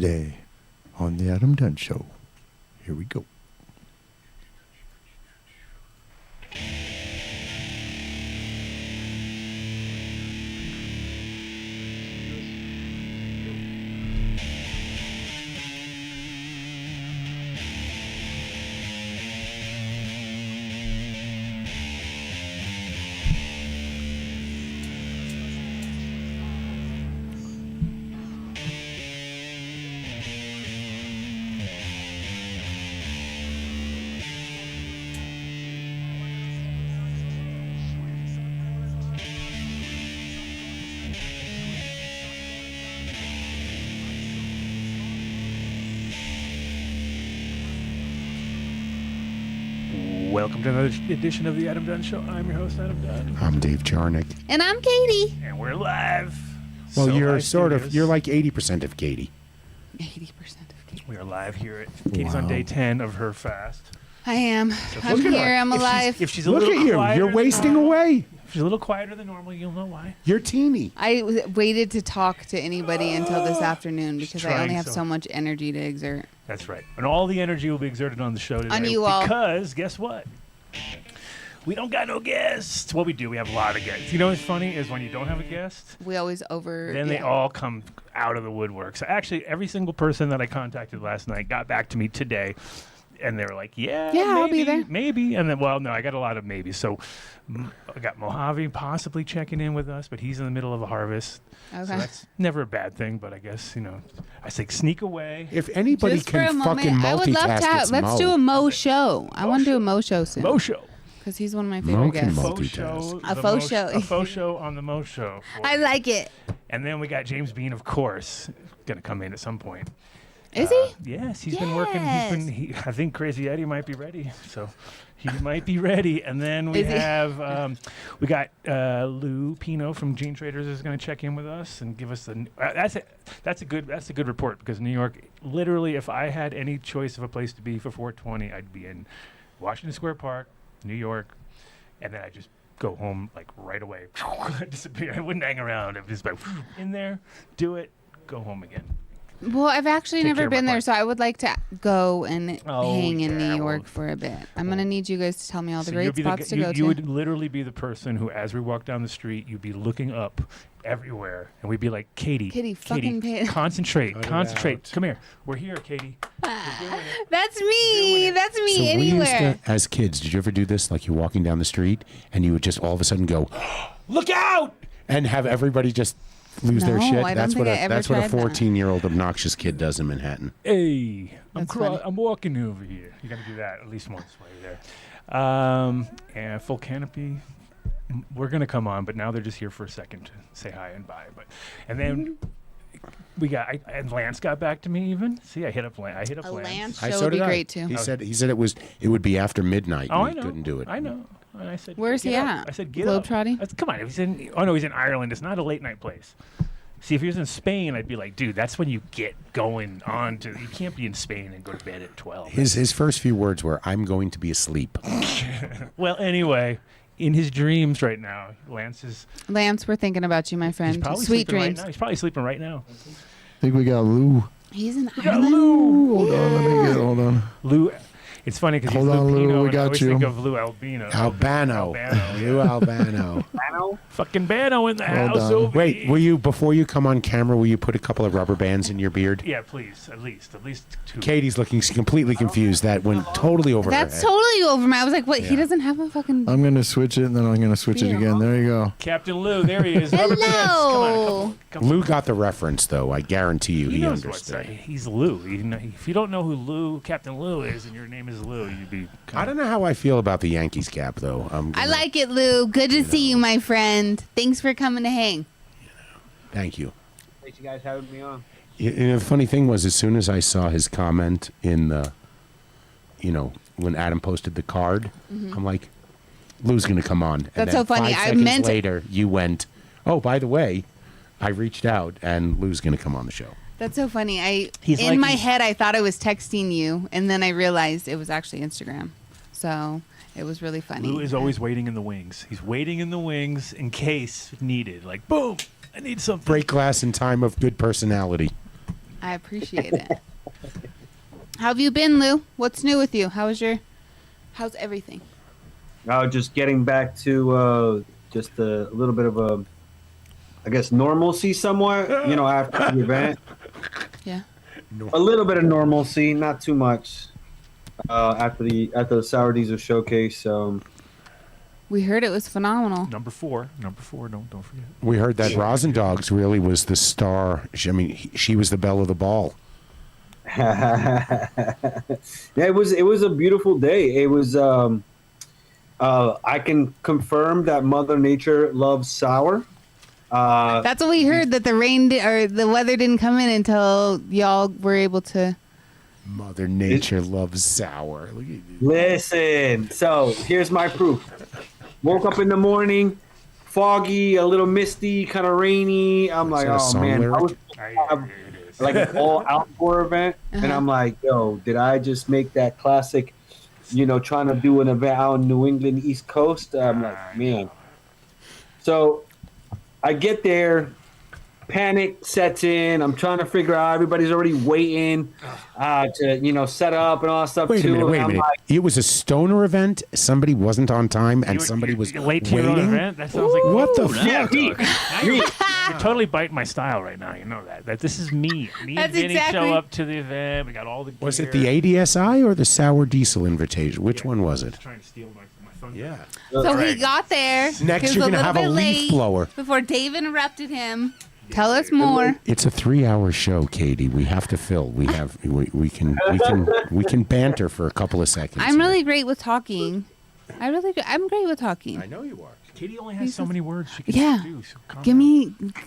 Today on the Adam Dunn Show. Here we go. Welcome to another edition of the Adam Dunn Show. I'm your host, Adam Dunn. I'm Dave Charnick. And I'm Katie. And we're live. Well, you're Studios. you're like 80% of Katie. 80% of Katie. We are live here. Katie's on day 10 of her fast. I am. So I'm look at here. her. I'm alive. If she's a Look little at you. quieter You're than wasting normal- away. If she's a little quieter than normal, you'll know why. You're teeny. I waited to talk to anybody until this afternoon because I only trying have so- so much energy to exert. That's right. And all the energy will be exerted on the show today. On you all. Because, guess what? We don't got no guests. Well, we do. We have a lot of guests. You know what's funny is when you don't have a guest, We always then they all come out of the woodwork. So actually, every single person that I contacted last night got back to me today. And they were like, yeah, maybe, I'll be there. maybe. And then, well, no, I got a lot of maybes. So I got Mojave possibly checking in with us, but he's in the middle of a harvest. Okay. So that's never a bad thing, but I guess, I say sneak away. If anybody Just for a can moment, fucking I would love multitask, to it's let's Mo. do a Mo show. I want to do a Mo show soon. Mo Show. Because he's one of my Mo favorite can guests. multi- Faux show. A the faux Mo- show. A faux show on the Mo Show. I like it. And then we got James Bean, of course, going to come in at some point. Is he? Yes, he's been working. I think Crazy Eddie might be ready. So he might be ready. And then we Is he? have, we got Lou Pino from Gene Traders is going to check in with us and give us the, that's a good report because New York, literally, if I had any choice of a place to be for 420, I'd be in Washington Square Park, New York, and then I just go home like right away. Disappear. I wouldn't hang around. I'd just like in there, do it, go home again. Well, I've actually Take care never of my been there, part. so I would like to go and hang in yeah, New York well, for a bit. I'm going to need you guys to tell me all the So great you'd be spots to you, go you to. would literally be the person who, as we walk down the street, you'd be looking up everywhere, and we'd be like, Katie, fucking pay- concentrate, Cut it concentrate. out. Come here. We're here, Katie. We're doing it. That's me. That's me So we anywhere. used to, as kids, did you ever do this? Like you're walking down the street and you would just all of a sudden go, look out! And have everybody just lose their No, shit? I don't That's think what I ever that's what a tried that. 14-year-old obnoxious kid does in Manhattan. Hey, That's funny. I'm walking over here. You got to do that at least once while you're there. And full canopy. We're gonna come on, but now they're just here for a second to say hi and bye. And then we got and Lance got back to me even. See, I hit up Lance. A Lance I show so would be did I. great too. He said it would be after midnight. Oh, and I he know. couldn't do it. I know. And I said, Where's "Get he up." at? I said, get up. Globetrotting? Come on. If he's in Ireland. It's not a late night place. See, if he was in Spain, I'd be like, dude, that's when you get going on to. You can't be in Spain and go to bed at 12. His first few words were, "I'm going to be asleep." Well, anyway, in his dreams right now, Lance is. Lance, we're thinking about you, my He's friend. probably Sweet sleeping dreams. right now. He's probably sleeping right now. I think we got Lou. He's in Yeah, Ireland. Lou. Hold on, let me get. Hold on. Lou. It's funny because he's Hold on, Lou, Lupino, we and I got always you. think of Lou Albino. Albano. Albano, Lou Albano. Fucking Bano in the Hold house on. over Wait, here. will you, before you come on camera, will you put a couple of rubber bands in your beard? Yeah, please. At least two. Katie's looking completely confused. That went totally over her That's head. totally over my. I was like, what? He Yeah. doesn't have a fucking. I'm gonna switch it, and then I'm gonna switch it Yeah. again. There you go. Captain Lou, there he is. Rubber bands. Come on, Hello. come on. Lou got the reference, though. I guarantee you He he knows what's understood. He's Lou. If you don't know who Captain Lou is, and your name is Lou, you'd be. I don't know how I feel about the Yankees cap, though. I like it, Lou. Good to see you, my friend. Thanks for coming to hang. Thank you. Thanks, you guys, having me on. You know, the funny thing was, as soon as I saw his comment in the, when Adam posted the card, I'm like, Lou's going to come on. And That's then so funny. 5 I seconds meant to- later, you went, oh, by the way, I reached out, and Lou's going to come on the show. That's so funny. He's in like my he's- head, I thought I was texting you, and then I realized it was actually Instagram. So it was really funny. Lou is always waiting in the wings. He's waiting in the wings in case needed. Like, boom, I need something. Break glass in time of good personality. I appreciate it. How have you been, Lou? What's new with you? How's everything? Now just getting back to just a little bit of a, I guess, normalcy somewhat. After the event, Yeah. a little bit of normalcy, not too much. After the Sour Diesel showcase, We heard it was phenomenal. Number four. Don't forget. We heard that Rosin Dogs really was the star. She was the belle of the ball. yeah, it was a beautiful day. It was. I can confirm that Mother Nature loves sour. That's what we heard, that the rain or the weather didn't come in until y'all were able to. Mother Nature loves sour. Look at Listen, so here's my proof. Woke up in the morning, foggy, a little misty, kind of rainy. I'm like, that a oh song man, lyric? I was like an all outdoor event, and I'm like, yo, did I just make that classic? Trying to do an event out in New England, East Coast. I'm like, man. So I get there, panic sets in. I'm trying to figure out. Everybody's already waiting to set up and all that stuff. Wait a minute. I'm like, It was a stoner event. Somebody wasn't on time, and somebody was late to your own waiting. event. That sounds like What the yeah, fuck? You're totally biting my style right now. You know that. That this is me. Me That's and Vinny exactly- show up to the event. We got all the gear. Was it the ADSI or the Sour Diesel invitation? Which one was it? Trying to steal my thunder. Yeah. So he got there. Next, He was you're going to little have a bit leaf late blower. before Dave interrupted him. Tell us more. It's a 3-hour show, Katie. We have to fill. We can banter for a couple of seconds. I'm really great with talking. I'm great with talking. I know you are. Katie only has so many words she can Yeah. do. So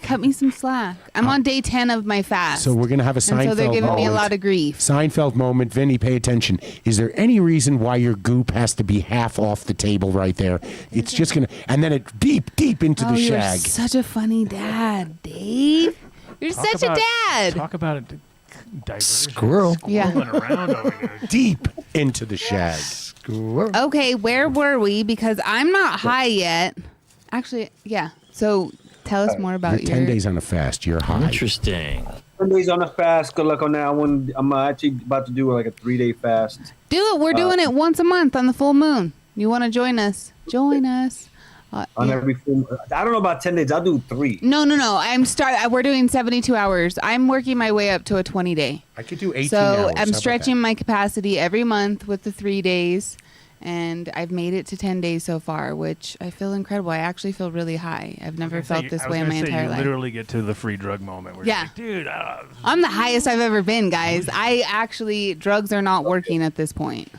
Cut me some slack. I'm on day 10 of my fast. So we're going to have a and so they're Seinfeld giving me a moment. lot of grief. Seinfeld moment. Vinny, pay attention. Is there any reason why your goop has to be half off the table right there? It's just going to, and then it deep into the You're shag. such a funny dad, Dave. You're such a dad. Talk about it. Diversion. Squirrel. Yeah. Squirreling around over here. Deep into the shag. Squirrel. Okay, where were we? Because I'm not high yet. Actually, yeah. So tell us more about You're 10 days on a fast. You're high. Interesting. 10 days on a fast. Good luck on that one. I'm actually about to do like a 3-day fast. Do it. We're doing it once a month on the full moon. You want to join us? Join us. On Yeah. every full, I don't know about 10 days. I'll do 3. No. We're doing 72 hours. I'm working my way up to a 20-day. I could do 18 So hours. How I'm about stretching that? my capacity every month with the 3 days, and I've made it to 10 days so far, which I feel incredible. I actually feel really high. I've never felt this way in my entire you life. literally get to the free drug moment where Yeah. you're like, dude, I'm the highest I've ever been, guys. Drugs are not working at this point.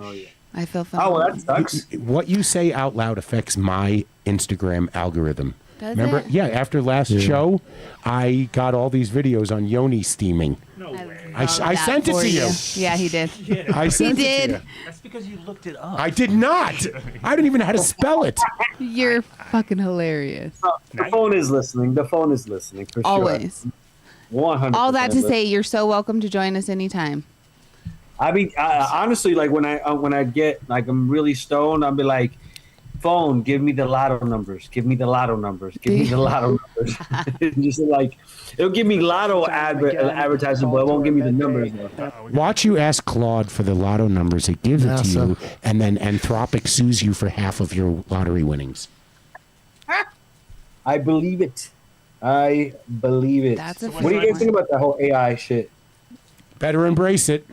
Oh, yeah. I feel Oh, phenomenal. well, that sucks. What you say out loud affects my Instagram algorithm. Does Remember? it? Yeah, after last show, I got all these videos on yoni steaming. no way. I love that sent it for to you. Yeah, he did. I sent it did. to you. That's because you looked it up. I did not. I don't even know how to spell it. You're fucking hilarious. The phone is listening. The phone is listening for sure. Always. 100%. All that to say, you're so welcome to join us anytime. I mean, honestly, like when I get like I'm really stoned, I'll be like, phone, give me the lotto numbers. Give me the lotto numbers. Give me the lotto numbers. Just like it'll give me lotto advertising, but it won't give me the numbers. Watch you ask Claude for the lotto numbers. It gives it to you, and then Anthropic sues you for half of your lottery winnings. I believe it. I believe it. That's a What do you guys think about that whole AI shit? Better embrace it.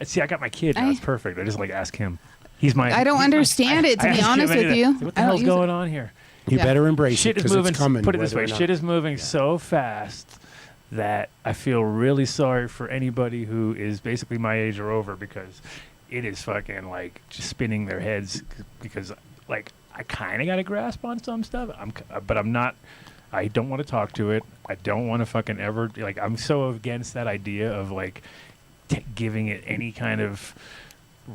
See, I got my kid. Now. It's perfect. I just like ask him. He's my. I don't understand it, to be ask him honest with anything. you. What the I don't hell's use it. going on here? You Yeah. better embrace Shit it is because moving. it's coming. Put it this way: whether or shit not. is moving so fast that I feel really sorry for anybody who is basically my age or over, because it is fucking like just spinning their heads. Because like I kind of got a grasp on some stuff. But I'm not. I don't want to talk to it. I don't want to fucking ever like. I'm so against that idea of like giving it any kind of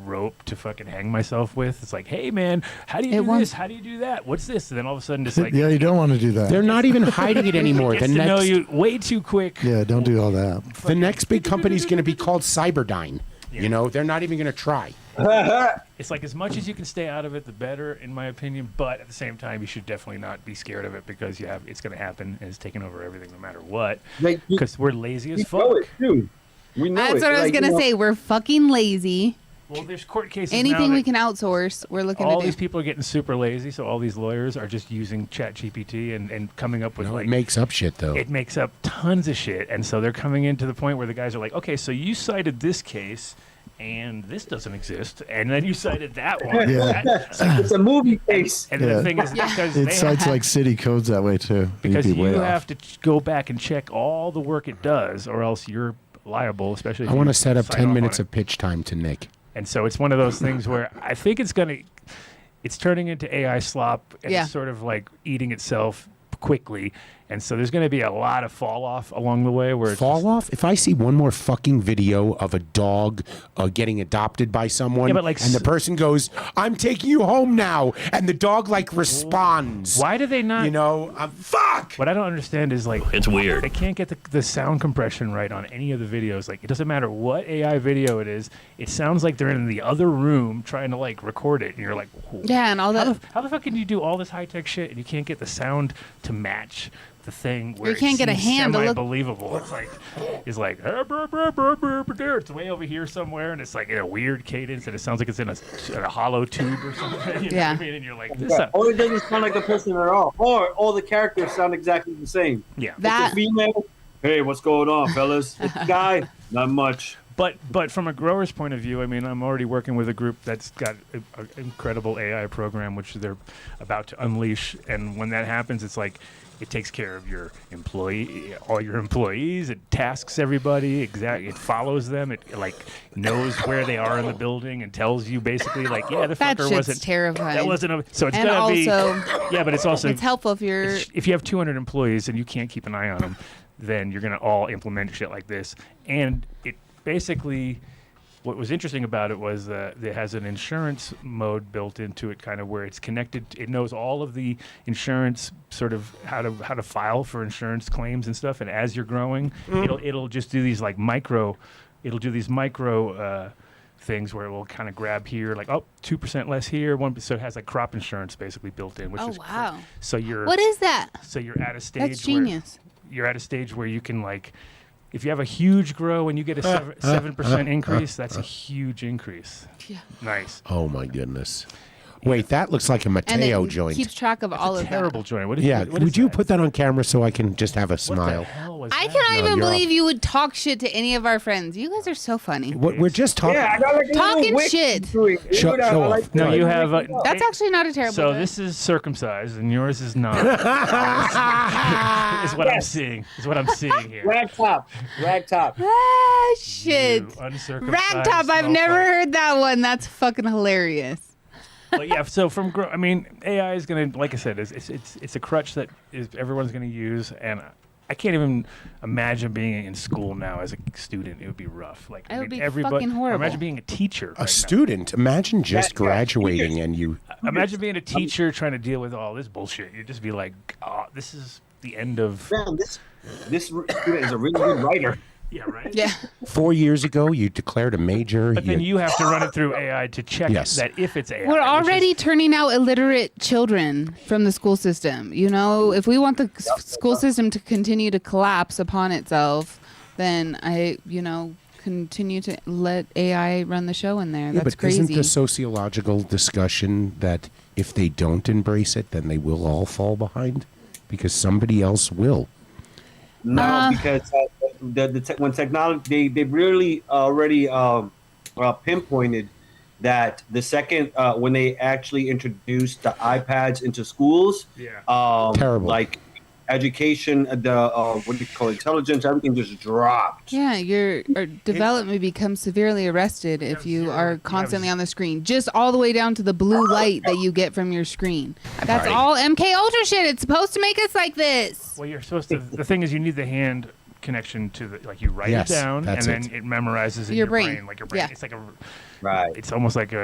rope to fucking hang myself with. It's like, hey man, how do you do this? How do you do that? What's this? And then all of a sudden, just like Yeah, you don't want to do that. They're not even hiding it anymore. gets The to know next, you way too quick. Yeah, don't do all that. the next big company is going to be called Cyberdyne. You know, they're not even going to try. It's like as much as you can stay out of it, the better, in my opinion. But at the same time, you should definitely not be scared of it because it's going to happen and it's taking over everything no matter what. Because we're lazy as fuck. know it too. We know That's it. what I was Like, gonna say. We're fucking lazy. Well, there's court cases Anything now we that can outsource, we're looking all to these do. people are getting super lazy, so all these lawyers are just using ChatGPT and coming up with No, like it makes up shit, though. it makes up tons of shit, and so they're coming into the point where the guys are like, okay, so you cited this case. And this doesn't exist, and then you cited that one. Yeah. it's a movie case. And Yeah. the thing is, because It they cites have, like city codes that way too. because You'd be you way off. have to go back and check all the work it does, or else you're liable. Especially if I want you to set up sign 10 off on minutes it. of pitch time to Nick. And so it's one of those things where I think it's turning into AI slop, and Yeah. it's sort of like eating itself quickly. And so there's going to be a lot of fall off along the way where it's Fall off? If I see one more fucking video of a dog getting adopted by someone, Yeah, but like and the person goes, "I'm taking you home now," and the dog like responds. why do they not? You know, fuck. What I don't understand is like It's weird. They can't get the sound compression right on any of the videos. Like it doesn't matter what AI video it is. It sounds like they're in the other room trying to like record it, and you're like, Yeah, and all that. how the fuck can you do all this high tech shit and you can't get the sound to match the thing where You can't get a hand to look- believable. It's like it's way over here somewhere, and it's like in a weird cadence, and it sounds like it's in a hollow tube or something. You know Yeah. what I mean? And you're like, this. Yeah. Or it doesn't sound like the person at all. Or all the characters sound exactly the same. Yeah. That It's a female. Hey, what's going on, fellas? It's a guy. Not much. But from a grower's point of view, I mean, I'm already working with a group that's got an incredible AI program, which they're about to unleash. And when that happens, it's like it takes care of your all your employees. It tasks everybody. Exactly. It follows them. It like knows where they are in the building and tells you basically like, yeah, the that fucker shit's wasn't. terrifying. That wasn't a. So it's And gonna be. also, Yeah, but it's also it's helpful if you're. if you have 200 employees and you can't keep an eye on them, then you're going to all implement shit like this. And it basically, what was interesting about it was that it has an insurance mode built into it, kind of where it's connected. It knows all of the insurance, sort of how to file for insurance claims and stuff. And as you're growing, it'll just do these like micro. It'll do these micro. Things where it will kind of grab here, like 2% less here, 1%. So it has like crop insurance basically built in, which Oh is wow! so you're What is that? so you're at a stage That's genius. you're at a stage where you can like, if you have a huge grow and you get a 7% increase, that's a huge increase. Yeah. Nice. Oh my goodness. Wait, that looks like a And Mateo it joint. keeps track of all of Terrible that. joint. What is, Yeah, what is would you that? put that on camera so I can just have a What the smile? hell was I that? cannot No, even you're believe you would talk shit to any of our friends. You guys are so funny. We're just talking. Yeah, I got like a Talking little wick shit. to it, dude. Show I off. like No, that. you have a. That's actually not a terrible. So joke. this is circumcised and yours is not. is what I'm seeing. Is what I'm seeing here. Rag top. Rag top. Ah, shit. You uncircumcised Ragtop, I've never mofo. heard that one. That's fucking hilarious. But yeah, so I mean, AI is gonna, like I said, it's a crutch that everyone's gonna use, and I can't even imagine being in school now as a student. It would be rough. Like It would be everybody. fucking horrible. Imagine being a teacher. right A now. student. Imagine just Yeah, graduating and you. Imagine being a teacher trying to deal with all this bullshit. You'd just be like, oh, this is the end of. Man, this student is a really good writer. Yeah, right. Yeah. 4 years ago, you declared a major. But then you have to run it through AI to check Yes. that if it's AI. We're which is- already turning out illiterate children from the school system. You know, if we want the school system to continue to collapse upon itself, then continue to let AI run the show in there. Yeah, That's but crazy. isn't the sociological discussion that if they don't embrace it, then they will all fall behind? Because somebody else will. No, because when technology, they really already pinpointed that the second when they actually introduced the iPads into schools, Terrible. like education, what do you call it, intelligence, everything just dropped. Yeah, your development becomes severely arrested if you are constantly on the screen. Just all the way down to the blue light that you get from your screen. That's Right. all MK Ultra shit. It's supposed to make us like this. Well, you're supposed to. The thing is, you need the hand connection to the, like, you write Yes, it down and that's then it. it memorizes in Your your brain. brain, like your brain. Yeah. It's like Right. it's almost like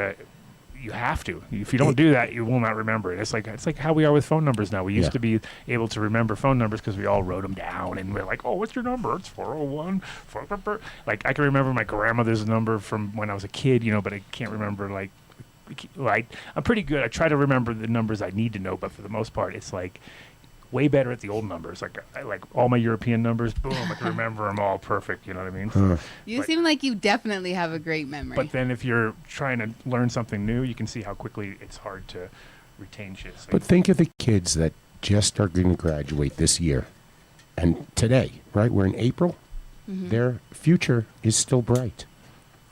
you have to. If you don't do that, you will not remember it. It's like how we are with phone numbers now. We used Yeah. to be able to remember phone numbers because we all wrote them down, and we're like, oh, what's your number? It's 401. Like I can remember my grandmother's number from when I was a kid, but I can't remember like I'm pretty good. I try to remember the numbers I need to know, but for the most part, it's like way better at the old numbers. Like I like all my European numbers, boom, I can remember them all perfect. You know what I mean? You But- seem like you definitely have a great memory. But then if you're trying to learn something new, you can see how quickly it's hard to retain shit. So But think of the kids that just are going to graduate this year. And today, right? We're in April. Their future is still bright.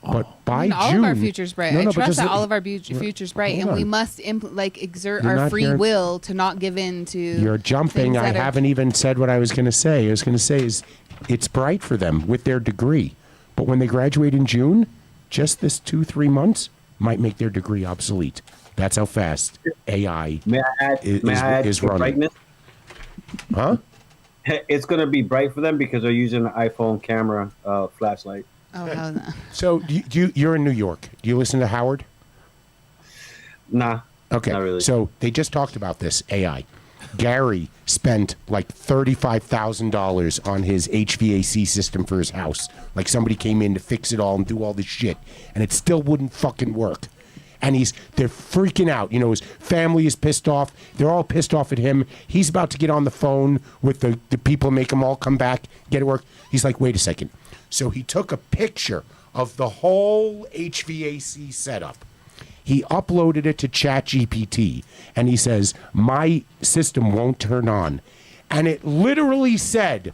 But by all June, of our future's bright. No, I no, but trust just that li- all of our future's bright, hold and we on. must exert You're our not free hearing- will to not give in to. You're jumping. things I that are- haven't even said what I was going to say. I was going to say is it's bright for them with their degree. But when they graduate in June, just this 2-3 months might make their degree obsolete. That's how fast AI May I add, is to running. brightness? Huh? It's going to be bright for them because they're using an iPhone camera flashlight. Oh, hell no. So you're in New York. Do you listen to Howard? Nah. Okay. Not really. So they just talked about this AI. Gary spent like $35,000 on his HVAC system for his house. Like somebody came in to fix it all and do all this shit, and it still wouldn't fucking work. And they're freaking out. His family is pissed off. They're all pissed off at him. He's about to get on the phone with the people, make them all come back, get it work. He's like, wait a second. So he took a picture of the whole HVAC setup. He uploaded it to ChatGPT, and he says, my system won't turn on. And it literally said,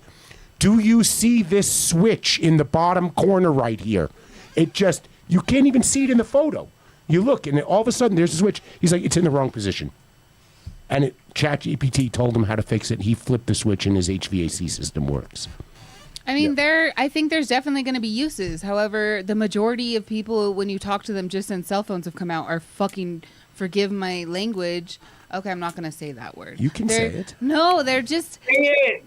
do you see this switch in the bottom corner right here? You can't even see it in the photo. You look, and all of a sudden, there's a switch. He's like, it's in the wrong position. And ChatGPT told him how to fix it. He flipped the switch, and his HVAC system works. I mean, I think there's definitely going to be uses. However, the majority of people, when you talk to them just since cell phones have come out, are fucking, forgive my language. Okay, I'm not going to say that word. You can say it. No, they're just,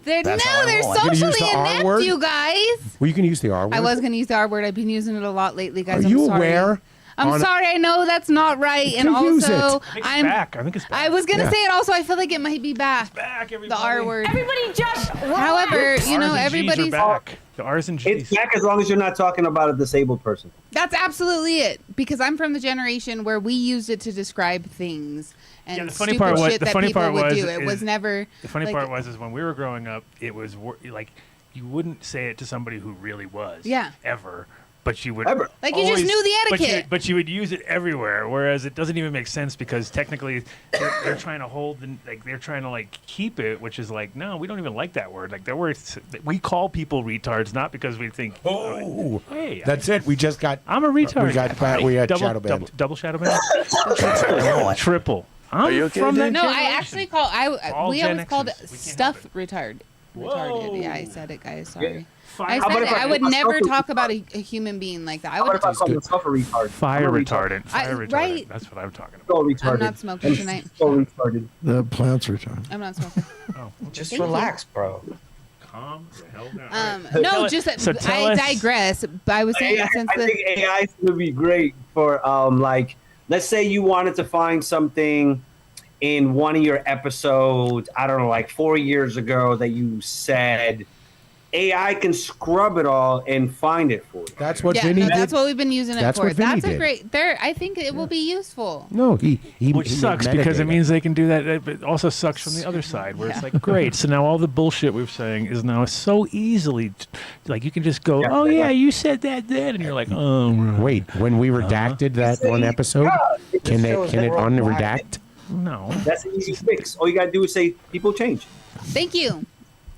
they're That's how I they're roll. You're gonna use socially the R inept, word? you guys. Well, you can use the R word. I was going to use the R word. I've been using it a lot lately, guys. Are I'm you sorry. aware? I'm sorry. I know that's not right. You And can use also, it. I think it's back. I think it's back. I was going to Yeah. say it also. I feel like it might be back. back, The everybody. R word. Everybody just However, R's and G's are everybody's. back. The R's and G's. It's back as long as you're not talking about a disabled person. That's absolutely it. Because I'm from the generation where we used it to describe things and Yeah, the funny stupid part was- shit the that funny people part would was do. It is- was never. The funny like- part was is when we were growing up, it was like you wouldn't say it to somebody who really was. Yeah. Ever. But you would Ever. Like, you just knew the etiquette. But you would use it everywhere, whereas it doesn't even make sense because technically they're trying to hold they're trying to keep it, which is like, no, we don't even like that word. Like that word, we call people retards not because we think, Oh, hey, that's it. We just got. I'm a retard. We had double, shadow banned. double shadow band, triple. I'm you okay, from that dude? No, I generation. actually call. All We Gen always called Xers. We can't stuff have retarded. Whoa. Retarded. Yeah, I said it, guys. Sorry. I How about said if it. I I would call never myself a talk about a human being like that. I How about would. if I call myself a retard? Fire I'm a retardant. Fire retardant. right. That's what I'm talking about. So retarded. I'm not smoking tonight. So retarded. The plants return. I'm not smoking. Oh, Just Thank you. relax, bro. calm the hell down. No, Tell just us- so tell I us- digress. But I was saying since I think the AI is going to be great for let's say you wanted to find something in one of your episodes, I don't know, like 4 years ago that you said, AI can scrub it all and find it for you. That's what yeah, Vinny no, did. that's what we've been using it That's for. what Vinny That's a did. great. There, I think it will be useful. No, he Which he made sucks because it metadata. means they can do that. But it also sucks from the other side, where it's like, great. So now all the bullshit we're saying is now so easily, like you can just go, oh yeah, you said that then, and you're like, oh right. Wait, when we redacted that one episode, can it unredact? No. That's an easy fix. All you got to do is say, people change. Thank you.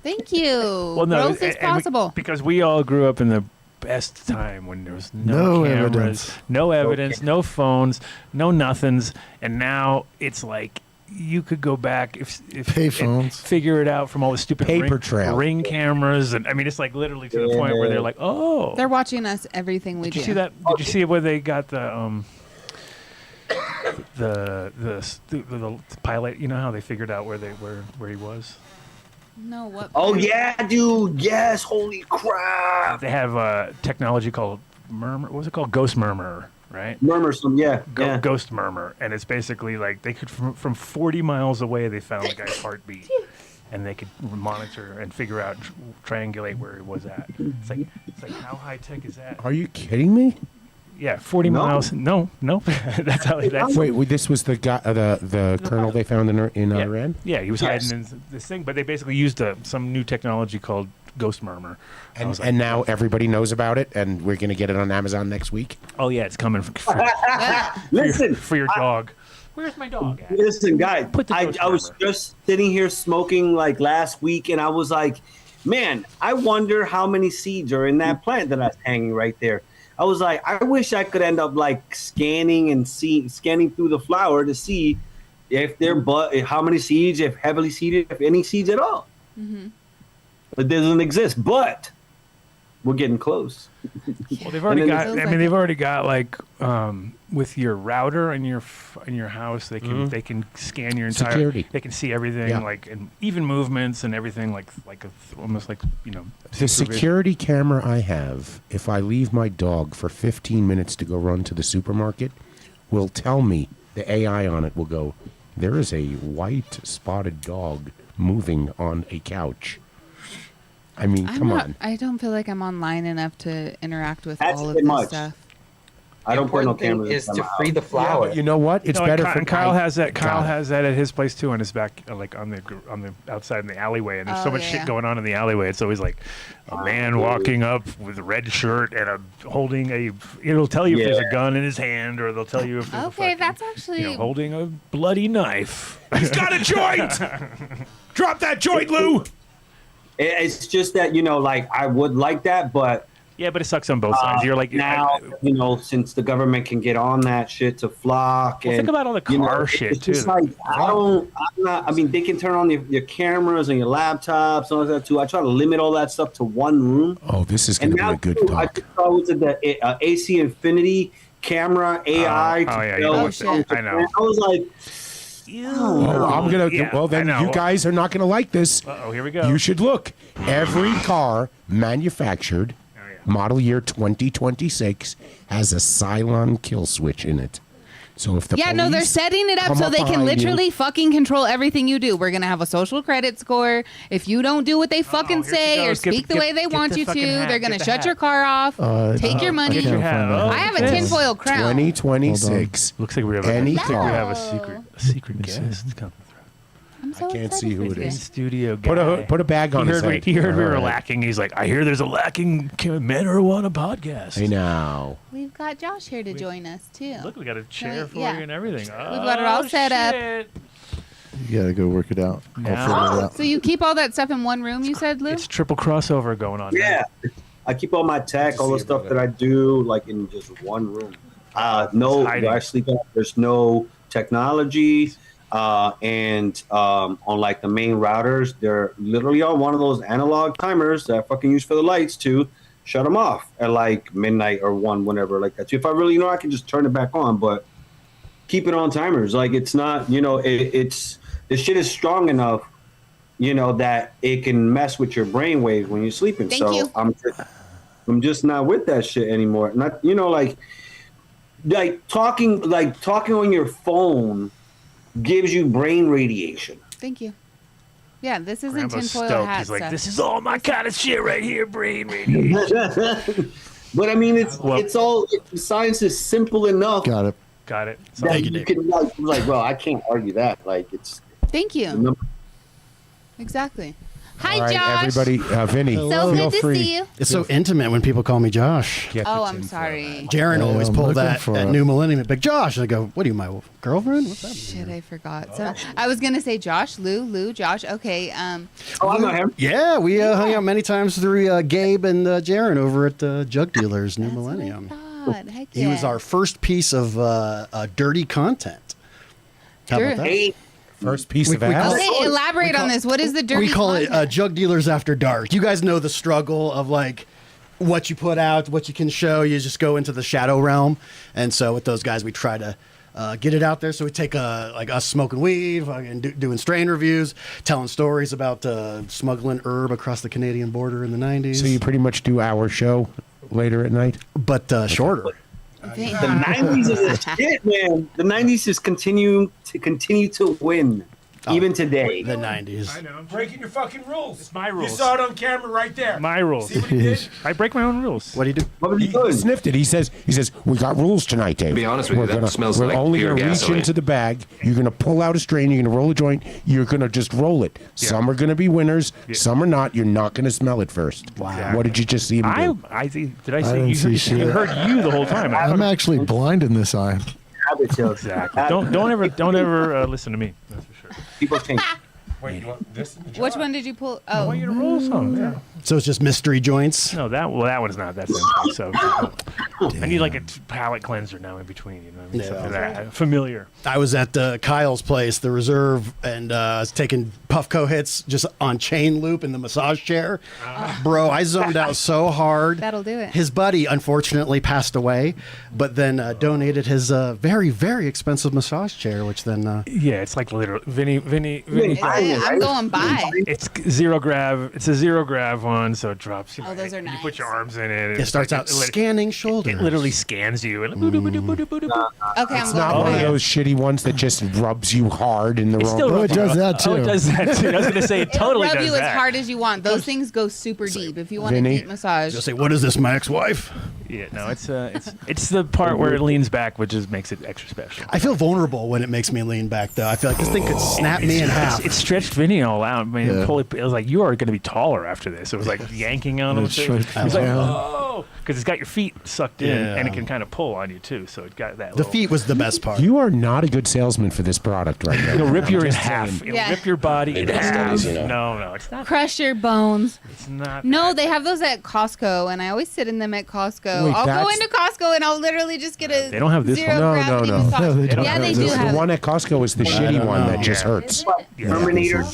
Thank you. Well, no, Growth is and we- possible. because we all grew up in the best time when there was No cameras, evidence. no evidence, no phones, no nothings, and now it's like you could go back if Payphones. and figure it out from all the stupid Paper ring, trail. ring cameras, and I mean it's like literally to the point where they're like, oh, They're watching us everything we did do. you see that? Did you see where they got the pilot? You know how they figured out where he was? No, what? Oh, yeah, dude. Yes. Holy crap. They have technology called murmur. What was it called? Ghost murmur. right? Murmur some, yeah. Ghost murmur, and it's basically like they could from 40 miles away they found the guy's heartbeat, and they could monitor and figure out, triangulate where he was at. It's like how high tech is that? Are you kidding me? Yeah, 40 miles. No, that's how. That's Wait, this was the guy, the colonel they found in Iran. Yeah, he was hiding in this thing, but they basically used some new technology called ghost murmur. And now everybody knows about it, and we're gonna get it on Amazon next week. Oh yeah, it's coming Listen, for your dog. Where's my dog at? Listen, guys, Put the I ghost was murmur. just sitting here smoking like last week, and I was like, man, I wonder how many seeds are in that plant that's hanging right there. I was like, I wish I could end up like scanning through the flower to see if how many seeds, if heavily seeded, if any seeds at all. Mm-hmm. It doesn't exist, but we're getting close. Well, they've already got. Feels I like mean, they've it. already got like with your router in your house, they can scan your entire. Security. They can see everything, Yeah. like and even movements and everything, almost like The supervision. security camera I have, if I leave my dog for 15 minutes to go run to the supermarket, will tell me, the AI on it will go, there is a white spotted dog moving on a couch. I mean, come on. I don't feel like I'm online enough to interact with That's all a of bit this much. stuff. I don't put no Important thing cameras is in to my free house. the flower. But you know what? It's No, better and for Kyle has that. Kyle Got it. has that at his place too, on his back, like on the outside in the alleyway. And there's so Oh, much yeah, shit yeah. going on in the alleyway. It's always like a man walking up with a red shirt and holding a. It'll tell you if there's a gun in his hand, or they'll tell you if there's Okay, a fucking, that's actually holding a bloody knife. He's got a joint! Drop that joint, Lou! It's just that, like I would like that, but Yeah, but it sucks on both sides. You're like now, since the government can get on that shit to flock. Well, and think about all the car shit, it's just too. like, I mean, they can turn on your cameras and your laptops and all that too. I try to limit all that stuff to one room. Oh, this is going to be a good too, I talk. just saw was the AC Infinity camera AI. Oh, yeah, to you tell know what's what on shit. the I know. plan. I was like, Oh, I'm gonna. Yeah, well, then I know. you guys are not gonna like this. Uh-oh, here we go. You should look. Every car manufactured, model year 2026, has a Cylon kill switch in it. So if the Yeah, no, they're police setting it up come so they can behind you- literally fucking control everything you do. We're gonna have a social credit score. If you don't do what they fucking here she say or goes. Get- speak the get- way they get want the you to, fucking hat. they're gonna Get the shut hat. your car off, take your money. Get your hat. find Oh, out. I have a this. tinfoil crown. 2026. Looks like we have Any looks like we car. have a secret guest coming through. I'm so I can't excited see who for it you. is. In studio guy. Put a bag on he his heard, head. he heard we All were right. lacking. He's like, I hear there's a lacking marijuana podcast. I know. We've got Josh here to join us too. Look, we got a chair for yeah. you and everything. We've got it all set up. shit. You gotta go work it out. I'll Now- figure it out. So you keep all that stuff in one room, you said, Lou? It's triple crossover going on. yeah. I keep all my tech, all the stuff that I do, like in just one room. No, hiding. actually, there's no technology. And on like the main routers, they're literally on one of those analog timers that I fucking use for the lights to shut them off at like midnight or 1, whenever like that. So if I really I can just turn it back on, but keep it on timers. Like it's not, it's the shit is strong enough, that it can mess with your brain waves when you're sleeping. Thank so you. I'm just not with that shit anymore. Not, like talking on your phone gives you brain radiation. Thank you. Yeah, this isn't Grambo's tinfoil stoked. hat He's like, stuff. this is all my kind of shit right here, brain radiation. But I mean, Well- it's all science is simple enough Got it. Got it. that you can like, well, I can't argue that. Like it's Thank you. Exactly. Hi, All right, Josh. everybody. Vinny, So feel good to free. see you. It's so intimate when people call me Josh. Get the Oh, I'm tinfoil sorry. hat. Jaron Hey, always I'm pulled looking that for at it. New Millennium. Big Josh. And I go, what are you, my girlfriend? What's that? Shit, I forgot. So I was gonna say Josh, Lou, Josh. Okay. oh, I know him. Yeah, we hung out many times through Gabe and Jaron over at Jug Dealers New That's what I Millennium. thought. Heck He was yeah. our first piece of dirty content. How about that? Hey, First piece We- of we ass. call it- Okay, elaborate on this. What is the dirty We call it content? Jug Dealers After Dark. You guys know the struggle of like what you put out, what you can show. You just go into the shadow realm. And so with those guys, we try to get it out there. So we take like us smoking weed, fucking doing strain reviews, telling stories about smuggling herb across the Canadian border in the 90s. So you pretty much do our show later at night. but shorter. Thank- The 90s is a shit, man. The 90s is continue to win, even today. The 90s. I know. Breaking your fucking rules. It's my rules. You saw it on camera right there. My rules. See what he did? I break my own rules. What do you do? What are you He doing? sniffed it. He says, we got rules tonight, Dave. To be honest with you, that smells we're like only pure gonna reach gasoline. into the bag. You're gonna pull out a strain. You're gonna roll a joint. You're gonna just roll it. Some are gonna be winners. Some are not. You're not gonna smell it first. Wow. What did you just see him do? I see. Did I say didn't you? see You shit. heard you the whole time. I'm actually blind in this eye. Habit, Joe. Exactly. Don't ever listen to me. That's for sure. People change. Wait, you want this? Which one did you pull? I Oh, want you to roll some. Yeah. So it's just mystery joints. No, that one's not. That's empty. So I need like a palate cleanser now in between. You know, what I mean? Yeah. Something that familiar. I was at Kyle's place, the Reserve, and I was taking Puffco hits just on chain loop in the massage chair. Bro, I zoned out so hard. that'll do it. His buddy unfortunately passed away, but then donated his very, very expensive massage chair, which then Yeah, it's like literally Vinny. I'm going by. It's zero grav. It's a zero grav one, so it drops. You Oh, those are You put nice. your arms in it. it starts out scanning. scanning shoulders. It literally scans you. And Okay, It's I'm not going one of by. those shitty ones that just rubs you hard in the It's wrong. still Oh, it does that Oh, it too. does that too. I was gonna say it It'll totally rub does you that. as hard as you want. Those things go super deep. If you want a Vinny? deep massage, Just say, what is this, my ex-wife? Yeah, no, it's the part where it leans back, which just makes it extra special. I feel vulnerable when it makes me lean back, though. I feel like this thing could snap me in half. It stretched Vinny all out. I mean, Yeah. it was like, you are going to be taller after this. It was like yanking on him. It's He's straight like, down. oh, because it's got your feet sucked in, Yeah. and it can kind of pull on you too. So it got that. The little- feet was the best part. You are not a good salesman for this product right now. It'll rip you in Just half. saying. It'll Yeah. rip your body in It has, half. you know. No, it's not. crush your bones. It's not. No, they have those at Costco, and I always sit in them at Costco. Wait, I'll go that's- into Costco and I'll literally just get a They don't have this zero one. No, gravity no, no. massage. No, they don't yeah, have they this do The have one it. at Costco is the shitty don't one know. that just Yeah. hurts. Terminator.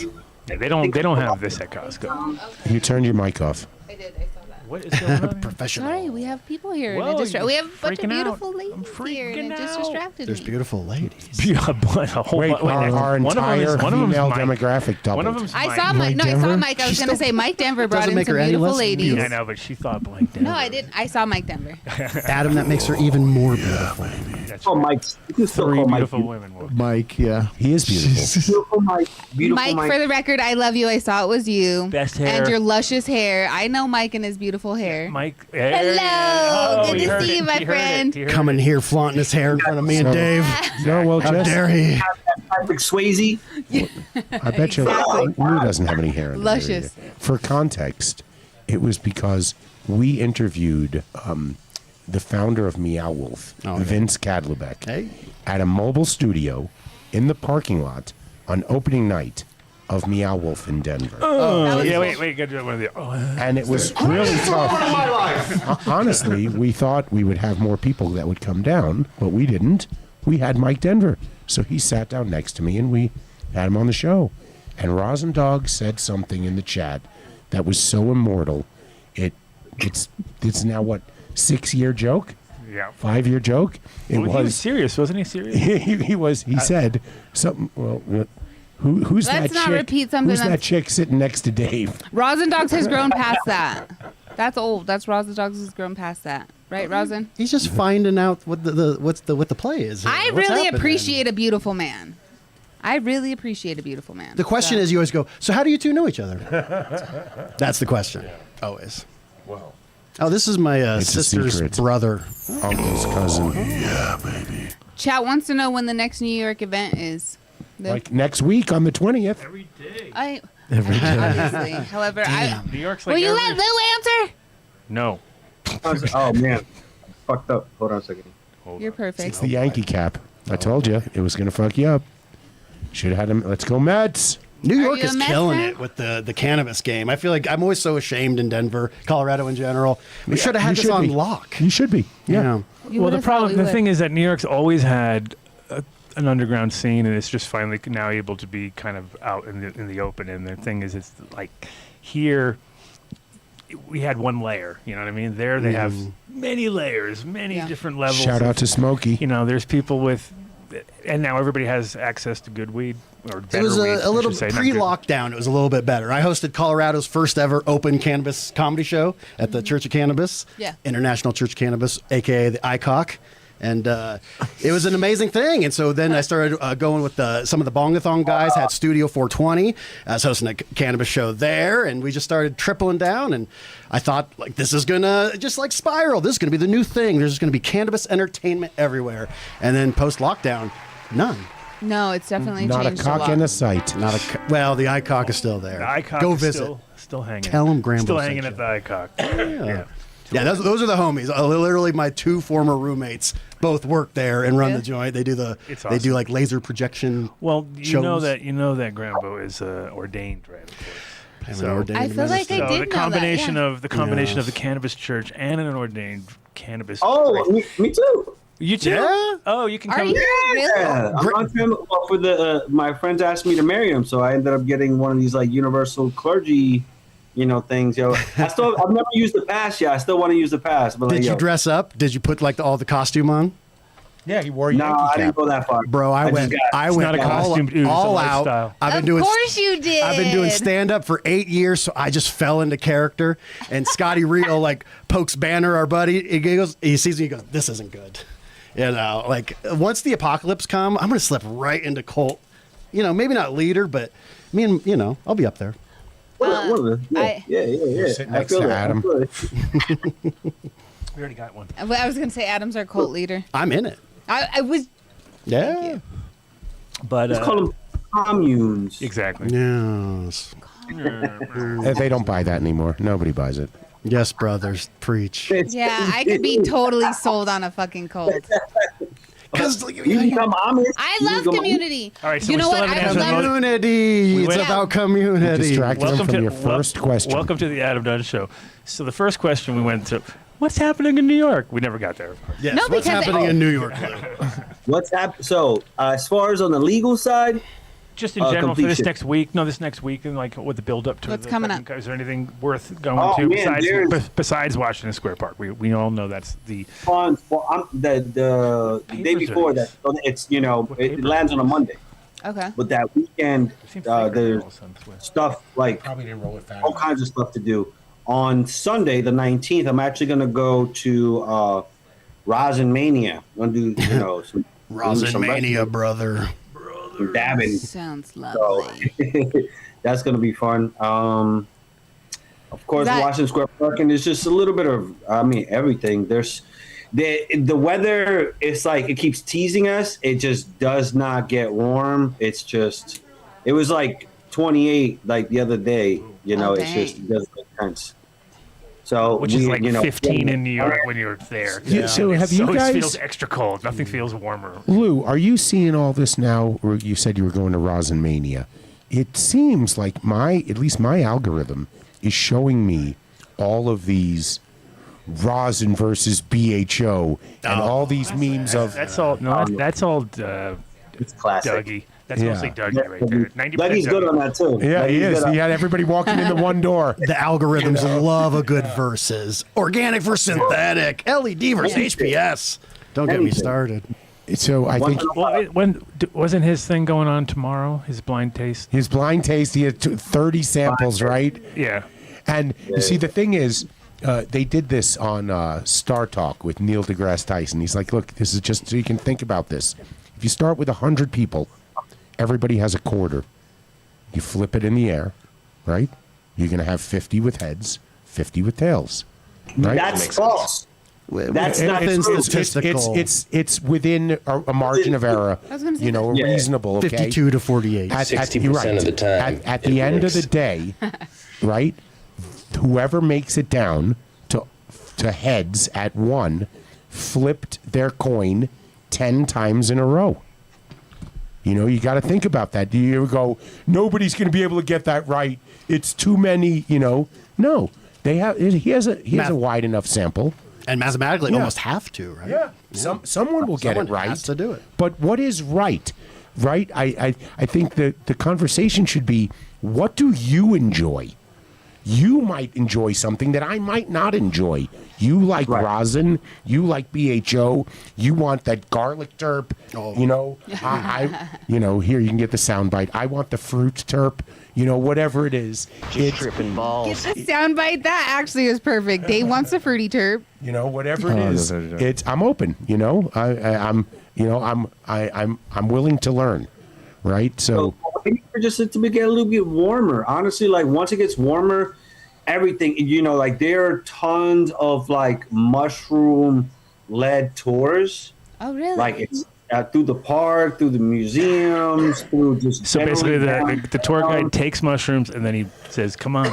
Yeah, they don't have this at Costco. You turned your mic off. I did. I saw that. What is going on? Here? Professional. Sorry, we have people here. Whoa, and you're we have a bunch of freaking out. beautiful I'm ladies here, and freaking it just out. distracted There's me. beautiful ladies. A whole Wait, bu- our one of them is- entire one of them's female Mike. demographic doubled. One of them's I Mike. saw Mike. No, I saw Denver? Mike. I was going to say Mike Denver brought Doesn't in make some her any beautiful less ladies. beautiful. I know, but she thought Blake Denver. No, I didn't. I saw Mike Denver. Adam, that makes her even more beautiful. That's Oh, right. Mike. You can still Three call Mike beautiful women. Will. Mike, yeah. He is beautiful. Beautiful Mike. Beautiful Mike, for the record, I love you. I saw it was you. Best hair. And your luscious hair. I know Mike and his beautiful hair. Mike. Hello. Good he to heard see it. you, my He heard it. friend. He heard Coming it. here flaunting his hair in front of me and So- Dave. No, well, How just dare he? Patrick Swayze. I bet you Exactly. Lou doesn't have any hair. in the Luscious. area. For context, it was because we interviewed the founder of Meow Wolf, okay. Vince Cadlebeck, Hey. at a mobile studio in the parking lot on opening night of Meow Wolf in Denver. Oh, was yeah, cool. wait. Got to do one of the. Oh, And it was really tough. Honestly, we thought we would have more people that would come down, but we didn't. We had Mike Denver. So he sat down next to me and we had him on the show. And Rosin Dogs said something in the chat that was so immortal. It's now what, 6-year joke? yeah. 5-year joke? It Well, he was serious, wasn't he? Serious. he said something. Well, who's Let's that not chick? repeat something Who's that that's- chick sitting next to Dave? Rosin Dogs has grown past that. That's old. That's Rosin Dogs has grown past that. Right, Rosin? He's just finding out what the play is. here. I What's really happening. appreciate a beautiful man. I really appreciate a beautiful man. The question So- is, you always go, so how do you two know each other? That's the question. Always. Well, Oh, this is my It's a sister's secret. brother. uncle's cousin. Chat wants to know when the next New York event is. The- Like next week on the 20th. Every day. I Every day. obviously. However, New York's like. will you every- let Lou answer? No. Oh, man. Fucked up. Hold on a second. You're It's perfect. the Yankee cap. I told you it was going to fuck you up. Should have had him. Let's go Mets. New Are York you a is Mets killing fan? it with the cannabis game. I feel like I'm always so ashamed in Denver, Colorado in general. We should have had You this should on be. lock. You should be. Yeah. Yeah. You Well, the would've thought we the would. thing is that New York's always had an underground scene, and it's just finally now able to be kind of out in the open. And the thing is, it's like here we had one layer. You know what I mean? There they have many layers, many Yeah. different levels. Shout of- out to Smokey. You know, there's people with and now everybody has access to good weed or better It was weed, a little I should say, not good. pre-lockdown. It was a little bit better. I hosted Colorado's first ever open cannabis comedy show at the Church of Cannabis, Yeah. International Church of Cannabis, aka the ICOC. And it was an amazing thing. And so then I started going with some of the Bongathon guys, had Studio 420. I was hosting a cannabis show there, and we just started tripling down. And I thought, like, this is going to just like spiral. This is going to be the new thing. There's going to be cannabis entertainment everywhere. And then post-lockdown, none. No, it's definitely Not a changed cock lot. and a sight. Well, the ICOC is still there. The ICOC Go is visit. Still hanging. Tell 'em Grambo Still sent hanging you. at the ICOC. Yeah. Yeah, those are the homies. Literally, my two former roommates both work there and run Yeah. the joint. They do It's they do awesome. like laser projection. Well, you know shows. that Grambo is ordained, right? Of course. I'm an So- ordained I feel like minister. I So did the know that, combination yeah. of the Yes. cannabis church and an ordained cannabis. Oh, me too. you too? Yeah? Oh, you can Are come. you really? Yeah, I'm on family. Well, for the my friends asked me to marry him, so I ended up getting one of these like universal clergy, things. I've never used the pass yet. I still want to use the pass. But Did like, you dress up? Did you put like all the costume on? Yeah, he wore a No, Yankee I cap. didn't go that far, Bro, I just went got- I It's went not a costume, dude, it's a all out. lifestyle. I've Of course you did. I've been doing stand up for 8 years, so I just fell into character. And Scotty Rio like pokes Banner, our buddy. He sees me, he goes, "This isn't good." Like once the apocalypse come, I'm gonna slip right into cult. Maybe not leader, but me and I'll be up there. One of the- I- yeah. sit I next feel to that. Adam. I feel it. We already got one. I was going to say Adam's our cult leader. I'm in it. I was. Yeah. you. But Let's call them communes. exactly. Yes. They don't buy that anymore. Nobody buys it. Yes, brothers, preach. Yeah, I could be totally sold on a fucking cult. Because You become Amish. I you love become- community. All right, so you we know still what? haven't I answered love. community. We It's went- about community. Distracted them from your first question. Welcome to the Adam Dunn Show. So the first question we went to, what's happening in New York? We never got there. Yes. No, What's because happening in New York? What's happened? So, as far as on the legal side, Just in general for this completion. next week. No, this next week and like with the build up to What's the coming second- up? Is there anything worth going Oh, to man, besides Washington Square Park? We all know that's the on the day Papers before are that, it's What it paper? lands on a Monday, Okay. but that weekend there's Swift. stuff like Probably didn't roll it fast. all kinds of stuff to do. On Sunday, the 19th, I'm actually going to go to Rosin Mania. I'm going to do some Rosin Mania, brother. some dabbing. Sounds So lovely. that's going to be fun. Of course, That- Washington Square Park, and there's just a little bit of, everything. There's the weather. It's like it keeps teasing us. It just does not get warm. It was like 28 like the other day. Oh, It's just it doesn't make sense. So Which is like 15 in New York Alright. when you're there. Yeah. So have you It guys- feels extra cold. Nothing feels warmer. Lou, are you seeing all this now? Or you said you were going to Rosin Mania. It seems like at least my algorithm is showing me all of these rosin versus BHO and all these memes of. That's all. No, that's all It's classic. Dougie. That's Yeah. mostly Dougie right there. 90% Dougie's good on that too. Yeah, he Dougie's is. good He had everybody walking in the one door. The algorithms love a good versus. Organic versus synthetic. LED versus HPS. Don't get me Anything. started. So I think Well, wasn't his thing going on tomorrow? His blind taste. his blind taste, he had 30 samples, right? Yeah. And you see, the thing is, they did this on Star Talk with Neil deGrasse Tyson. He's like, look, this is just so you can think about this. If you start with 100 people, everybody has a quarter. You flip it in the air, right? You're going to have 50 with heads, 50 with tails. Right? That's false. That's not Nothing true. statistical. It's within a margin of error, I was gonna say a Yeah. reasonable, okay? 52 to 48. At- 60% you're right. of the time, At it the end of works. the day, right? Whoever makes it down to heads at one flipped their coin 10 times in a row. You got to think about that. Do you ever go, nobody's going to be able to get that right? It's too many, No. They have he has a Math. wide enough sample. And mathematically, Yeah. almost have to, right? Someone will get Someone it right. has to do it. But what is right? Right? I think the conversation should be, what do you enjoy? you might enjoy something that I might not enjoy. You like rosin, you like BHO, you want that garlic terp. You know, here you can get the soundbite. I want the fruit terp. You know, whatever it is. It's tripping balls. Get the soundbite. That actually is perfect. Dave wants a fruity terp. You know, whatever it is. It's I'm open. You know, I'm willing to learn. Right. So maybe just to get a little bit warmer. Honestly, like once it gets warmer, everything, you know, like there are tons of like mushroom led tours. Oh, really? Like it's through the park, through the museums, through just. So basically, the tour guide takes mushrooms and then he says, "Come on,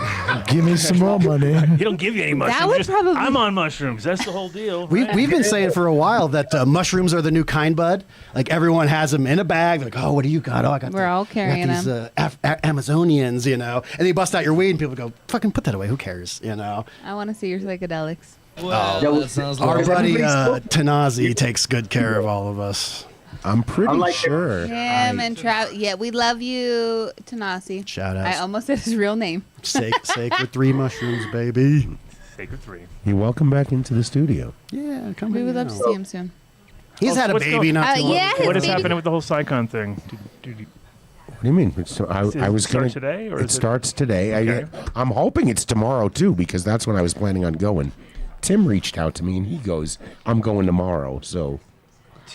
Give me some more money. he don't give you any mushrooms. would Just, probably- I'm on mushrooms. That's the whole deal." We've been saying for a while that mushrooms are the new kind bud. Like everyone has them in a bag. They're like, oh, what do you got? Oh, I got. We're all carrying these, Amazonians, you know. And they bust out your weed, and people go, "Fucking put that away. Who cares?" You know. I want to see your psychedelics. Well, that sounds Our like buddy Tanazi takes good care of all of us. I'm pretty like sure. Him and Trav. Yeah, we love you, Tanasi. Shout out. I almost said his real name. Sacred 3 mushrooms, baby. Sacred 3. You're welcome back into the studio. Yeah, come We on. would love to see him soon. He's had a What's baby going- not too long. yeah, his What is baby- happening with the whole Psycon thing? What do you mean? I was start going today, or it is it- starts today. Okay. I'm hoping it's tomorrow too, because that's when I was planning on going. Tim reached out to me and he goes, "I'm going tomorrow." So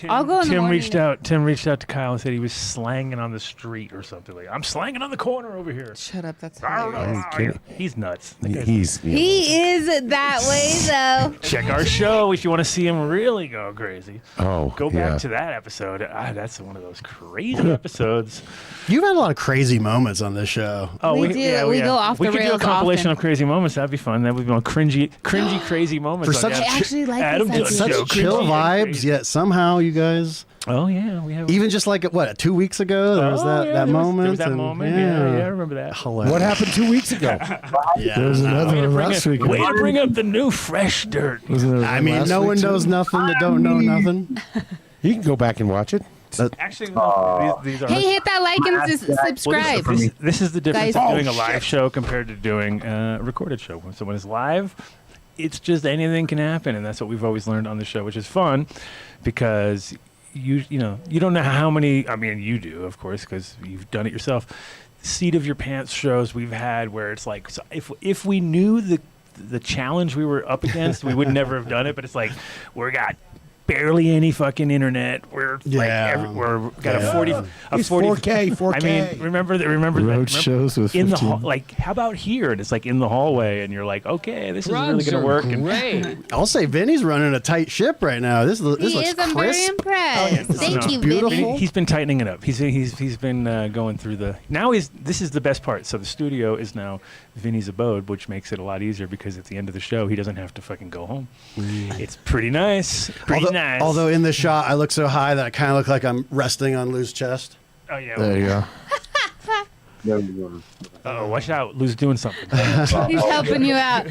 I'll go in the Tim morning. Tim reached out to Kyle and said he was slanging on the street or something like. I'm slanging on the corner over here. Shut up. That's I don't hilarious. know. kidding. He's nuts. That guy's- he's He is that way, though. Check our show if you want to see him really go crazy. oh Go yeah. back to that episode. That's one of those crazy episodes. You've had a lot of crazy moments on this show. Oh, We do. We go off We the could do a rails compilation often. of crazy moments. That'd be fun. That would be cringy, crazy moments. For on such the I actually like Adam this Dunn idea. show. Such chill Cringy and vibes, crazy. yet somehow you guys, Oh yeah, we have. even just like, what, 2 weeks ago, there was Oh, that, yeah, that there was- moment. There was that and- moment. Yeah, I remember that. Hilarious. What happened 2 weeks ago? Yeah. There was another Way to one bring last up- week. way to bring up the new fresh dirt. Wasn't there I one mean, last no week one too? knows nothing that don't know nothing. You can go back and watch it. Actually, no, these are. Hey, hit that like and subscribe. This is the difference Guys- of doing a live show compared to doing a recorded show. So when it's live, it's just anything can happen, and that's what we've always learned on the show, which is fun, because you don't know how many. I mean, you do, of course, because you've done it yourself. Seat of your pants shows we've had where it's like, so if we knew the challenge we were up against, we would never have done it. But it's like we got barely any fucking internet. We're Yeah. we're got a Yeah. 40 It's 4K, 4K. I mean, remember that Road shows with in the 15. hall, like how about here? And it's like in the hallway, and you're like, okay, this is really gonna work. And Great. I'll say Vinny's running a tight ship right now. This He looks is. I'm very crisp. impressed. Thank no. you, Beautiful. Vinny. he's been tightening it up. He's been going through the. Now this is the best part. So the studio is now Vinny's abode, which makes it a lot easier because at the end of the show he doesn't have to fucking go home. It's pretty nice. Pretty nice. Although in the shot I look so high that I kind of look like I'm resting on Lou's chest. oh yeah. There you go. There we go. Oh, watch out, Lou's doing something. He's helping you out.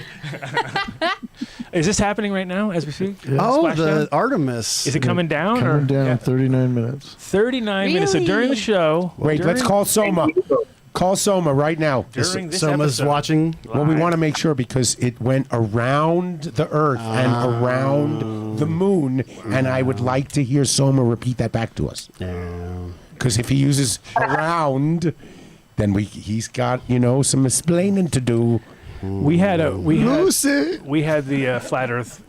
Is this happening right now as we speak? Oh, Splashdown? the Artemis. Is it coming down? Coming or? down Yeah. 39 minutes. 39 minutes. So during the Really? show. Wait, let's during- call Soma. Call Soma right now. During this Soma's episode. watching. Well, we want to make sure because it went around the Earth and around the Moon, and I would like to hear Soma repeat that back to us. Because if he uses around, then he's got some explaining to do. We had Lucy! the Flat Earth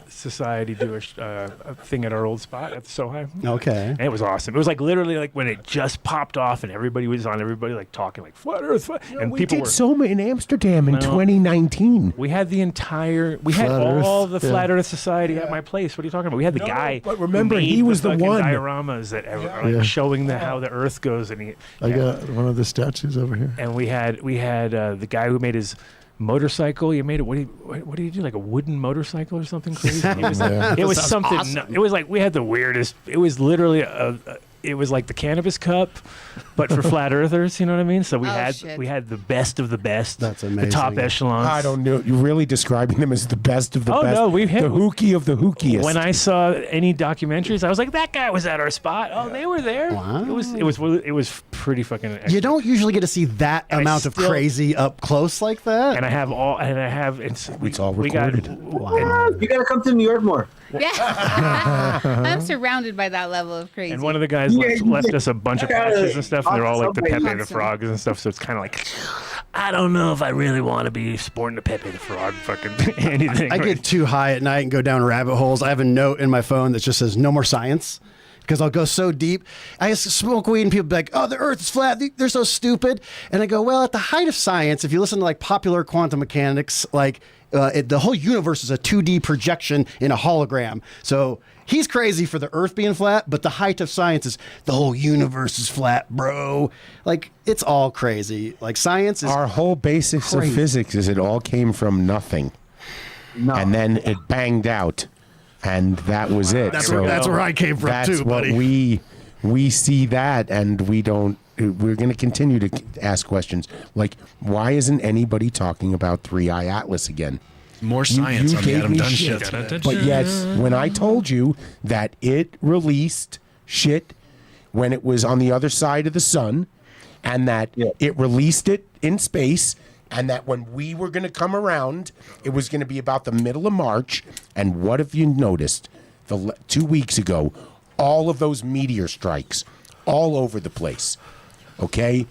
Society do a thing at our old spot at the Sohi. Okay. And it was awesome. It was like literally like when it just popped off and everybody was on, everybody like talking like Flat Earth, and we people did were. Soma in Amsterdam in No. 2019. We had the entire. We had Flat all Earth, the yeah. Flat Earth Society at my place. What are you talking about? We had the No, guy. but who remember, made he was the fucking one. dioramas that are like Yeah. showing how the Earth goes, and I got one of the statues over here. and we had the guy who made his motorcycle. You made it. What do you do? Like a wooden motorcycle or something crazy? It was, Yeah. it was Sounds something. awesome. It was like we had the weirdest. It was literally it was like the cannabis cup, but for flat earthers. You know what I mean? So we Shit. had the best of the best. That's The amazing. top echelons. I don't know. You're really describing them as the best of the best. No, we've hit the hookie of the hookiest. When I saw any documentaries, I was like, that guy was at our spot. Oh, they were there. Wow. It was pretty fucking. You excellent. don't usually get to see that And I amount of still- crazy up close like that. And I have it's all recorded. You gotta come to New York more. Yeah. I'm surrounded by that level of crazy. And one of the guys Yeah, left us a bunch of I gotta- patches and stuff, and they're all like the Constantly. Pepe the Frogs and stuff. So it's kind of like, I don't know if I really want to be sporting the Pepe the Frog fucking anything. I get too high at night and go down rabbit holes. I have a note in my phone that just says "No more science," because I'll go so deep. I just smoke weed and people be like, "Oh, the Earth is flat. They're so stupid." And I go, "Well, at the height of science, if you listen to like popular quantum mechanics, like the whole universe is a 2D projection in a hologram. So he's crazy for the Earth being flat, but the height of science is the whole universe is flat, bro. Like it's all crazy. Like science is Our whole basics crazy. of physics is it all came from nothing, No. and then it banged out, and that was it. That's, So where I came from that's too, what buddy. we see that, and we don't. We're going to continue to ask questions like, why isn't anybody talking about 3-Eye Atlas again? More science you on the gave Adam me Dunn shit. shit. But yet, when I told you that it released shit when it was on the other side of the sun, and that it released it in space, and that when we were going to come around, it was going to be about the middle of March. And what have you noticed? 2 weeks ago, all of those meteor strikes all over the place. Okay?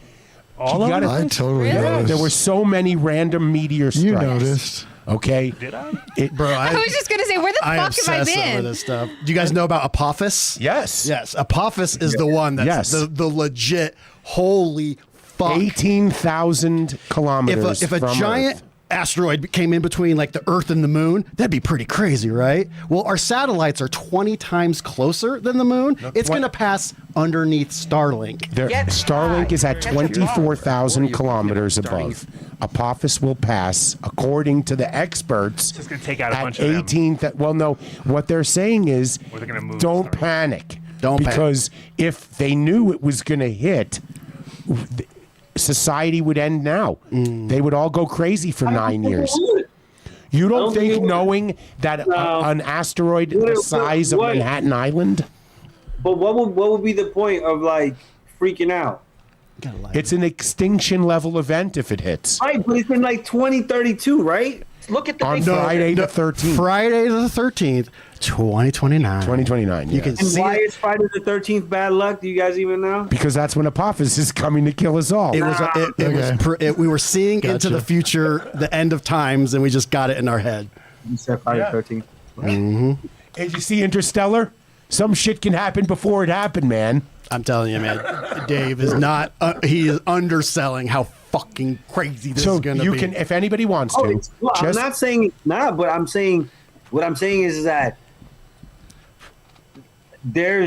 all You of gotta- it? I totally Really? noticed. There were so many random meteor strikes. You noticed. Okay? Did I? Bro, I was just gonna say, where the I fuck have I obsess over been? this stuff. Do you guys know about Apophis? Yes. Yes, Apophis is the one that's Yes. the legit holy fuck. 18,000 kilometers If a from giant Earth. asteroid came in between like the Earth and the Moon, that'd be pretty crazy, right? Well, our satellites are 20 times closer than the Moon. It's going to pass underneath Starlink. Starlink is at 24,000 kilometers above. Apophis will pass, according to the experts, It's gonna take out a at bunch of them. 18. Well, no. What they're saying is, Or they're gonna move don't Starlink. panic. Don't panic. because if they knew it was going to hit, society would end now. They would all go crazy for 9 years. You don't don't think it think would. knowing that No. an asteroid What- the size of what- Manhattan Island, But what would be the point of like freaking out? it's an extinction level event if it hits. Right, but it's in like 2032, right? Look at the On big Friday the 13th. Friday the 13th, 2029. 2029. You yeah. can And see why it. is Friday the 13th bad luck? Do you guys even know? Because that's when Apophis is coming to kill us all. It was. We were seeing into Gotcha. the future, the end of times, and we just got it in our head. You said Friday the 13th. And you see Interstellar? Some shit can happen before it happened, man. I'm telling you, man. Dave is not. He is underselling how fucking crazy this So is going to you be. can, if anybody wants Oh, to, well, I'm just not saying it's not, but I'm saying what I'm saying is that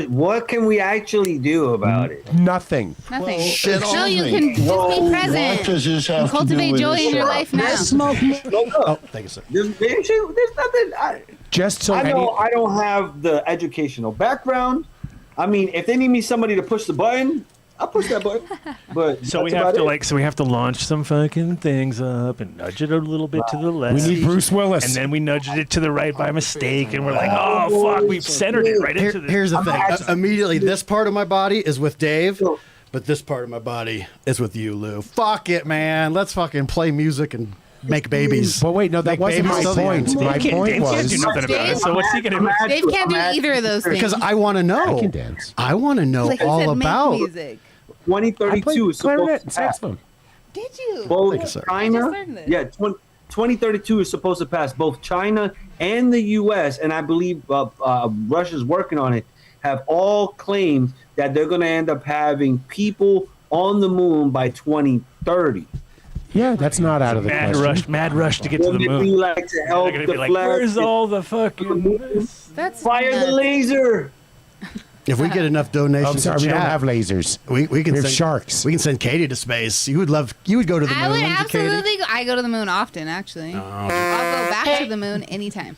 what can we actually do about it? nothing. Nothing. shit No, on you me. can just be What present. does this have And to do cultivate with joy this? in your life now. Oh, thank you, sir. There's nothing. Just so I any, know I don't have the educational background. I mean, if they need me somebody to push the button, I'll push that button. But So we that's have about to it. we have to launch some fucking things up and nudge it a little bit to the left. we need Bruce Willis. and then we nudged it to the right by mistake, and we're like, oh fuck, we've centered it right into the. Here's the thing. Immediately, this part of my body is with Dave, but this part of my body is with you, Lou. Fuck it, man. Let's fucking play music and make babies. but wait, no, that Make wasn't babies my till the point. end. My Dave point can't do was nothing about it. So what's he gonna do? Dave can't do either of those things. Because I want to know. I can dance. I want to know Like you all said, about. make music. I play 2032 is clarinet supposed and to pass. saxophone. Did you? Both Thank you, sir. I just China, learned this. yeah, 2032 is supposed to pass. Both China and the U.S. and I believe Russia's working on it. Have all claimed that they're going to end up having people on the moon by 2030. Yeah, that's not out of the question. Mad rush to get to the Wouldn't it be moon. like to help They're gonna be like, deflect where's it? all the fucking? That's Fire the nuts. laser. If we get enough donations, I'm sorry, to we don't chat, have lasers. we can We have send sharks. We can send Katie to space. You would go to the moon. I would wouldn't you, Katie? absolutely. I go to the moon often, actually. I'll go back to the moon anytime.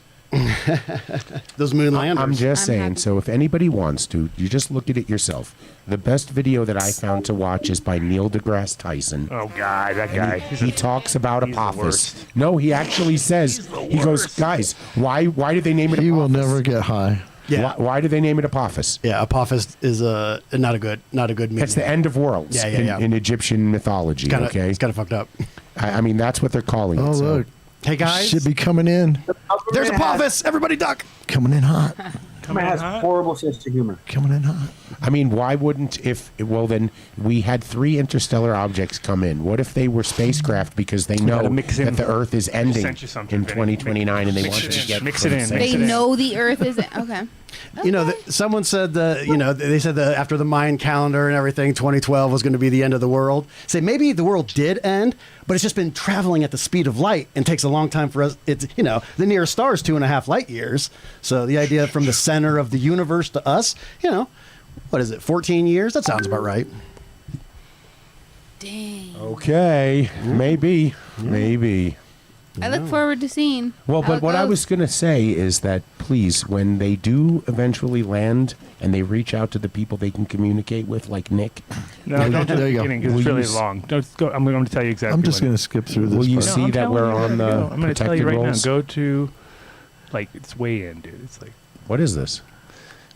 Those moon landers. I'm just I'm saying. happy. So if anybody wants to, you just look at it yourself. The best video that I found to watch is by Neil deGrasse Tyson. Oh God, that guy. He talks about he's the Apophis. worst. No, he actually says, he goes, guys, why did they name it He Apophis? will never get high. Yeah. Why did they name it Apophis? Yeah, Apophis is not a good meaning. It's the end of worlds in Egyptian mythology. Kinda, Okay, It's kind of fucked up. I mean that's what they're calling Oh, it. so- look. Hey guys, Should be coming in. there's Government Apophis. Everybody duck. Coming in hot. has horrible sense of humor. Coming in hot. I mean, why wouldn't then we had 3 interstellar objects come in. What if they were spacecraft because they know gotta mix in- that the Earth is ending sent you something, in Vinny. 2029 and they Mix want it to in. get Mix from it in. Saturn? Mix They it in. know the Earth isn't okay. You know, someone said they said after the Mayan calendar and everything, 2012 was going to be the end of the world. Say maybe the world did end, but it's just been traveling at the speed of light and takes a long time for us. It's the nearest star is 2.5 light years. So the idea from the center of the universe to us, what is it, 14 years? That sounds about right. Dang. Okay, maybe. I look forward to seeing. Well, how but it what I goes. was going to say is that please, when they do eventually land and they reach out to the people they can communicate with, like Nick, No, don't do There the you go. beginning because Will it's really you long. Don't go. I'm going to tell you exactly. I'm just when. going to skip through this will you part. see I'm that telling we're you, on the I'm going to tell you protected right rolls? now. Go to, it's way in, dude. It's like, What is this?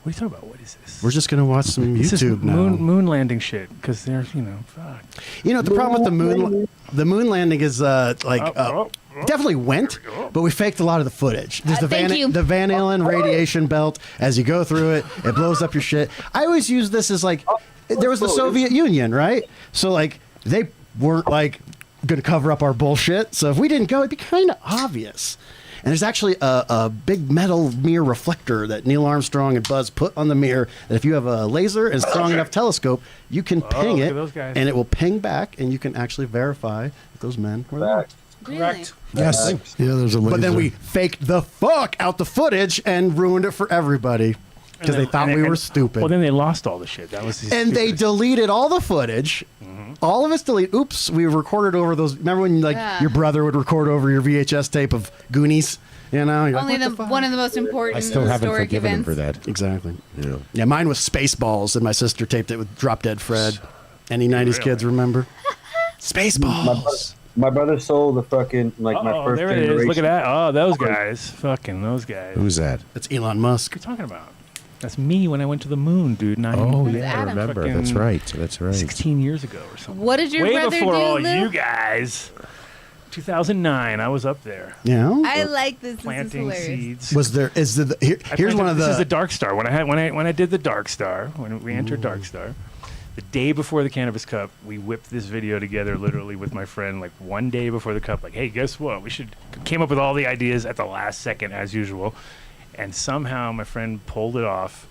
what are you talking about? What is this? We're just going to watch some This is YouTube now. moon landing shit because there's fuck. The problem with the moon landing is Oh, definitely went, but we faked a lot of the footage. There's the thank you. Van Allen radiation belt. As you go through it, it blows up your shit. I always use this as there was the Soviet Union, right? So they weren't going to cover up our bullshit. So if we didn't go, it'd be kind of obvious. And there's actually a big metal mirror reflector that Neil Armstrong and Buzz put on the mirror that if you have a laser and strong enough telescope, you can ping look it, at those guys. and it will ping back, and you can actually verify that those men were there. Really? Yes. Yeah, there's a laser. But then we faked the fuck out the footage and ruined it for everybody because they thought we were stupid. Well, then they lost all the shit. That was the And they stupidest- deleted all the footage. All of it's deleted. Oops, we recorded over those. Remember when Yeah. your brother would record over your VHS tape of Goonies? You're like, Only what the fuck? one of the most important I still haven't historic forgiven him events. for that. Exactly. Yeah. Yeah, mine was Spaceballs, and my sister taped it with Drop Dead Fred. Any 90s kids remember? Spaceballs. My brother sold the fucking my Oh, first there it generation. is. Look at that. Oh, those guys. Fucking those guys. Who's that? That's Elon Musk. What are you talking about? That's me when I went to the moon, dude. Oh That's yeah, I Adam. remember. Fucking That's right. That's right. 16 years ago or something. What did your Way brother before do, all Lou? you guys. 2009, I was up there Yeah. I like this. This is planting hilarious. seeds. Was there? Is the? Here's one of This is the the. Dark Star. When I did the Dark Star, when we entered Dark Star, the day before the Cannabis Cup, we whipped this video together literally with my friend, like one day before the cup. Like, hey, guess what? Came up with all the ideas at the last second as usual, and somehow my friend pulled it off.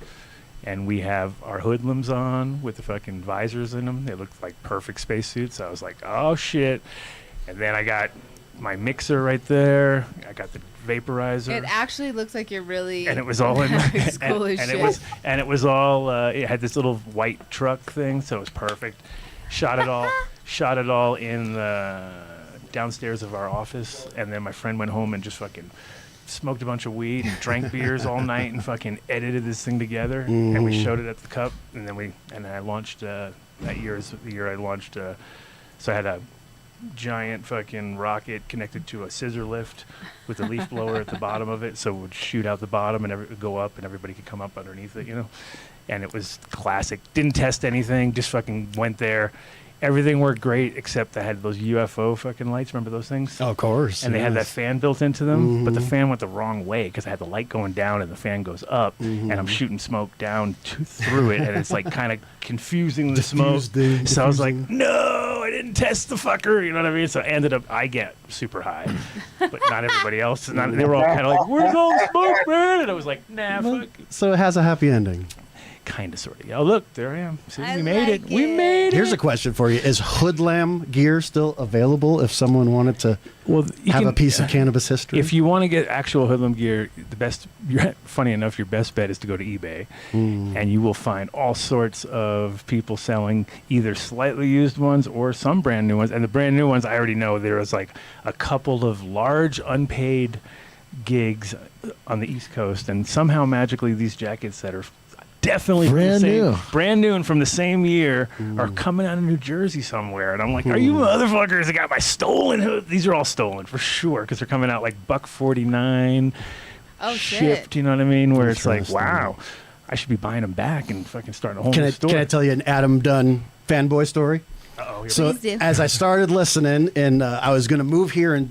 And we have our hoodlums on with the fucking visors in them. They looked like perfect spacesuits. I was like, oh shit. And then I got my mixer right there. I got the vaporizer. It actually looks like you're really. And it was all in high school as and shit. it was all it had this little white truck thing, so it was perfect. Shot it all in the downstairs of our office, and then my friend went home and just fucking smoked a bunch of weed and drank beers all night and fucking edited this thing together, and we showed it at the cup, and then I launched that year is the year I launched so I had a giant fucking rocket connected to a scissor lift with a leaf blower at the bottom of it, so it would shoot out the bottom and it would go up and everybody could come up underneath it, and it was classic. Didn't test anything, just fucking went there. Everything worked great except I had those UFO fucking lights. Remember those things? Oh, of course. And they had that fan built into them, but the fan went the wrong way because I had the light going down and the fan goes up, and I'm shooting smoke down through it, and it's like kind of confusing the smoke. So I was like, no, I didn't test the fucker. You know what I mean? So I get super high, but not everybody else. They were all kind of like, where's all the smoke, man? And I was like, nah, fuck. So it has a happy ending. Kind of, sort of. Oh, look, there I am. See, I we made like it. We it. made it. Here's a question for you: is hoodlam gear still available if someone wanted to have a piece of cannabis history? If you want to get actual hoodlum gear, funny enough, your best bet is to go to eBay, and you will find all sorts of people selling either slightly used ones or some brand new ones. And the brand new ones, I already know there is like a couple of large unpaid gigs on the East Coast, and somehow magically these jackets that are definitely brand new and from the same year are coming out of New Jersey somewhere. And I'm like, are you motherfuckers that got my stolen hood? These are all stolen for sure, because they're coming out like $149 shipped, you know what I mean? Where it's like, wow, I should be buying them back and fucking starting a whole new store. Can I tell you an Adam Dunn fanboy story? Uh-oh, So as I started listening, and I was going to move here in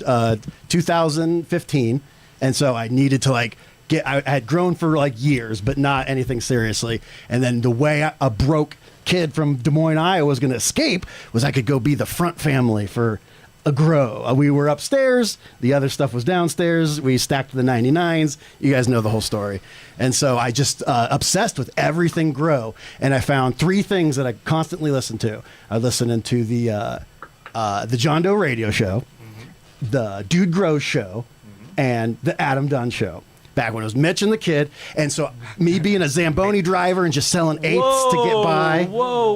2015, and so I needed to like I had grown for like years, but not anything seriously. And then the way a broke kid from Des Moines, Iowa was going to escape was I could go be the front family for a grow. We were upstairs. The other stuff was downstairs. We stacked the 99s. You guys know the whole story. And so I just obsessed with everything grow. And I found 3 things that I constantly listened to. I listened to the John Doe radio show, the Dude Grows show, and the Adam Dunn show. Back when it was Mitch and the Kid. And so me being a Zamboni driver and just selling eighths to get by. Whoa.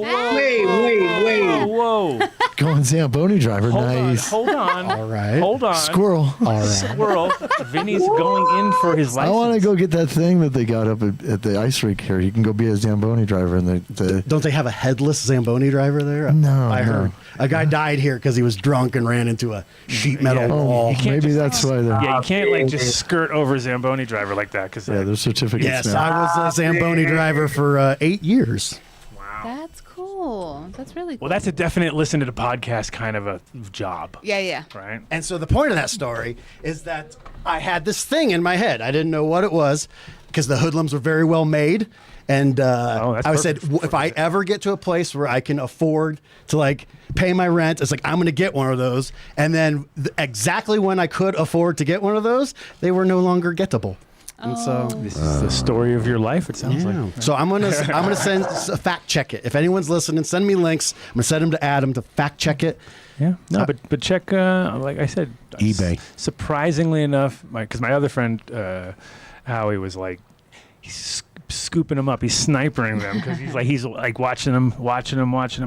Going Zamboni driver. Hold nice. on. All right. Hold on. Squirrel. All right. Squirrel. Vinny's going in for his license. I want to go get that thing that they got up at the ice rink here. You can go be a Zamboni driver. And Don't they have a headless Zamboni driver there? No, I heard. no. A guy died here because he was drunk and ran into a sheet metal wall. You can't maybe just- that's why they're. Yeah, you can't like just skirt over Zamboni driver like that, because Yeah, there's certificates Yes, now. I was a Zamboni driver for 8 years. That's cool. That's really cool. well, that's a definite listen to the podcast kind of a job, yeah. right? And so the point of that story is that I had this thing in my head. I didn't know what it was because the hoodlums were very well made. And that's I said, perfect. if I ever get to a place where I can afford to like pay my rent, it's like I'm going to get one of those. And then exactly when I could afford to get one of those, they were no longer gettable. And so This is the story of your life, it sounds like. So I'm gonna send fact check it. If anyone's listening, send me links. I'm gonna send them to Adam to fact check it. Yeah, no, but check, like I said, eBay. Surprisingly enough, because my other friend Howie was like, he's scooping them up, he's snipering them because he's like watching them,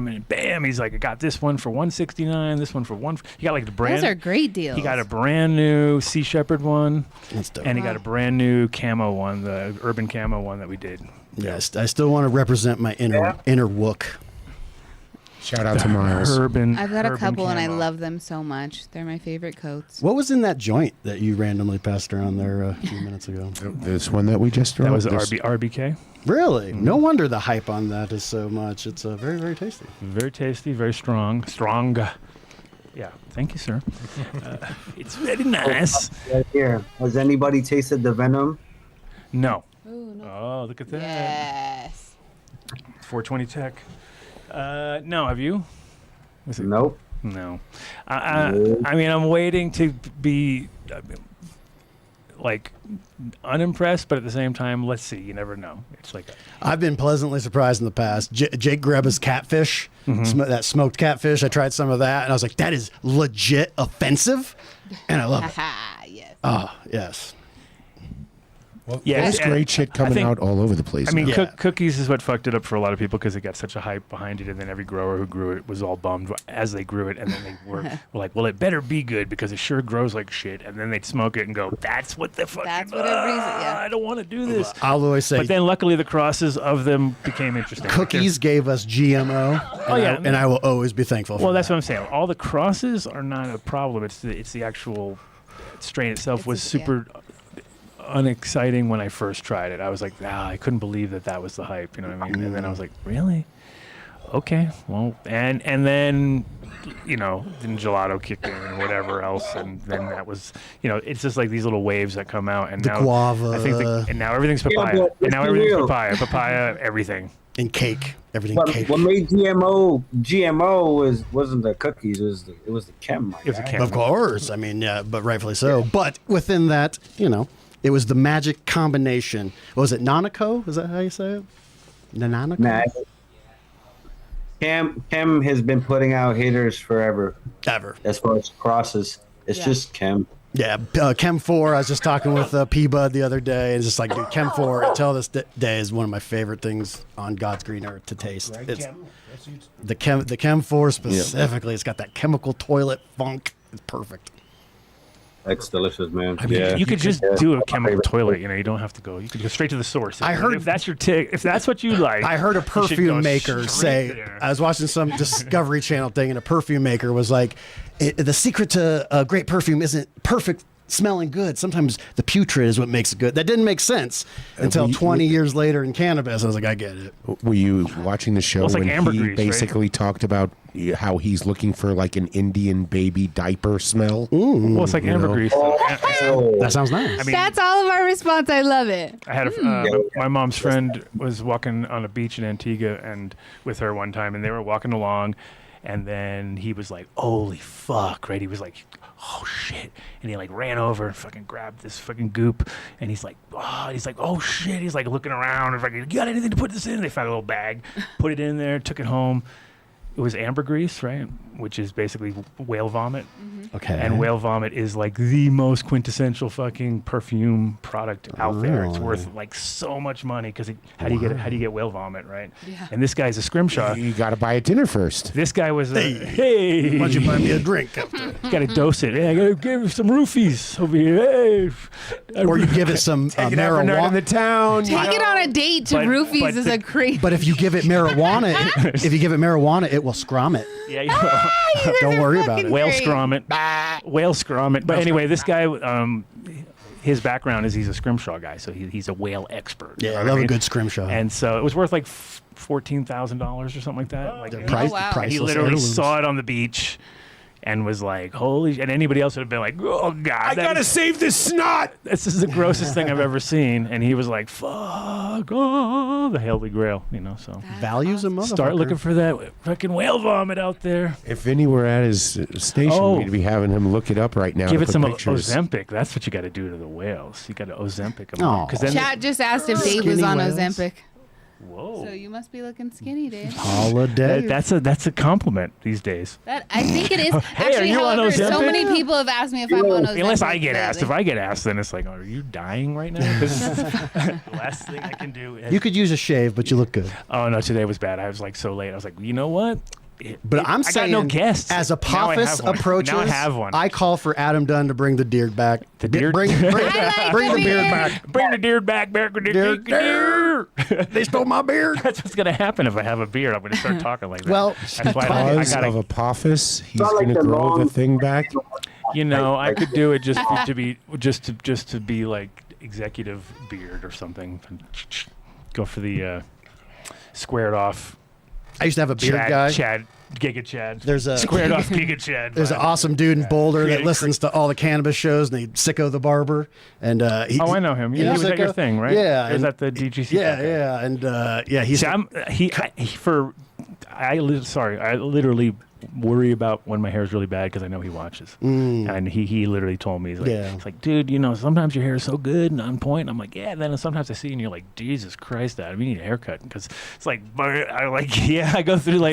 and bam, he's like, I got this one for $169, this one for one. He got like the brand. Those are great deals. He got a brand new Sea Shepherd one, That's dope. and he got a brand new camo one, the urban camo one that we did. Yes, I still want to represent my inner Wook. Shout out to Mars. I've got a urban couple and I camo. love them so much. They're my favorite coats. What was in that joint that you randomly passed around there a few minutes ago? This one that we just That was this- RBK. Really? No wonder the hype on that is so much. It's very, very tasty. Very tasty, very strong. Yeah, thank you, sir. It's very nice. Right here. Has anybody tasted the venom? No. Ooh, no. Oh, look at that. Yes. 420 Tech. No, have you? Was it? Nope. No. I mean, I'm waiting to be like unimpressed, but at the same time, let's see. You never know. It's like I've been pleasantly surprised in the past. Jake Greba's catfish, that smoked catfish. I tried some of that, and I was like, that is legit offensive, and I love it. Haha, yes. Oh, yes. Well, Yeah, there's and great shit I coming think- out all over the place. I mean, now. Yeah. cookies is what fucked it up for a lot of people because it got such a hype behind it, and then every grower who grew it was all bummed as they grew it, and then they were like, "Well, it better be good because it sure grows like shit." And then they'd smoke it and go, "That's what the fucking That's what everybody's- yeah. I don't want to do this." I'll always say But then, luckily, the crosses of them became interesting. cookies gave us GMO, and, yeah. and I will always be thankful for Well, that's that. what I'm saying. All the crosses are not a problem. It's the actual strain itself was It's- yeah. super unexciting when I first tried it. I was like, I couldn't believe that was the hype. You know what I mean? And then I was like, really? Okay. Well, and then, then gelato kicked in and whatever else, and then that was, it's just like these little waves that come out, and The now guava. I think, and now everything's Yeah, papaya, but and now let's be everything's real. papaya, everything. And cake, everything What, cake. what made GMO wasn't the cookies, it was the chem. It was a right? chem. Of course. I mean, yeah, but rightfully so. But within that, it was the magic combination. What was it, Nanako? Is that how you say it? Nanako? Nah, Chem has been putting out hitters forever Ever. as far as crosses. It's Yeah. just Chem. Yeah, Chem 4. I was just talking with P-Bud the other day, and it's just like, dude, Chem 4 until this day is one of my favorite things on God's green earth to taste. It's the Chem 4 specifically. It's got that chemical toilet funk. It's perfect. That's delicious, man. You could just do a chemical toilet. You don't have to go. You could go straight to the source. I heard if that's your if that's what you like. I heard a you should go perfume maker straight say, there. I was watching some Discovery Channel thing, and a perfume maker was like, the secret to a great perfume isn't perfect smelling good. Sometimes the putrid is what makes it good. That didn't make sense until 20 years later in cannabis. I was like, I get it. Were you watching the show Well, it's like when ambergris, he right? basically talked about how he's looking for like an Indian baby diaper smell? Well, it's like ambergris. That sounds nice. I mean, That's all of our response. I love it. I had my mom's friend was walking on a beach in Antigua and with her one time, and they were walking along, and then he was like, "Holy fuck!" Right? He was like, "Oh shit!" And he like ran over and fucking grabbed this fucking goop, and he's like, "Oh shit!" He's like looking around and like, "You got anything to put this in?" They found a little bag, put it in there, took it home. It was ambergris, right? Which is basically whale vomit. Okay. And whale vomit is like the most quintessential fucking perfume product out there. It's worth like so much money because how do you get whale vomit, right? Yeah. And this guy's a scrimshaw. You got to buy a dinner first. This guy was hey, Why don't you buy me a drink after? got to dose it. Hey, I got to give him some roofies over here. Hey. Or you give it some Take it every night in the marijuana. town. Take it on a date to But- roofies but is the- a crazy. But if you give it marijuana, it will scrum it. Yeah, yeah. Don't worry about it. Whale Great. scrum it. Whale scrum it. But anyway, this guy, his background is he's a scrimshaw guy, so he's a whale expert. You Yeah, know I what love mean? a good scrimshaw. And so it was worth like $14,000 or something like that. Like Price- wow. priceless he literally heirlooms. saw it on the beach and was like, "Holy!" And anybody else would have been like, "Oh God, I got to save this snot. this is the grossest thing I've ever seen." And he was like, "Fuck, oh, the Holy Grail," So Values a motherfucker. start looking for that fucking whale vomit out there. If Vinny were at his station, Oh. we'd be having him look it up right now. Give to it put some pictures. Ozempic. That's what you got to do to the whales. You got to Ozempic them. Aw. Because then, Chat just asked if Dave was Skinny on whales. Ozempic. whoa, So you must be looking skinny, Dave. Holiday. that's a compliment these days. That I think it is. Hey, Actually, are you on however, so Ozempic? many people have asked me if I'm on Ozempic. Unless I get asked. If lately. I get asked, then it's like, "Oh, are you dying right now?" 'Cause the last thing I can do is. You could use a shave, but you look good. Oh no, today was bad. I was like so late. I was like, you know what? But I'm I saying, got no guests. as Now I Apophis have one. approaches, Now I have one. I call for Adam Dunn to bring the beard back. The beard? Bring I like the the beard beard. back. Bring the deer back, Deer. They stole my beard. That's what's gonna happen if I have a beard. I'm gonna start talking like that. Well, that's why I Because gotta, of Apophis, he's Not like going to the grow long- the thing back. I could do it just to be like executive beard or something. Go for the squared off. I used to have a beard guy. Chad, Giga Chad. There's a squared off Giga Chad. There's an vibe. awesome dude in Boulder that Yeah, listens to all the cannabis shows, and he Sicko the Barber. And Oh, I know him. you Yeah, know he was at your Sicko? thing, right? Yeah, He was and- at the DGC. yeah, podcast. yeah, and yeah, he's I literally worry about when my hair is really bad because I know he watches. And he literally told me, he's like, dude, sometimes your hair is so good and on point. I'm like, yeah. And then sometimes I see and you're like, Jesus Christ, Adam, you need a haircut. Because it's like, I go through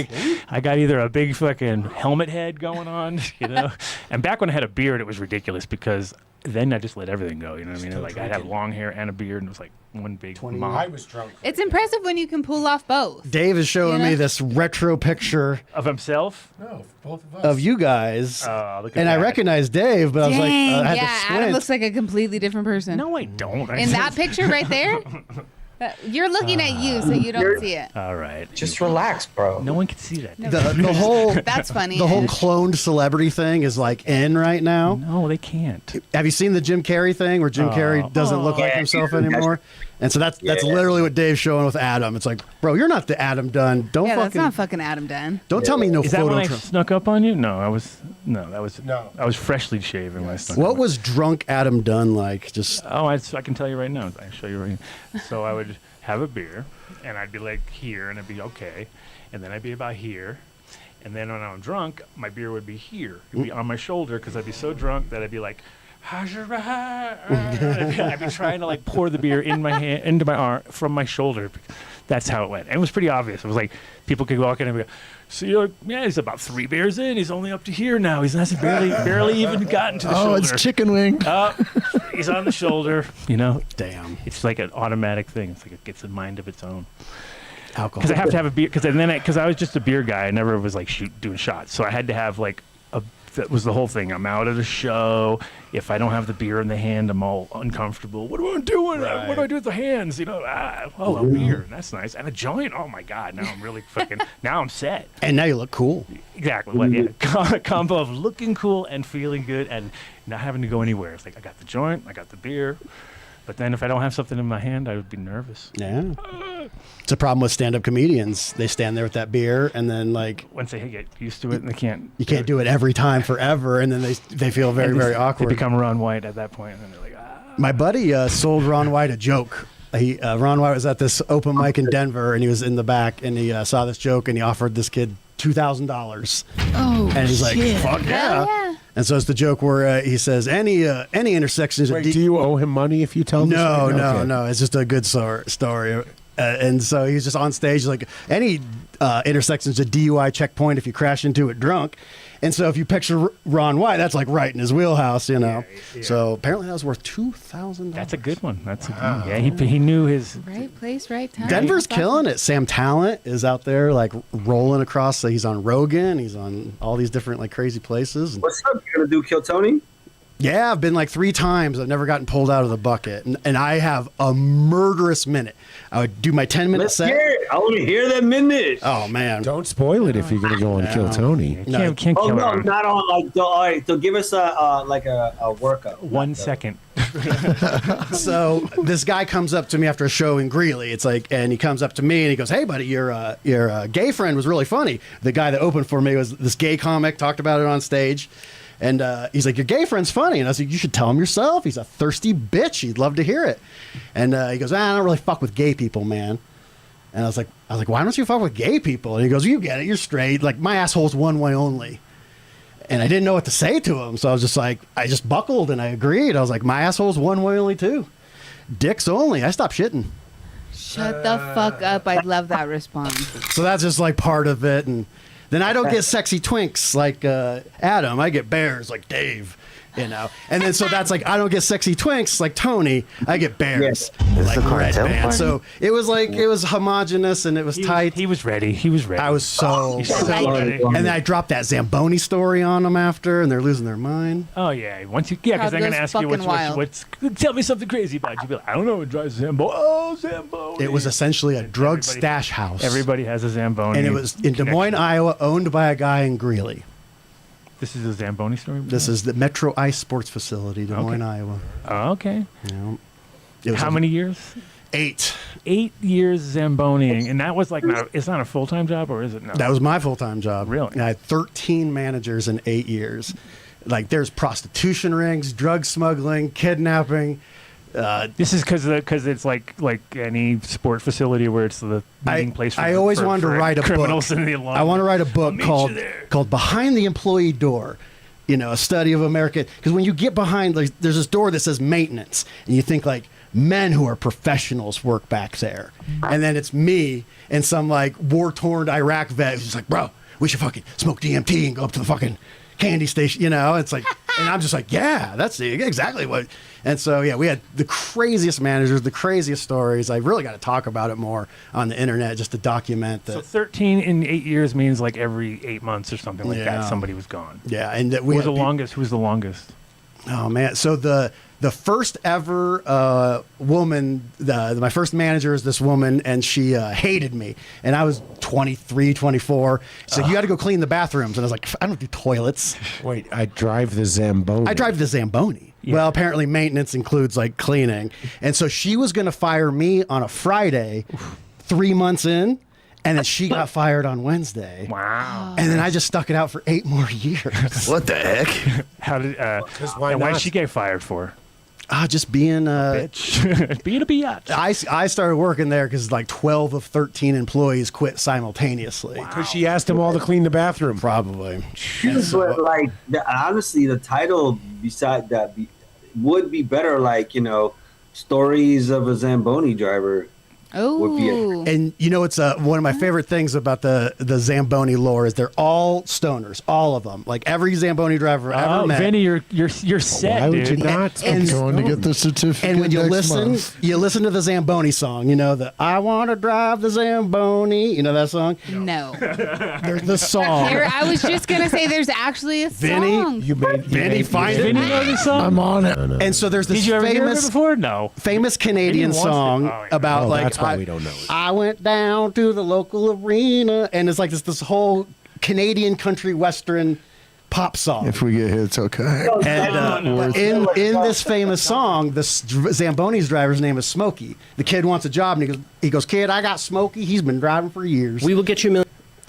I got either a big fucking helmet head going on, And back when I had a beard, it was ridiculous because then I just let everything go. You know what I mean? Like I'd have long hair and a beard and it was like one big mop was drunk. It's impressive when you can pull off both. Dave is showing You know? me this retro picture of himself. No, both of us. of you guys, Look at and I that. recognize Dave, but I was like, Dang, I had yeah, to Adam squint. looks like a completely different person. No, I don't. In that picture right there, you're looking at you, so you don't see it. All right. Just relax, bro. No one can see that. the whole That's funny. the whole cloned celebrity thing is like in right now. No, they can't. Have you seen the Jim Carrey thing where Jim Carrey doesn't look like Yeah, himself dude, anymore? And so that's Yeah. literally what Dave's showing with Adam. It's like, bro, you're not the Adam Dunn. Don't Yeah, that's fucking not fucking Adam Dunn. don't tell me no Is that when photo. I snuck up on you? No, I was. No, that was. No. I was freshly shaven when I snuck What up. was drunk Adam Dunn like? Just Oh, I can tell you right now. I can show you right now. So I would have a beer, and I'd be like here, and I'd be okay, and then I'd be about here, and then when I'm drunk, my beer would be here. It'd be on my shoulder because I'd be so drunk that I'd be like. I'd be trying to like pour the beer in my hand, into my arm from my shoulder. That's how it went. And it was pretty obvious. It was like people could walk in and go, "So you're yeah, he's about 3 beers in. He's only up to here now. He's not barely even gotten to the shoulder. it's chicken wing. He's on the shoulder. damn It's like an automatic thing. It's like it gets a mind of its own. alcohol. Because I have to have a beer. Because I was just a beer guy. I never was like doing shots. So I had to have like that was the whole thing. I'm out at a show. If I don't have the beer in the hand, I'm all uncomfortable. What do I do with it? What do I do with the hands? A beer. That's nice. And a joint. Oh my God. Now I'm really fucking. Now I'm set. And now you look cool. Exactly. What? Yeah. Combo of looking cool and feeling good and not having to go anywhere. It's like I got the joint. I got the beer. But then if I don't have something in my hand, I would be nervous. Yeah. It's a problem with stand-up comedians. They stand there with that beer, and then like once they get used to it, and they can't. You can't do it every time forever, and then they feel very, very awkward. They become Ron White at that point, and then they're like, My buddy sold Ron White a joke. Ron White was at this open mic in Denver, and he was in the back, and he saw this joke, and he offered this kid $2,000. Oh, and he's like, shit. "Fuck yeah!" Hell yeah. And so it's the joke where he says, "Any intersections." Wait, do you owe him money if you tell this? No, story? Okay. no. It's just a good story. And so he's just on stage like, any intersection's a DUI checkpoint if you crash into it drunk. And so if you picture Ron White, that's like right in his wheelhouse, you know. Yeah. So apparently that was worth $2,000. That's a good one. That's a good one. Yeah, he knew his. Right place, right time. Denver's That's killing it. Sam Talent is out there like rolling across. So he's on Rogan. He's on all these different like crazy places. What's up? You gonna do Kill Tony? Yeah, I've been like 3 times. I've never gotten pulled out of the bucket. And I have a murderous minute. I would do my 10-minute Let's set. hear it. I want to hear that minute. Oh, man. Don't spoil it if you're going to go and kill Tony. No. Can't Oh kill no, him. not on like. All right, so give us a workup. 1 second. So this guy comes up to me after a show in Greeley. It's like, and he comes up to me and he goes, "Hey, buddy, your gay friend was really funny." The guy that opened for me was this gay comic, talked about it on stage. And he's like, "Your gay friend's funny." And I was like, "You should tell him yourself. He's a thirsty bitch. He'd love to hear it." And he goes, "I don't really fuck with gay people, man." And I was like, "Why don't you fuck with gay people?" And he goes, "You get it. You're straight. Like, my asshole's one way only." And I didn't know what to say to him. So I was just like, I just buckled and I agreed. I was like, "My asshole's one way only too. Dicks only." I stopped shitting. Shut the fuck up. I love that response. So that's just like part of it. And then I don't get sexy twinks like Adam. I get bears like Dave, you know. And then so that's like, I don't get sexy twinks like Tony. I get bears like Red Band. So it was like, it was homogenous and it was tight. He was ready. He was ready. I was so ready. And then I dropped that Zamboni story on them after, and they're losing their mind. Oh yeah. Once you because Crowd they're gonna goes ask you fucking wild. what's tell me something crazy about you. You'll be like, I don't know what drives Zamboni. Oh, Zamboni. It was essentially a drug Everybody- stash house. Everybody has a Zamboni. And it was in Des Moines, Iowa, owned by a guy in Greeley. This is a Zamboni story. This is the Metro Ice Sports Facility, Des Moines, Iowa. Oh, okay. You know, it was How many years? 8. 8 years Zamboniing, and that was like not. It's not a full time job, or is it? No. That was my full-time job. Really? And I had 13 managers in 8 years. Like, there's prostitution rings, drug smuggling, kidnapping. This is because it's like any sport facility where it's the meeting place. For, I always for, wanted to for write a criminals book. in the law. I want to write a book meet called you there. Behind the Employee Door. You know, a study of America. Because when you get behind, like, there's this door that says maintenance, and you think like men who are professionals work back there, and then it's me and some like war-torn Iraq vet who's just like, "Bro, we should fucking smoke DMT and go up to the fucking candy station," you know. It's like, and I'm just like, yeah, that's exactly what. And so yeah, we had the craziest managers, the craziest stories. I really got to talk about it more on the internet just to document that. So 13 in 8 years means like every 8 months or something like Yeah. that. Somebody was gone. Yeah, and that Who we was had the longest? Who was the longest? Oh man! So the first ever woman, my first manager is this woman, and she hated me. And I was 23, 24. So you got to go clean the bathrooms, and I was like, I don't do toilets. Wait, I drive the Zamboni. I drive the Zamboni. Yeah. Well, apparently maintenance includes like cleaning, and so she was going to fire me on a Friday, 3 months in. And then she got fired on Wednesday. Wow. And then I just stuck it out for 8 more years. What the heck? How did? why and why not? did she get fired for? Just being Bitch. Being a biatch. I started working there because like 12 of 13 employees quit simultaneously. Because she asked them all to clean the bathroom. Probably. But like, honestly, the title beside that would be better. Like, you know, stories of a Zamboni driver. would be Oh. And you know, it's one of my favorite things about the Zamboni lore is they're all stoners, all of them. Like every Zamboni driver I've ever met. Vinny, you're set, Why would dude. you not? And- Going to get the certificate. And when you next listen, month. you listen to the Zamboni song. You know the "I Want to Drive the Zamboni." You know that song? No. There's the song. Here, I was just gonna say there's actually a Vinny, song. Vinny, find it. Vinny know this song? I'm on it. And so there's this Did you ever hear of it famous before? No. famous Canadian Vinny wants to- song oh, yeah. about Oh, like that's why we don't know it. I went down to the local arena, and it's like this whole Canadian country western pop song. If we get hit, it's okay. And Worth in this famous song, the Zamboni's driver's name is Smokey. The kid wants a job, and he goes, "Kid, I got Smokey. He's been driving for years." We will get you million.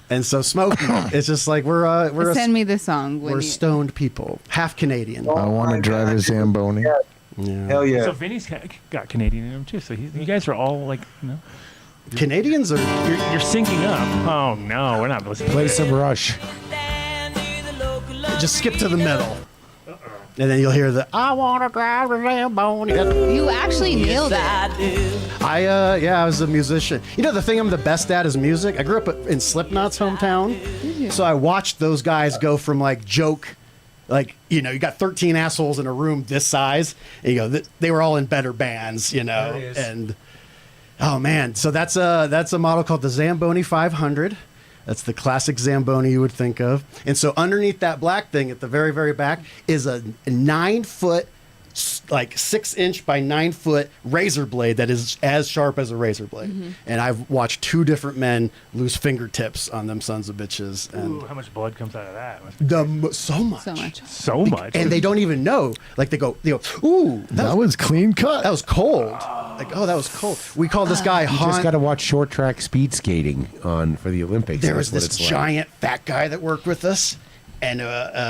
And so Smokey, it's just like we're Send me the song. When we're you- stoned people, half Canadian. I want to drive a Zamboni. Yeah. Hell yeah. So Vinny's got Canadian in him too. So you guys are all like, Canadians are. you're syncing up. Oh no, we're not listening. Play some Rush. Just skip to the middle. And then you'll hear the "I want to drive a Zamboni." You actually nailed it. I was a musician. You know, the thing I'm the best at is music. I grew up in Slipknot's hometown, so I watched those guys go from like joke, like you got 13 assholes in a room this size, and you go, they were all in better bands, and oh man, so that's a model called the Zamboni 500. That's the classic Zamboni you would think of. And so underneath that black thing at the very, very back is a 9-foot, like 6-inch by 9-foot razor blade that is as sharp as a razor blade. Mm-hmm. And I've watched 2 different men lose fingertips on them sons of bitches. And Ooh, how much blood comes out of that? so much. So much. So much. And they don't even know. Like they go, ooh, That was clean cut. that was cold. Like, oh, that was cold. We call this guy You Han. just got to watch short track speed skating for the Olympics. There That's was what this it's like. giant fat guy that worked with us, and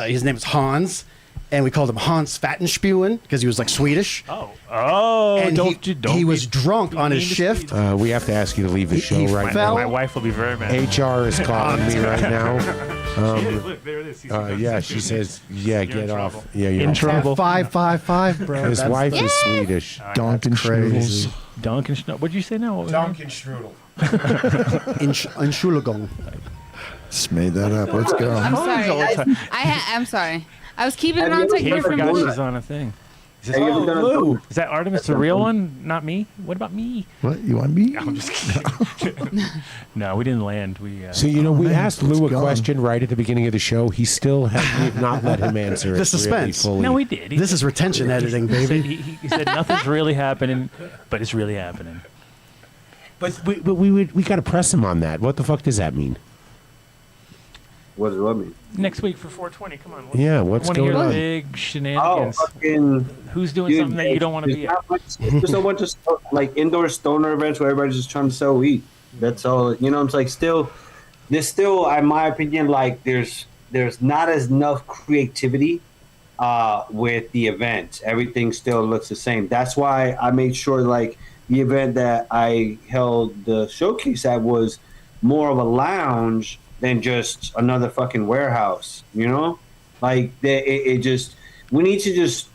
his name was Hans, and we called him Hans Fattenspuren because he was like Swedish. And don't he was be drunk on his mean to shift. We have to ask you to leave the He- show he right fell- My now. wife will be very mad. HR is calling me right now. Look, there it is. Yeah, she says, "Yeah, in get off." trouble. Yeah, you're In trouble. 555, bro. His That's wife the- is Swedish. Donkin crazy. Schnoodles. Duncan. What'd you say now? What was her name? strudel. Entschuldigung. Just made that up. Let's go. I'm sorry. all the time. I'm sorry. I was keeping it Have you on ever to Kate hear from forgot you. she's on a thing. Is, this, Have you ever done a donut? is that Artemis the real one? Not me? What about me? What? You want me? I'm just kidding. No, we didn't land. We So we man, asked Lou a it's gone. question right at the beginning of the show. He still we've not let him answer it. The suspense. Really fully. no, we did. This is retention editing, baby. He said nothing's really happening, but it's really happening. But we got to press him on that. What the fuck does that mean? What does it mean? Next week for 420. Come on. Yeah, what's wanna hear going the on? big Oh, shenanigans. fucking. Who's doing Dude, something that you don't want to be at? There's a bunch of like indoor stoner events where everybody's just trying to sell weed. That's all. It's like there's still, in my opinion, like there's not as enough creativity with the event. Everything still looks the same. That's why I made sure like the event that I held the showcase at was more of a lounge than just another fucking warehouse. Like it just, we need to just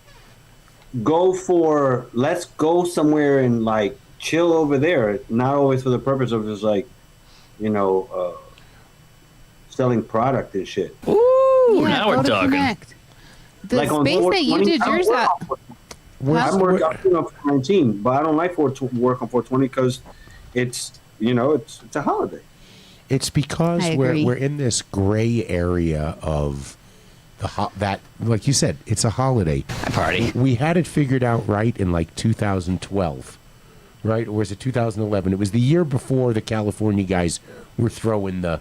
let's go somewhere and like chill over there, not always for the purpose of just like selling product and shit. Ooh, Yeah, now go we're to talking. Connect. The Like on space that you 420, did I don't yours work at. on 420. I'm working on 419, but I don't like work on 420 because it's it's a holiday. It's because I we're agree. in this gray area of that, like you said, it's a holiday. I party. We had it figured out right in like 2012, right? Or was it 2011? It was the year before the California guys were throwing the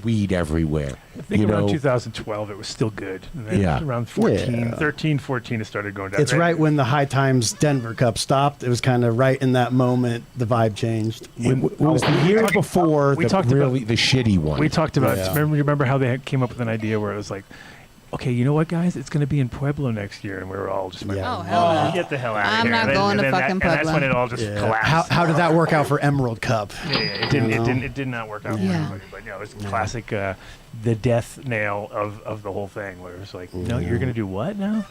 weed everywhere. I think around 2012 it was still good. And then Yeah. around 14, Yeah. 13, 14 it started going down. It's right when the High Times Denver Cup stopped. It was kind of right in that moment the vibe changed. It was the year before we talked about- the shitty one. We talked about Yeah. remember how they came up with an idea where it was like, okay, you know what, guys? It's going to be in Pueblo next year. And we were all just like, Oh, hell no. get the hell out of I'm here. not And then- going and to then fucking And that's Pueblo. when it all just Yeah. collapsed. How did that work out for Emerald Cup? Yeah, it did not work out for Yeah. everybody. But it was classic, the death nail of the whole thing, where it was like, no, you're going to do what now?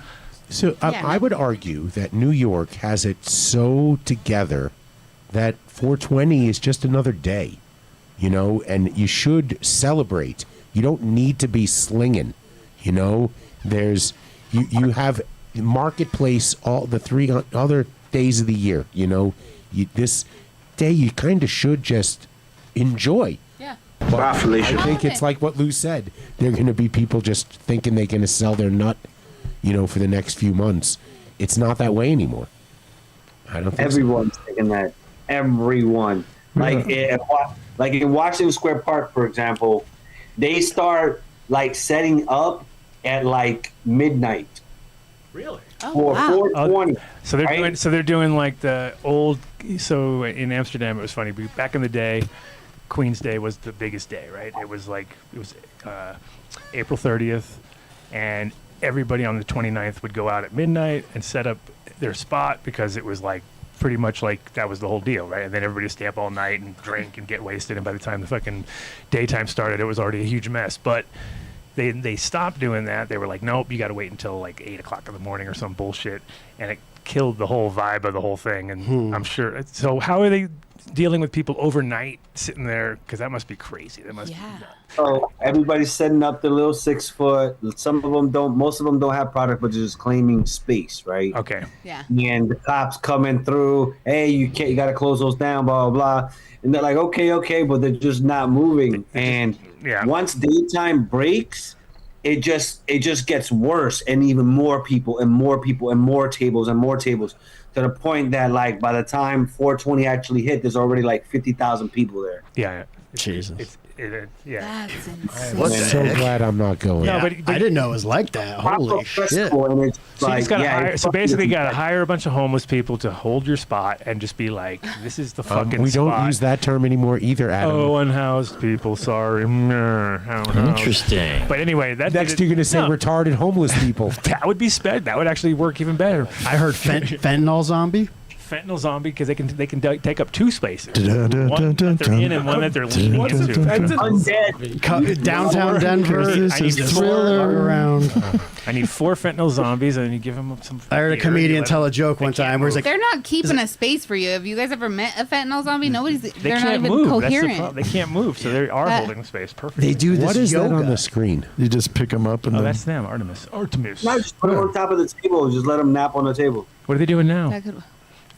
So Yeah. I would argue that New York has it so together that 420 is just another day, you know, and you should celebrate. You don't need to be slinging, you know. You have marketplace all the 3 other days of the year, you know. This day you kind of should just enjoy. Yeah. But I think it's like what Lou said. There are going to be people just thinking they're going to sell their nut, you know, for the next few months. It's not that way anymore. I don't think Everyone's thinking that. Everyone. Like in Washington Square Park, for example, they start like setting up at like midnight. Really? For 420. So they're doing like the old. So in Amsterdam, it was funny. Back in the day, Queen's Day was the biggest day, right? It was April 30th, and everybody on the 29th would go out at midnight and set up their spot because it was like pretty much like that was the whole deal, right? And then everybody would stay up all night and drink and get wasted, and by the time the fucking daytime started, it was already a huge mess. But they stopped doing that. They were like, nope, you got to wait until like 8 o'clock in the morning or some bullshit, and it killed the whole vibe of the whole thing. And I'm sure. So how are they dealing with people overnight sitting there? Because that must be crazy. That must. Yeah. So everybody's setting up the little 6 foot. Some of them don't. Most of them don't have product, but they're just claiming space, right? Okay. Yeah. And the cops coming through. Hey, you can't. You got to close those down. Blah blah blah. And they're like, okay, but they're just not moving. And once daytime breaks, it just gets worse, and even more people and more people and more tables and more tables, to the point that like by the time 420 actually hit, there's already like 50,000 people there. Yeah. Jesus. Yeah. That's I'm insane. so glad I'm not going. No, but I didn't know it was like that. Holy shit. And it's So, like, basically, you got to hire a bunch of homeless people to hold your spot and just be like, "This is the fucking." We spot. don't use that term anymore either, Adam. Oh, unhoused people. Sorry. Interesting. But anyway, that Next, you're going to say retarded homeless people. that would be sped. That would actually work even better. I heard fentanyl zombie. Fentanyl zombie because they can take up 2 spaces. Dun, One dun, dun, that they're in dun. and one that they're leaning Dun, dun, into. dun, dun. undead. Downtown Denver. This I need is four Thriller around. I need 4 fentanyl zombies, and then you give them some. I heard a beer, comedian you let tell them- a joke one time where he's like, They're not keeping a space for you. Have you guys ever met a fentanyl zombie? Nobody's. They They're not can't even move. That's the coherent. problem. They can't move, so they are holding space perfectly. they do this What is yoga. that on the screen? You just pick them up and Oh, then that's them, Artemis. No, just put them on top of the table. Just let them nap on the table. What are they doing now?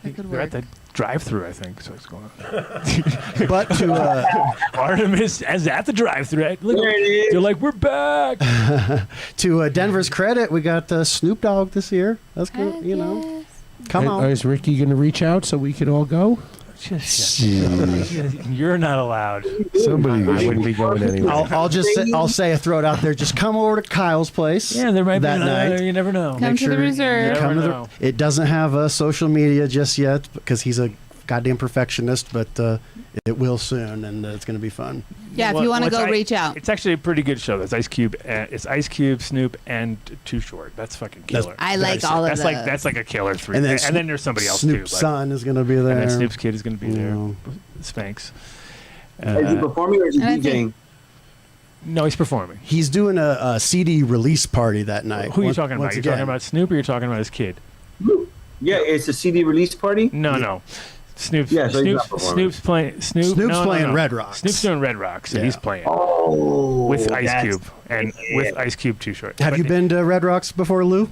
That could They're at work. the drive-through, I think. So it's going on. But to Artemis is at the drive-through. Look, There it is. they're like, we're back. Denver's credit, we got Snoop Dogg this year. That's good, Heck you know. yes. Come on. Is Ricky going to reach out so we could all go? You're not allowed. somebody. I wouldn't be going anywhere. I'll throw it out there. Just come over to Kyle's place. Yeah, there might that be night. You never know. Come Make to the sure you reserve. Never come to know. it doesn't have social media just yet because he's a goddamn perfectionist, but it will soon, and it's going to be fun. Yeah, if you want to go, What's reach out. It's actually a pretty good show. That's Ice Cube. It's Ice Cube, Snoop, and Too Short. That's fucking killer. I like all of that's those. that's like a killer 3. And then and then there's somebody else Snoop's too. son is going to be there. And then Snoop's kid is going to be there. Yeah. Spanx. Is he performing or is he and I DJing? think- No, he's performing. He's doing a CD release party that night. Who are you Once- talking about? once You're again. talking about Snoop, or you're talking about his kid? Yeah, it's a CD release party. No. Snoop's Yeah, so he's not performing. Snoop's playing. Snoop's no, playing no. Red Rocks. Snoop's doing Red Rocks, so Yeah. he's playing Oh, with Ice that's- Cube and with Ice Cube Too Short. Have But you been to Red Rocks before, Lou?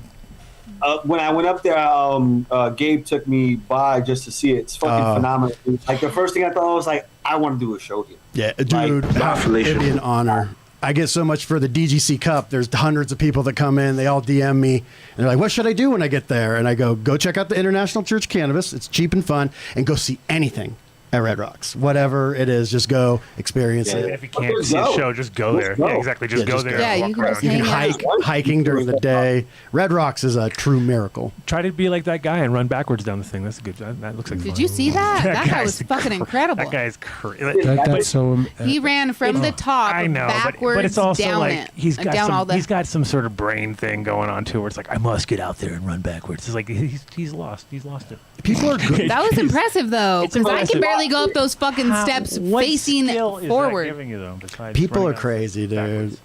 When I went up there, Gabe took me by just to see it. It's fucking phenomenal. Like the first thing I thought was like, I want to do a show here. Yeah, dude, it'd be an honor. I get so much for the DGC Cup. There's hundreds of people that come in. They all DM me. And they're like, what should I do when I get there? And I go check out the International Church Cannabis. It's cheap and fun. And go see anything at Red Rocks. Whatever it is, just go experience Yeah, And it. if you can't Let's see a go. show, just go Let's there. go. Yeah, exactly. Just Yeah, go just there. go. and Yeah, walk you can around. just You can hang out. hiking during the day. Red Rocks is a true miracle. Try to be like that guy and run backwards down the thing. That's a good. That looks like fun. Did you see that? That guy guy's was fucking incredible. That guy's crazy. That's so. He ran from the top I know, backwards but it's also down like it. he's got down all some, the. he's got some sort of brain thing going on too, where it's like I must get out there and run backwards. It's like he's lost. He's lost it. People are good. That was impressive though, It's because I impressive. can barely go up those fucking steps What facing skill is that forward. giving you, though, besides People running are out crazy, dude. backwards?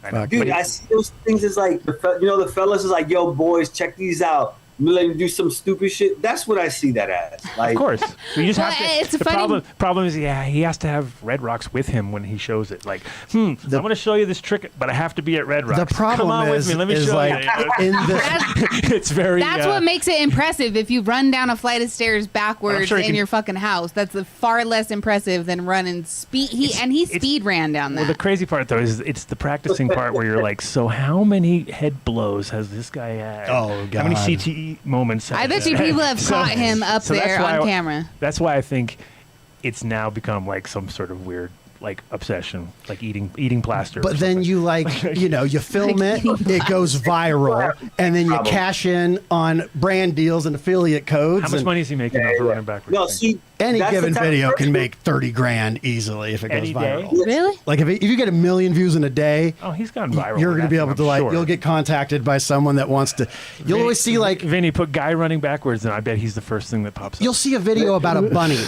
I know. Fuck. Dude, I see those things as like, the fellas is like, yo, boys, check these out. let him do some stupid shit. That's what I see that as. Like, Of course. You just Well, have to. it's The funny- problem is, yeah, he has to have Red Rocks with him when he shows it. Like, I'm going to show you this trick, but I have to be at Red Rocks. The problem Come on is, with me. Let me is show like you. in this. It's very. That's what makes it impressive. If you run down a flight of stairs backwards sure he in can- your fucking house, that's far less impressive than running speed. He speed ran down that. Well, the crazy part though is it's the practicing part where you're like, so how many head blows has this guy had? Oh, How many God. CTE moments? I bet you people have caught him up so that's there why on camera. That's why I think it's now become like some sort of weird like obsession, like eating plaster. But then you you film it, it goes viral, and then you cash in on brand deals and affiliate codes. How much and money is he making off of running backwards? no, see, Any that's the given type of video person- can make 30 grand easily if it goes Any day? viral. Really? Like if you get 1 million views in a day, Oh, he's gone viral. you're with going to be that able thing, to I'm sure. you'll get contacted by someone that wants to. You'll always see like Vinny put guy running backwards, and I bet he's the first thing that pops up. you'll see a video about a bunny.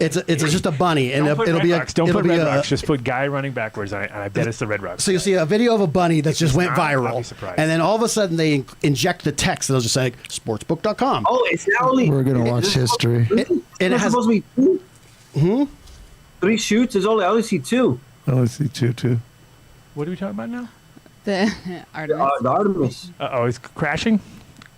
It's just a bunny, and Don't put it'll Red be Rocks. Don't it'll put be Red a- Rocks. Just put guy running backwards, and I bet it's the Red Rocks. So you'll see a video of a bunny that just went not, I'll be viral, surprised. and then all of a sudden they inject the text. They'll just say sportsbook.com. Oh, it's not only. We're gonna watch history. And it It's has supposed to be 2. 3 shoots. There's only I only see 2. I only see two too. What are we talking about now? The Artemis. The Artemis. Oh, it's crashing.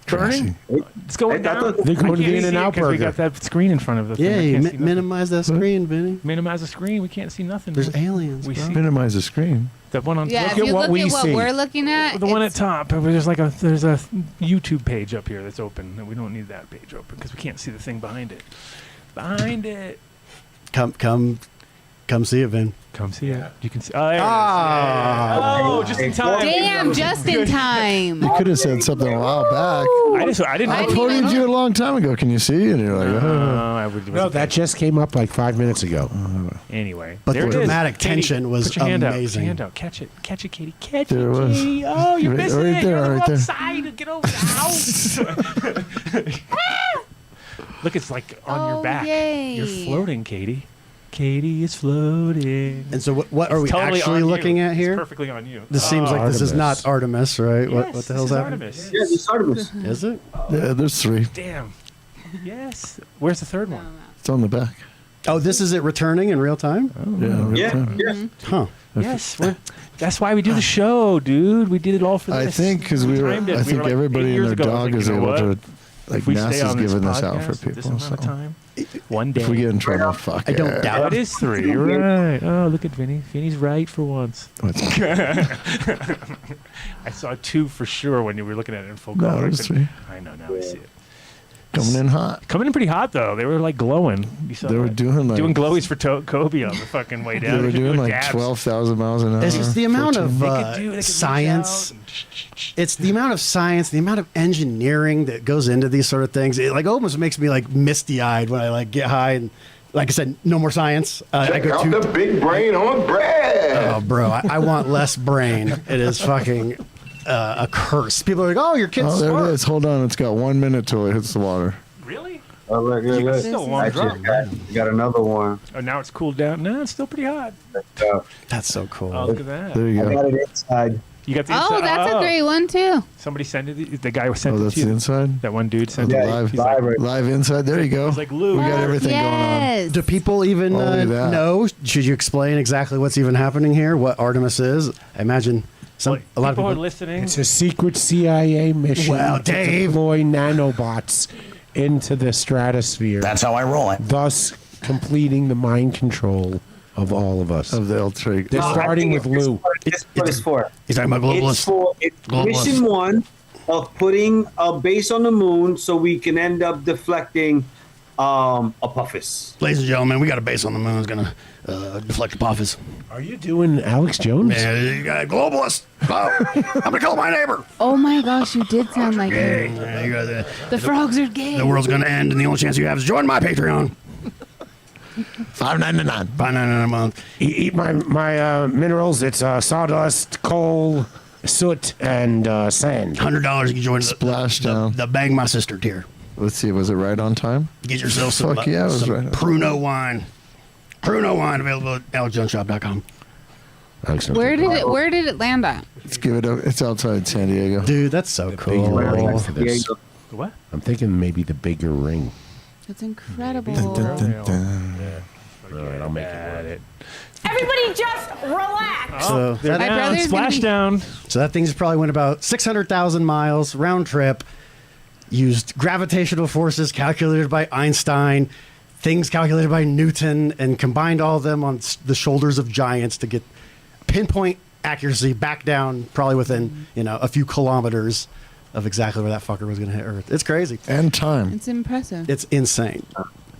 Burning? Crashing. It's going I down. thought- They're going to I the can't see In-N-Out it 'cause we burger. got that screen in front of the thing. yeah, I you can't see nothing. minimize that screen, Vinny. Minimize the screen. We can't see nothing. There's man. aliens. We bro. see Minimize the screen. that one on Yeah, Look if at you what look we at what see. we're looking at, the one at it's- top. There's there's a YouTube page up here that's open. And we don't need that page open because we can't see the thing behind it. Behind it. Come see it, Vin. Come see it. You can see. Oh, there it is. Ah. Oh, just in time. Damn, just in time. You could have said something a while back. I didn't. I didn't quoted even- you a long time ago. Can you see? And you're like, I would. No, that just came up like 5 minutes ago. Anyway, But there the it is. dramatic Katie, tension was put your hand Out. Put amazing. your hand out. Catch it, Katie. Catch There it, it was. Katie. Oh, you're Right- missing right it. there, You're on the right wrong there. side. Get over the house. Look, it's like on Oh, your back. yay. You're floating, Katie. Katie is floating. And so what are It's we totally actually on looking you. at here? It's perfectly on you. This seems like this is Artemis. not Artemis, right? Yes, what the hell's this is happening? Artemis. Yeah, it's Artemis. Is it? yeah, there's 3. Damn. Yes. Where's the third one? It's on the back. Oh, this is it returning in real time? Yeah. right Yeah, there. yeah. Huh. Yes. That's why we do the show, dude. We did it all for I this. think because we were. timed it. I We think were like 8 everybody and years their ago, I was dog like, is you know able what? to. Like If we stay NASA's on this giving this out podcast for this people. amount So. of time, one day. If we get in trouble, fuck I don't it. doubt Oh, it is 3. You're right. Oh, look at Vinny. Vinny's right for once. What's- I saw 2 for sure when you were looking at it in full No, color. there's 3. I know now. I see it. Coming in hot. Coming in pretty hot though. They were like glowing. You saw They were that? doing like glowies for Kobe on the fucking way down. They were doing like dabs. 12,000 miles an hour. It's just the amount of 14. They could reach science. out and It's the amount of science, the amount of engineering that goes into these sort of things. It like almost makes me like misty-eyed when I like get high and, like I said, no more science. I Check go out too. the big brain on bread. Oh, bro, I want less brain. It is fucking a curse. People are like, "Oh, your kid's Oh, there smart." it is. Hold on. It's got 1 minute till it hits the water. Really? Oh, look, look, look. Still a long I drop. just got another one. Oh, now it's cooled down. No, it's still pretty hot. That's so cool. Oh, look at that. There you I go. got it inside. You got the Oh, inside- that's a great one too. Somebody sent it. The guy was sent Oh, it that's to the you. inside. That one dude sent Yeah, it. live. He's like, Right. Live inside. There you go. he's like, Lou. We got everything going on. Yes. Do people even Only that. know? Should you explain exactly what's even happening here? What Artemis is? I imagine a lot of people are people. listening. It's a secret CIA mission Well, to Dave. deploy nanobots into the stratosphere. That's how I roll it. Thus completing the mind control of all of us. Of the L-Trig. They're starting with Lou. This is what it's for. He's talking about It's globalists. for Globalists. mission 1 of putting a base on the moon so we can end up deflecting Apophis. Ladies and gentlemen, we got a base on the moon. It's gonna deflect Apophis. Are you doing Alex Jones? Man, you got globalist. Oh, I'm gonna kill my neighbor. Oh my gosh, you did sound like it. Yeah, you guys, The frogs are gay. the world's gonna end, and the only chance you have is join my Patreon. $5.99. $5.99 a month. Eat my minerals. It's sawdust, coal, soot, and sand. $100 you can join Splashdown. the Bang My Sister tier. Let's see. Was it right on time? Get yourself some, Fuck yeah, it was some right. Pruno wine. Pruno wine available at alexjonesshop.com. Alex Jones. Where did it land at? Let's give it up. It's outside San Diego. Dude, that's so cool. Big for this. What? I'm thinking maybe the bigger ring. It's incredible. All right, I'll make it. Everybody just relax. So They're My down, brother's gonna splash be- down. So that thing's probably went about 600,000 miles round trip, used gravitational forces calculated by Einstein, things calculated by Newton, and combined all of them on the shoulders of giants to get pinpoint accuracy back down probably within, a few kilometers of exactly where that fucker was going to hit Earth. It's crazy. And time. It's impressive. It's insane.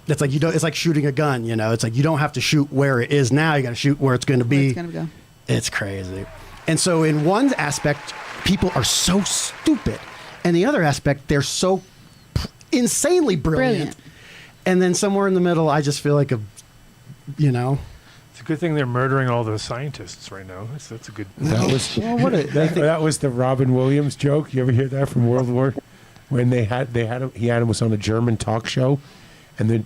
It's like it's like shooting a gun, It's like you don't have to shoot where it is now, you got to shoot where it's going to Where be. it's gonna go. It's crazy. And so in one aspect, people are so stupid. And the other aspect, they're so insanely brilliant. And then somewhere in the middle, I just feel like It's a good thing they're murdering all those scientists right now. That's a good. That was that was the Robin Williams joke. You ever hear that from World War? When he had him was on a German talk show, and the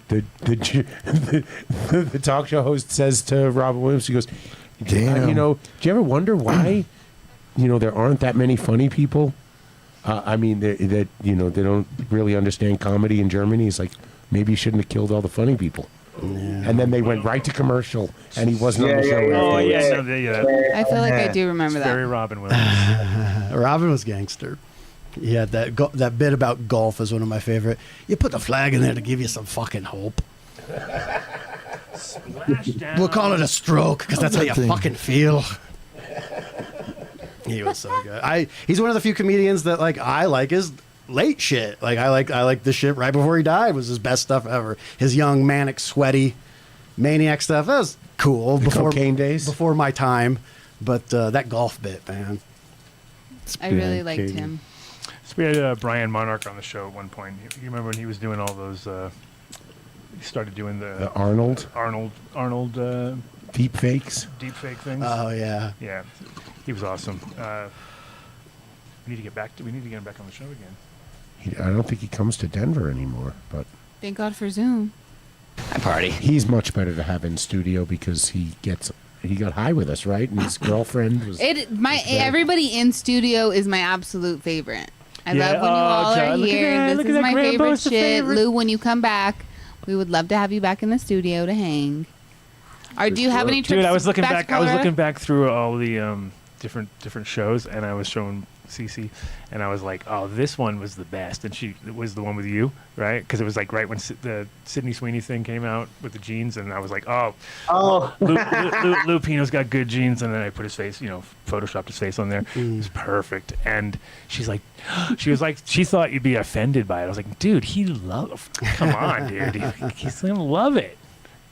talk show host says to Robin Williams, he goes, Damn. do you ever wonder why, there aren't that many funny people? I mean, they don't really understand comedy in Germany. He's like, maybe you shouldn't have killed all the funny people. Yeah. And then they went right to commercial, and he wasn't on the show. Oh afterwards. yeah. I feel like I do remember that. Very Robin Williams. Robin was gangster. He had that bit about golf is one of my favorite. You put the flag in there to give you some fucking hope. Splash down. We'll call it a stroke because that's how you thing. fucking feel. He was so good. He's one of the few comedians that I like his late shit. I like the shit right before he died was his best stuff ever. His young, manic, sweaty, maniac stuff. That was cool. Before cocaine days? Before my time. But that golf bit, man. I really liked him. So we had Brian Monarch on the show at one point. You remember when he was doing all those? He started doing the Arnold deep fakes. fake things. Oh yeah. Yeah, he was awesome. We need to get him back on the show again. I don't think he comes to Denver anymore, but Thank God for Zoom. Hi, party. he's much better to have in studio because he got high with us, right? And his girlfriend was. Everybody in studio is my absolute favorite. I Yeah, love when you all God, are look at here. that, This look at is that, my Grambo's favorite the shit. favorite. Lou, when you come back, we would love to have you back in the studio to hang. Do you have any trips? Dude, I was looking back. to I was Colorado? looking back through all the different shows, and I was showing Cece, and I was like, "Oh, this one was the best." And it was the one with you, right? Because it was like right when the Sydney Sweeney thing came out with the jeans, and I was like, "Oh, Lou Pino's got good jeans." And then I put his face, photoshopped his face on there. It was perfect. And she was like, she thought you'd be offended by it. I was like, "Dude, come on, dude, he's gonna love it.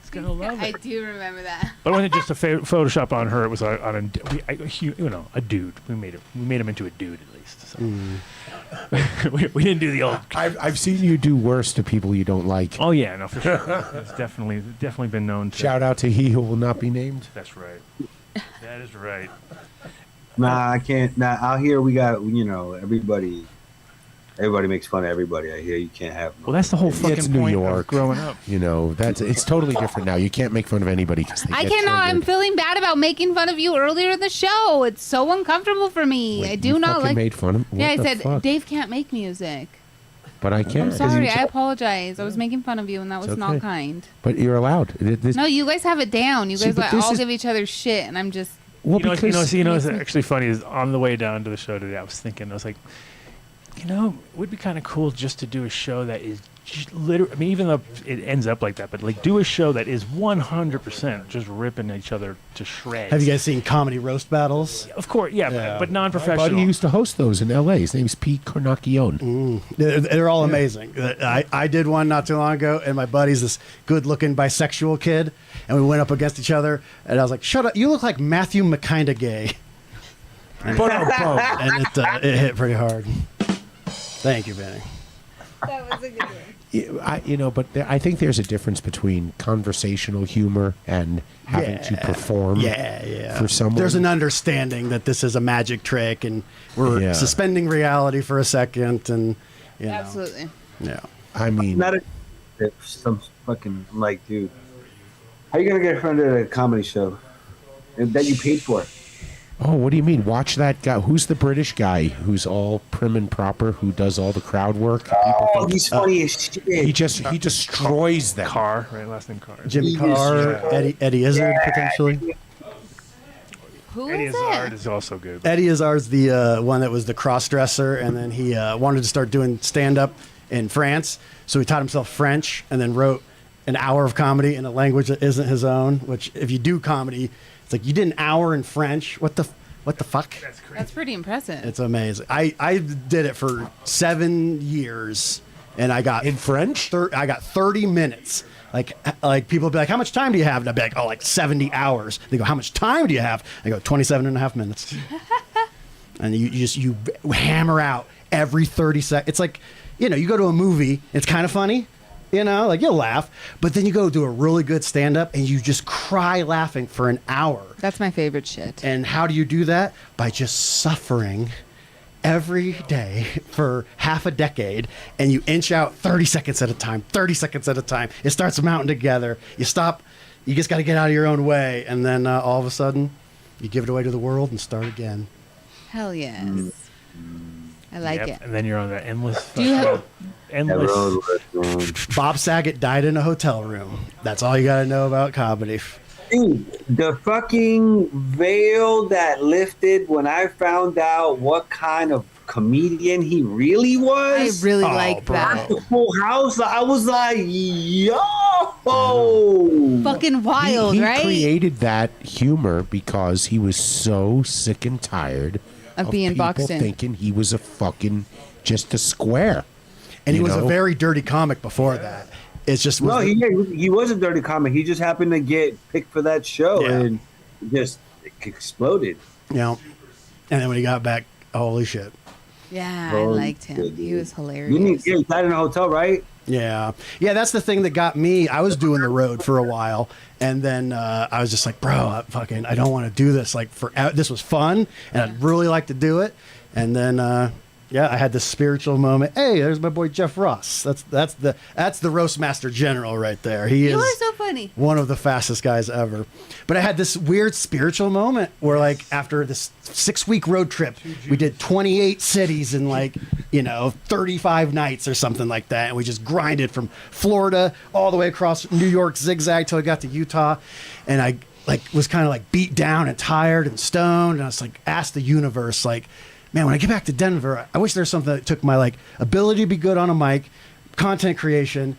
He's gonna love it." I do remember that. But it wasn't just a Photoshop on her. It was on a dude. We made him into a dude at least. So. we didn't do the old. I've seen you do worse to people you don't like. Oh yeah, no, for sure. It's definitely been known to. Shout out to he who will not be named. That's right. That is right. Nah, I can't. Nah, out here we got everybody makes fun of everybody out here. You can't have. Well, that's the whole fucking It's New point York. of growing up. It's totally different now. You can't make fun of anybody because they I get cannot. I'm triggered. feeling bad about making fun of you earlier in the show. It's so uncomfortable for me. Wait, I do you not fucking like. made fun of. Yeah, I What the said fuck? Dave can't make music. But I can. I'm sorry. I apologize. I was making fun of you, and that was It's not okay. kind. But you're allowed. No, you guys have it down. You See, guys but this all is- give each other shit, and I'm just. Well, It's because actually funny is on the way down to the show today, I was thinking, I was like, it would be kind of cool just to do a show that is literally, I mean, even though it ends up like that, but do a show that is 100% just ripping each other to shreds. Have you guys seen comedy roast battles? Of course, yeah. But my non-professional. buddy used to host those in L.A. His name's Pete Cornacchione. They're all amazing. I did one not too long ago, and my buddy's this good-looking bisexual kid, and we went up against each other, and I was like, "Shut up! You look like Matthew McKinda and it hit pretty hard. Thank you, Benny. That was a good one. I think there's a difference between conversational humor and having to perform. For someone. There's an understanding that this is a magic trick, and we're suspending reality for a second, and Absolutely. Yeah. I mean, Not some fucking dude. How you gonna get in front of a comedy show that you paid for? Oh, what do you mean? Watch that guy. Who's the British guy who's all prim and proper, who does all the crowd work? Oh, he's funny as shit. He destroys them. Carr, right? Last name Carr. Jimmy Carr, Eddie Izzard, potentially. Who Eddie is Izzard it? is also good. Eddie Izzard's the one that was the cross-dresser, and then he wanted to start doing stand-up in France, so he taught himself French and then wrote an hour of comedy in a language that isn't his own, which if you do comedy, it's like you did an hour in French. What the fuck? That's crazy. That's pretty impressive. It's amazing. I did it for 7 years, and I got In French? I got 30 minutes. Like people would be like, how much time do you have? And I'd be like, oh, like 70 hours. They go, how much time do you have? I go, 27 and a half minutes. And you hammer out every 30 seconds. It's like, you go to a movie, it's kind of funny, like you'll laugh, but then you go do a really good stand-up and you just cry laughing for an hour. That's my favorite shit. And how do you do that? By just suffering every day for half a decade, and you inch out 30 seconds at a time, 30 seconds at a time. It starts mounting together. You stop. You just got to get out of your own way, and then all of a sudden, you give it away to the world and start again. Hell yes. I like it. And then you're on the endless. Do you have- endless. Bob Saget died in a hotel room. That's all you got to know about comedy. Dude, the fucking veil that lifted when I found out what kind of comedian he really I was. really like bro. that. The Full House. I was like, yo. Fucking wild, he right? created that humor because he was so sick and tired Of being people boxed in. thinking he was a fucking just a square. And he You was a know? very dirty comic before that. It's just No, he was a dirty comic. He just happened to get picked for that show Yeah. and just exploded. And then when he got back, holy shit. Yeah, I Oh, liked him. good, He dude. was hilarious. He died in a hotel, right? Yeah. That's the thing that got me. I was doing the road for a while, and then I was just like, bro, I don't want to do this. Like, this was fun, and I'd really like to do it. And then, I had this spiritual moment. Hey, there's my boy Jeff Ross. That's the roast master general right there. He You is are so funny. one of the fastest guys ever. But I had this weird spiritual moment where, like, after this 6-week road trip, we did 28 cities in 35 nights or something like that. And we just grinded from Florida all the way across New York, zigzag till I got to Utah. And I was kind of beat down and tired and stoned. And I was like, asked the universe, like, man, when I get back to Denver, I wish there's something that took my ability to be good on a mic, content creation,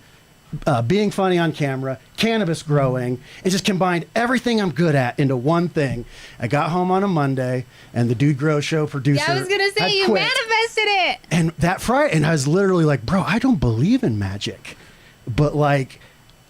being funny on camera, cannabis growing, and just combined everything I'm good at into one thing. I got home on a Monday, and the Dude Grow Show producer Yeah, I was gonna say had you quit. manifested it. And that Friday, and I was literally like, bro, I don't believe in magic, but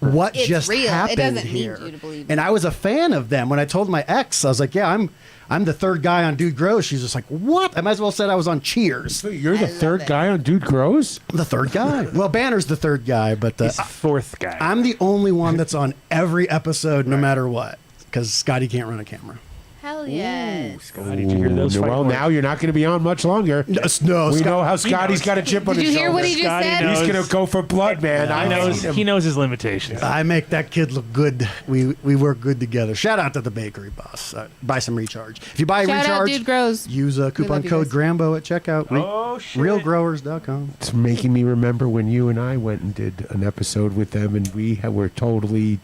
what It's just real. It happened doesn't need here? you to believe And it. I was a fan of them. When I told my ex, I was like, yeah, I'm the third guy on Dude Grows. She's just like, what? I might as well said I was on Cheers. You're the I love third it. guy on Dude Grows? The third guy. Well, Banner's the third guy, but He's the fourth guy. I'm the only one that's on every episode, no matter what, because Scotty can't run a camera. Hell yes. God, did you hear those? Well, fight now you're not going to be on much longer. No, We Scott- know how Scotty's got a chip on Did his you hear shoulder. what he just Scotty said? knows. He's going to go for blood, man. I know. He knows his limitations. I make that kid look good. We work good together. Shout out to the bakery boss. Buy some recharge. If you buy Shout out recharge, Dude Grows. use a coupon love you code guys. Grambo at checkout. Oh, shit. Realgrowers.com. It's making me remember when you and I went and did an episode with them, and were totally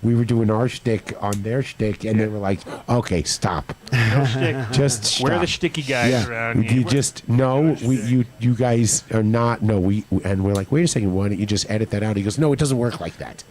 we were doing our shtick on their shtick, and they were like, "Okay, stop, No shtick. just stop." We're the shticky guys around You here. just you guys are not and we're like, wait a second, why don't you just edit that out? He goes, no, it doesn't work like that.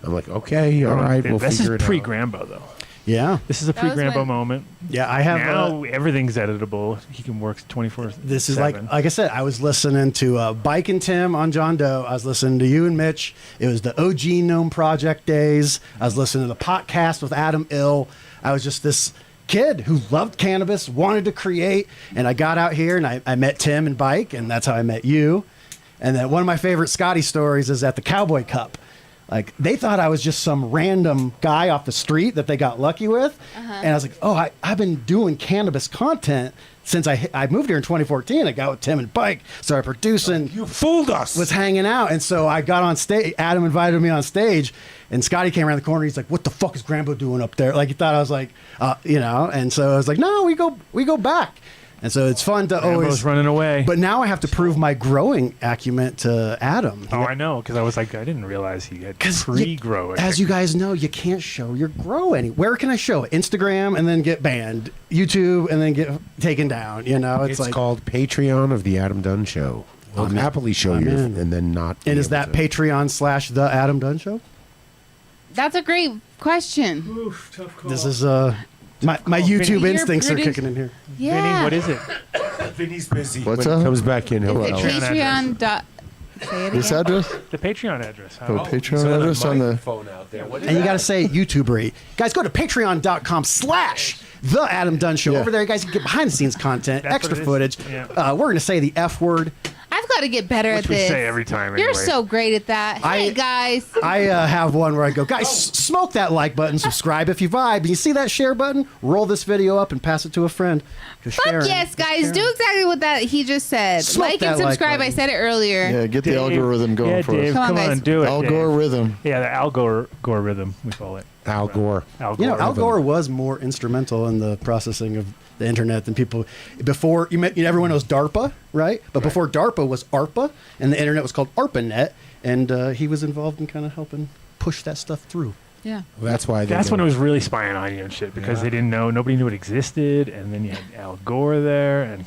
I'm like, okay, all right, we'll This figure is it out. pre-Grambo, though. Yeah. This is a That was pre-Grambo when- moment. Yeah, I have. Now everything's editable. He can work 24/7. This is like I said, I was listening to Bike and Tim on John Doe. I was listening to you and Mitch. It was the OG Gnome Project days. I was listening to the podcast with Adam Ill. I was just this kid who loved cannabis, wanted to create, and I got out here and I met Tim and Bike, and that's how I met you. And then one of my favorite Scotty stories is at the Cowboy Cup. Like, they thought I was just some random guy off the street that they got lucky with. And I was like, oh, I've been doing cannabis content since I moved here in 2014. I got with Tim and Bike, started producing. You fooled us. Was hanging out. And so I got on stage. Adam invited me on stage. And Scotty came around the corner. He's like, "What the fuck is Grambo doing up there?" Like he thought I was like, And so I was like, "No, we go back." And so it's fun to Grambo's always running away. But now I have to prove my growing acumen to Adam. Oh, I know, because I was like, I didn't realize he had pre-growing. As you guys know, you can't show your grow any. Where can I show it? Instagram and then get banned. YouTube and then get taken down. It's like called Patreon of the Adam Dunn Show. I'll happily show you and then not. And is that Patreon / the Adam Dunn Show? That's a great question. Oof, tough call. This is my YouTube Vinny, instincts are kicking in here. Yeah. Vinny, what is it? Vinny's busy. What's When up? he comes back in, he'll It's tell. Patreon. Say it This again. address? The Patreon address. Oh, Patreon address on the. phone out there. What is And you that? got to say YouTube rate. Guys, go to patreon.com/ the Adam Dunn Show. Yeah. Over there, you guys can get behind the scenes content, That's extra what it is. footage. Yeah. We're going to say the F word. I've got to get better Which at we this. say every time You're anyway. so great at that. Hey, guys. I have one where I go, guys, smoke that like button, subscribe if you vibe. And you see that share button? Roll this video up and pass it to a friend. 'Cause Fuck sharing- yes, guys. Do exactly what he just said. Smoke Like that and like subscribe. I button. said it earlier. Yeah, get the algorithm going yeah, for Dave, us. Come on, come on, guys. do it. Al Dave. Gore rhythm. Yeah, the Al Gore rhythm, we call it. Al Gore. Al Gore. Al Gore was more instrumental in the processing of the internet than people before. Everyone knows DARPA, right? But before DARPA was ARPA, and the internet was called ARPANET, and he was involved in kind of helping push that stuff through. Yeah. Well, that's why. That's when it was really spying on you and shit, because they didn't know, nobody knew it existed, and then you had Al Gore there, and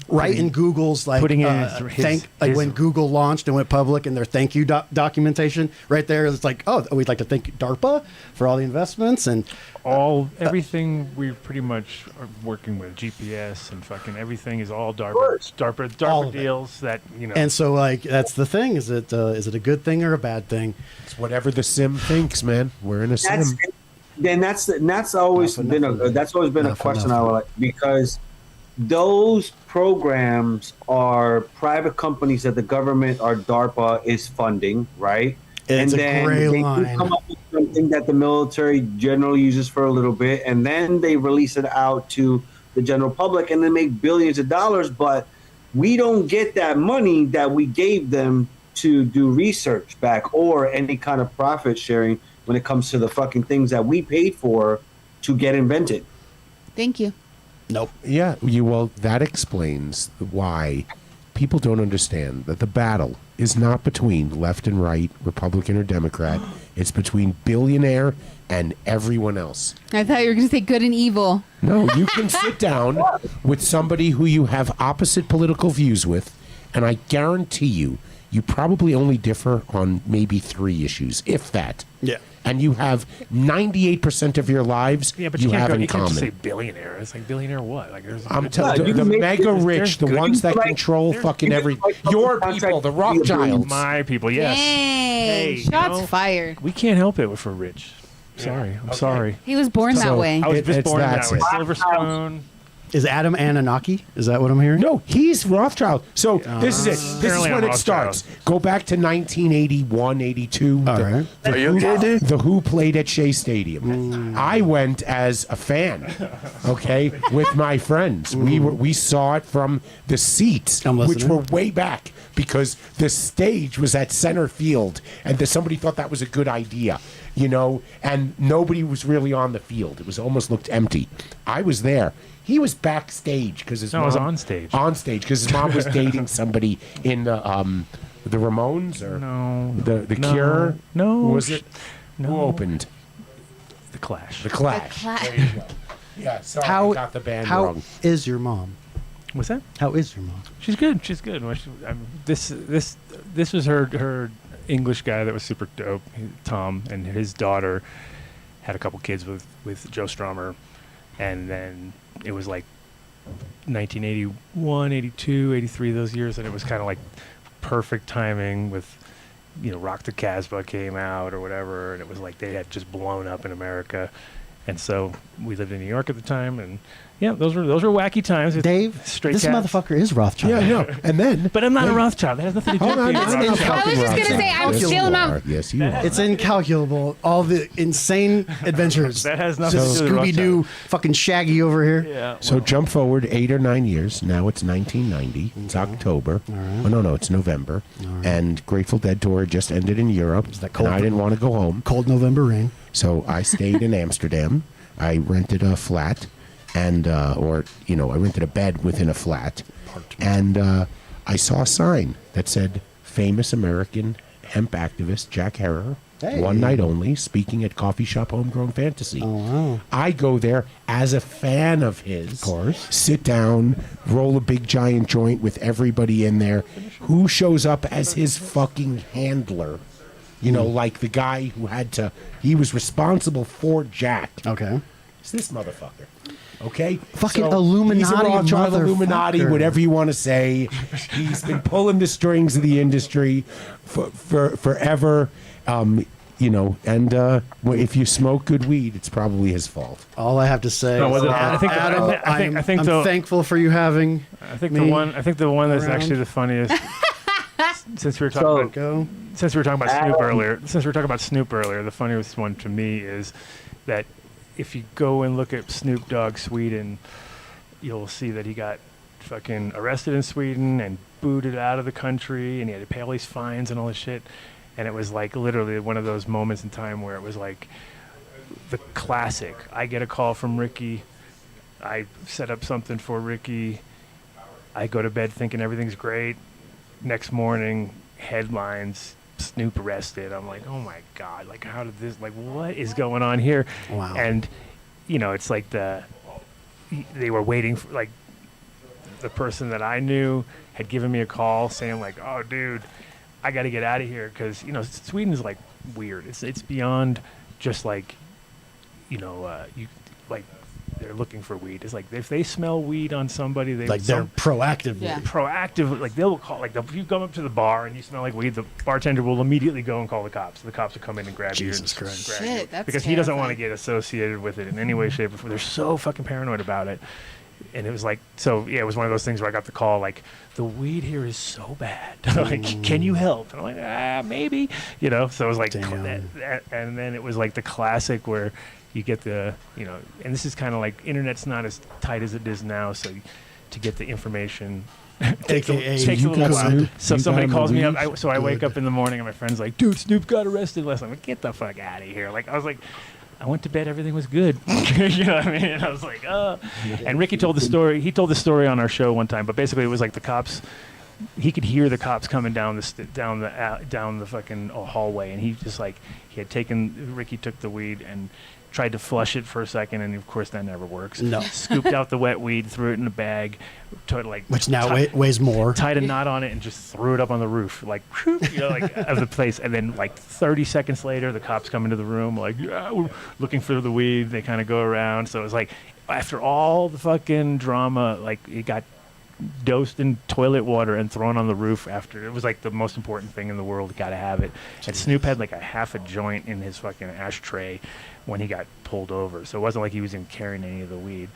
Right in Google's like putting in when Google launched and went public and their thank you documentation right there, it's like, oh, we'd like to thank DARPA for all the investments and everything we pretty much are working with, GPS and fucking everything is all DARPA All of it. deals that And so like that's the thing. Is it a good thing or a bad thing? It's whatever the sim thinks, man. We're in a sim. That's always been a question I would like, because those programs are private companies that the government or DARPA is funding, right? It's and a then gray they line. come up with something that the military generally uses for a little bit, and then they release it out to the general public, and they make billions of dollars. But we don't get that money that we gave them to do research back or any kind of profit sharing when it comes to the fucking things that we paid for to get invented. Thank you. Nope. Yeah, well, that explains why people don't understand that the battle is not between left and right, Republican or Democrat. It's between billionaire and everyone else. I thought you were going to say good and evil. No, you can sit down with somebody who you have opposite political views with, and I guarantee you probably only differ on maybe 3 issues, if that. Yeah. And you have 98% of your lives Yeah, but you you can't have go, in you can't just say common. billionaire. It's like billionaire what? Like there's I'm Yeah, telling you the can make- mega there's rich, the good- ones that like- control there's fucking good- every like your contract people, the to be a Rothschilds. my people. Yes. Dang. Hey, Shots you know, fired. We can't help it if we're rich. Sorry, I'm sorry. He was born that So- way. I was just It's born that that's way. it. Silver spoon. Is Adam Anunnaki? Is that what I'm hearing? No, he's Rothschild. So this is it. This is Apparently when I'm it starts. Go back to 1981, 82. All right. Are you okay, Dave? The Who played at Shea Stadium. I went as a fan, okay, with my friends. We saw it from the seats, I'm which listening. were way back because the stage was at center field, and somebody thought that was a good idea, and nobody was really on the field. It was almost looked empty. I was there. He was backstage because his No, mom I was on stage. On stage because his mom was dating somebody in the Ramones or No. the No. Cure. No. Was it? No. Who opened? The Clash. The Clash. Clash. There you go. Yeah, sorry, How I got the band how wrong. is your mom? What's that? How is your mom? She's good. She's good. Well, this was her English guy that was super dope, Tom, and his daughter had a couple kids with Joe Strummer, and then it was like 1981, 82, 83, those years, and it was kind of like perfect timing with, Rock the Casbah came out or whatever, and it was like they had just blown up in America. And so we lived in New York at the time, and yeah, those were wacky times. Dave, straight this cats. motherfucker is Rothschild. Yeah, I know. And then, But I'm not a Rothschild. That has nothing to do hold on, with it's being a Rothschild. I was just gonna say, I'm Yes, still you not- are. Yes, you are. It's incalculable. All the insane adventures. That has nothing to do with Scooby Doo, Rothschild. fucking Shaggy over here. Yeah. So jump forward 8 or 9 years. Now it's 1990. It's October. Oh, no, it's November. And Grateful Dead tour just ended in Europe. that cold? And I didn't want to go home. Cold November rain. So I stayed in Amsterdam. I rented a flat, and I rented a bed within a flat, and I saw a sign that said "Famous American Hemp Activist Jack Herrer, Hey. one night only, speaking at coffee shop Homegrown Fantasy." Oh, wow. I go there as a fan of his. Of course. Sit down, roll a big giant joint with everybody in there. Who shows up as his fucking handler? You know, like the guy who he was responsible for Jack. Okay. It's this motherfucker. Okay? Fucking Illuminati He's a Rothschild, Illuminati, motherfucker. whatever you want to say. He's been pulling the strings of the industry for forever. If you smoke good weed, it's probably his fault. All I have to say No, is well, that, I think- Adam, I think I'm the- thankful for you having I think me the one that's around. actually the funniest. Since we were So- talking about Go. Since we were talking about Snoop earlier, the funniest one to me is that if you go and look at Snoop Dogg Sweden, you'll see that he got fucking arrested in Sweden and booted out of the country, and he had to pay all these fines and all this shit. And it was like literally one of those moments in time where it was like the classic. I get a call from Ricky. I set up something for Ricky. I go to bed thinking everything's great. Next morning, headlines, Snoop arrested. I'm like, oh my God, like how did this, like what is going on here? Wow. And, it's like they were waiting for, like, the person that I knew had given me a call saying like, oh dude, I got to get out of here. Cause Sweden is like weird. It's beyond just like, they're looking for weed. It's like if they smell weed on somebody, Like they're proactive. Yeah. proactive. Like they'll call. Like if you come up to the bar and you smell like weed, the bartender will immediately go and call the cops. The cops will come in and grab Jesus you. Christ. Grab Shit, you. that's because he doesn't want to terrifying. get associated with it in any way, shape, or form. They're so fucking paranoid about it. And it was like, so yeah, it was one of those things where I got the call like, the weed here is so bad. Like, can you help? And I'm like, maybe. So it was like, Damn. and then it was like the classic where you get the, and this is kind of like internet's not as tight as it is now. So to get the information takes AKA takes a you little got while. Snoop? So You somebody got him calls me the up. weed? So I wake up in the morning and my friend's like, dude, Snoop got arrested last night. I'm like, get the fuck out of here. Like, I was like, I went to bed, everything was good. You know what I mean? And I was like, And Ricky told the story. He told the story on our show one time, but basically it was like the cops. He could hear the cops coming down the fucking hallway, and he just like Ricky took the weed and tried to flush it for a second, and of course that never works. No. Scooped out the wet weed, threw it in a bag, Which now weighs more. tied a knot on it and just threw it up on the roof, like of the place. And then like 30 seconds later, the cops come into the room, like, yeah, we're looking for the weed. They kind of go around. So it was like, after all the fucking drama, like it got dosed in toilet water and thrown on the roof after. It was like the most important thing in the world. Got to have it. And Snoop had like a half a joint in his fucking ashtray when he got pulled over. So it wasn't like he was even carrying any of the weed.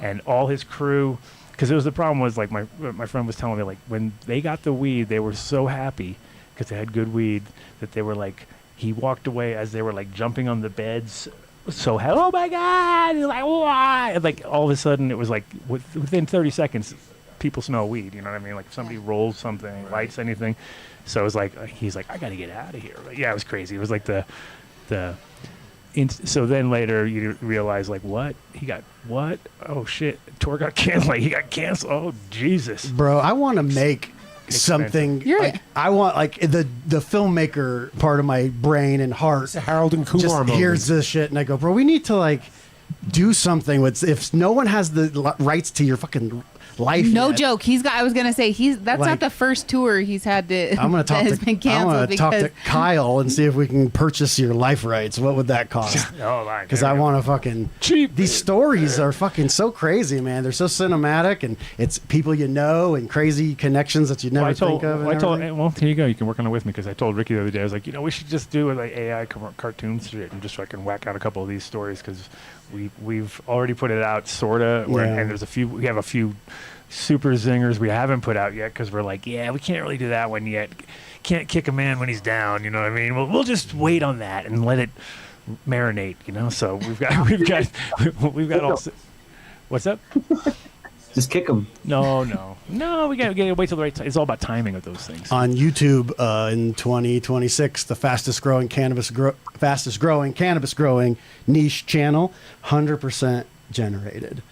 And all his crew, because it was the problem was like my friend was telling me, like when they got the weed, they were so happy because they had good weed that they were like, he walked away as they were like jumping on the beds. So oh my God, he's like, why? And like all of a sudden it was like within 30 seconds, people smell weed. You know what I mean? Like if somebody rolls something, lights anything. So it was like, he's like, I got to get out of here. Like, yeah, it was crazy. It was like so then later you realize like what? He got what? Oh shit. Tour got canceled. Like he got canceled. Oh Jesus. Bro, I want to make something. You're- I want like the filmmaker part of my brain and heart It's a Harold and Kumar just moment. hears this shit and I go, bro, we need to like do something with. If no one has the rights to your fucking life, No yet, joke. I was gonna say that's Like- not the first tour he's had to. I'm gonna talk that has to. been I'm canceled gonna talk because to Kyle and see if we can purchase your life rights. What would that cost? Oh, my. Because I want to fucking Cheap. These stories are fucking so crazy, man. They're so cinematic, and it's people you know and crazy connections that you never think of. And everything. Well, here you go. You can work on it with me because I told Ricky the other day. I was like, we should just do like AI cartoon shit and just fucking whack out a couple of these stories because we've already put it out sorta, and there's we have a few super zingers we haven't put out yet because we're like, we can't really do that one yet. Can't kick a man when he's down. You know what I mean? We'll just wait on that and let it marinate. So we've got all. What's up? Just kick them. No. We gotta wait till the right time. It's all about timing of those things. On YouTube in 2026, the fastest growing cannabis growing niche channel, 100% generated.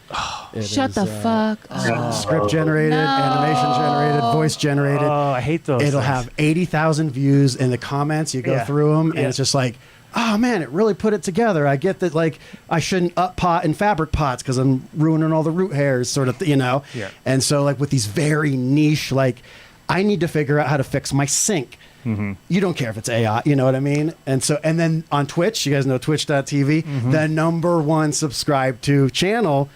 shut the fuck up. Script generated, animation generated, voice generated. Oh, I hate those. It'll things. have 80,000 views in the comments. You go through them, and it's just like, oh man, it really put it together. I get that, like, I shouldn't up pot in fabric pots because I'm ruining all the root hairs, sort of, Yeah. And so, like, with these very niche, like, I need to figure out how to fix my sink. Mm-hmm. You don't care if it's AI, you know what I mean? And so, and then on Twitch, you guys know twitch.tv, the #1 subscribed to channel,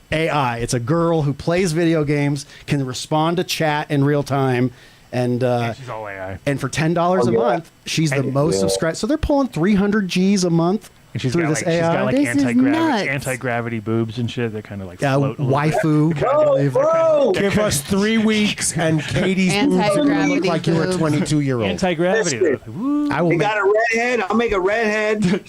AI. It's a girl who plays video games, can respond to chat in real time, and she's all AI. and for $10 a month, she's the most subscribed. So they're pulling 300 G's a month And she's through got this like, she's AI. got like This is nuts. anti-gravity boobs and shit that kind of like float a little bit. waifu. Bro, Give us 3 weeks, and Katie's boobs are gonna look Anti-gravity like you're a boobs. 22-year-old. Anti-gravity. Listen. though. Woo. I will you make, got a redhead? I'll make a redhead.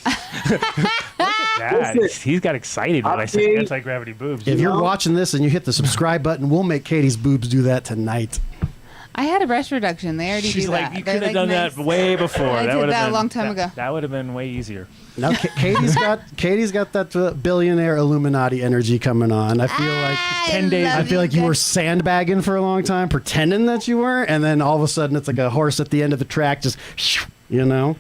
Dad, he got excited when I said Okay. anti-gravity boobs. if you're know? watching this and you hit the subscribe button, we'll make Katie's boobs do that tonight. I had a breast reduction. They already She's do like, that. you They're could have like done nice. that way before. I did would've that a been- long time ago. That would have been way easier. Now Katie's got that billionaire Illuminati energy coming on. I feel like 10 days. I feel like you were sandbagging for a long time, pretending that you were, and then all of a sudden it's like a horse at the end of the track, just Well,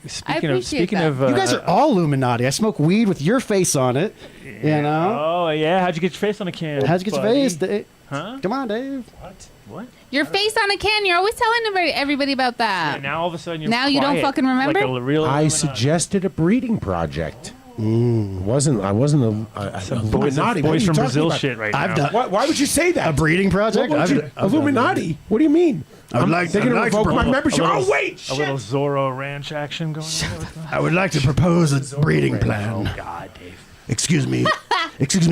speaking appreciate of, that. you guys are all Illuminati. I smoke weed with your face on it. You know? Oh yeah, how'd you get your face on a can? How'd you get your buddy? face, Dave? Huh? Come on, Dave. What? Your face on a can. You're always telling everybody about that. And now all of a sudden you're Now you don't quiet, fucking remember? Like a real I Illuminati. suggested a breeding project. I wasn't a Illuminati. What are Boys you from talking Brazil about? shit right now. I've done Why would you say that? a breeding project. What would you- I've done Illuminati? What do you mean? I would like- They're I'd going to like to revoke my promote- membership. a little- Oh, wait, A shit. little Zorro Ranch action going on. With that? I would like to propose a breeding Oh plan. God, Dave. Excuse me,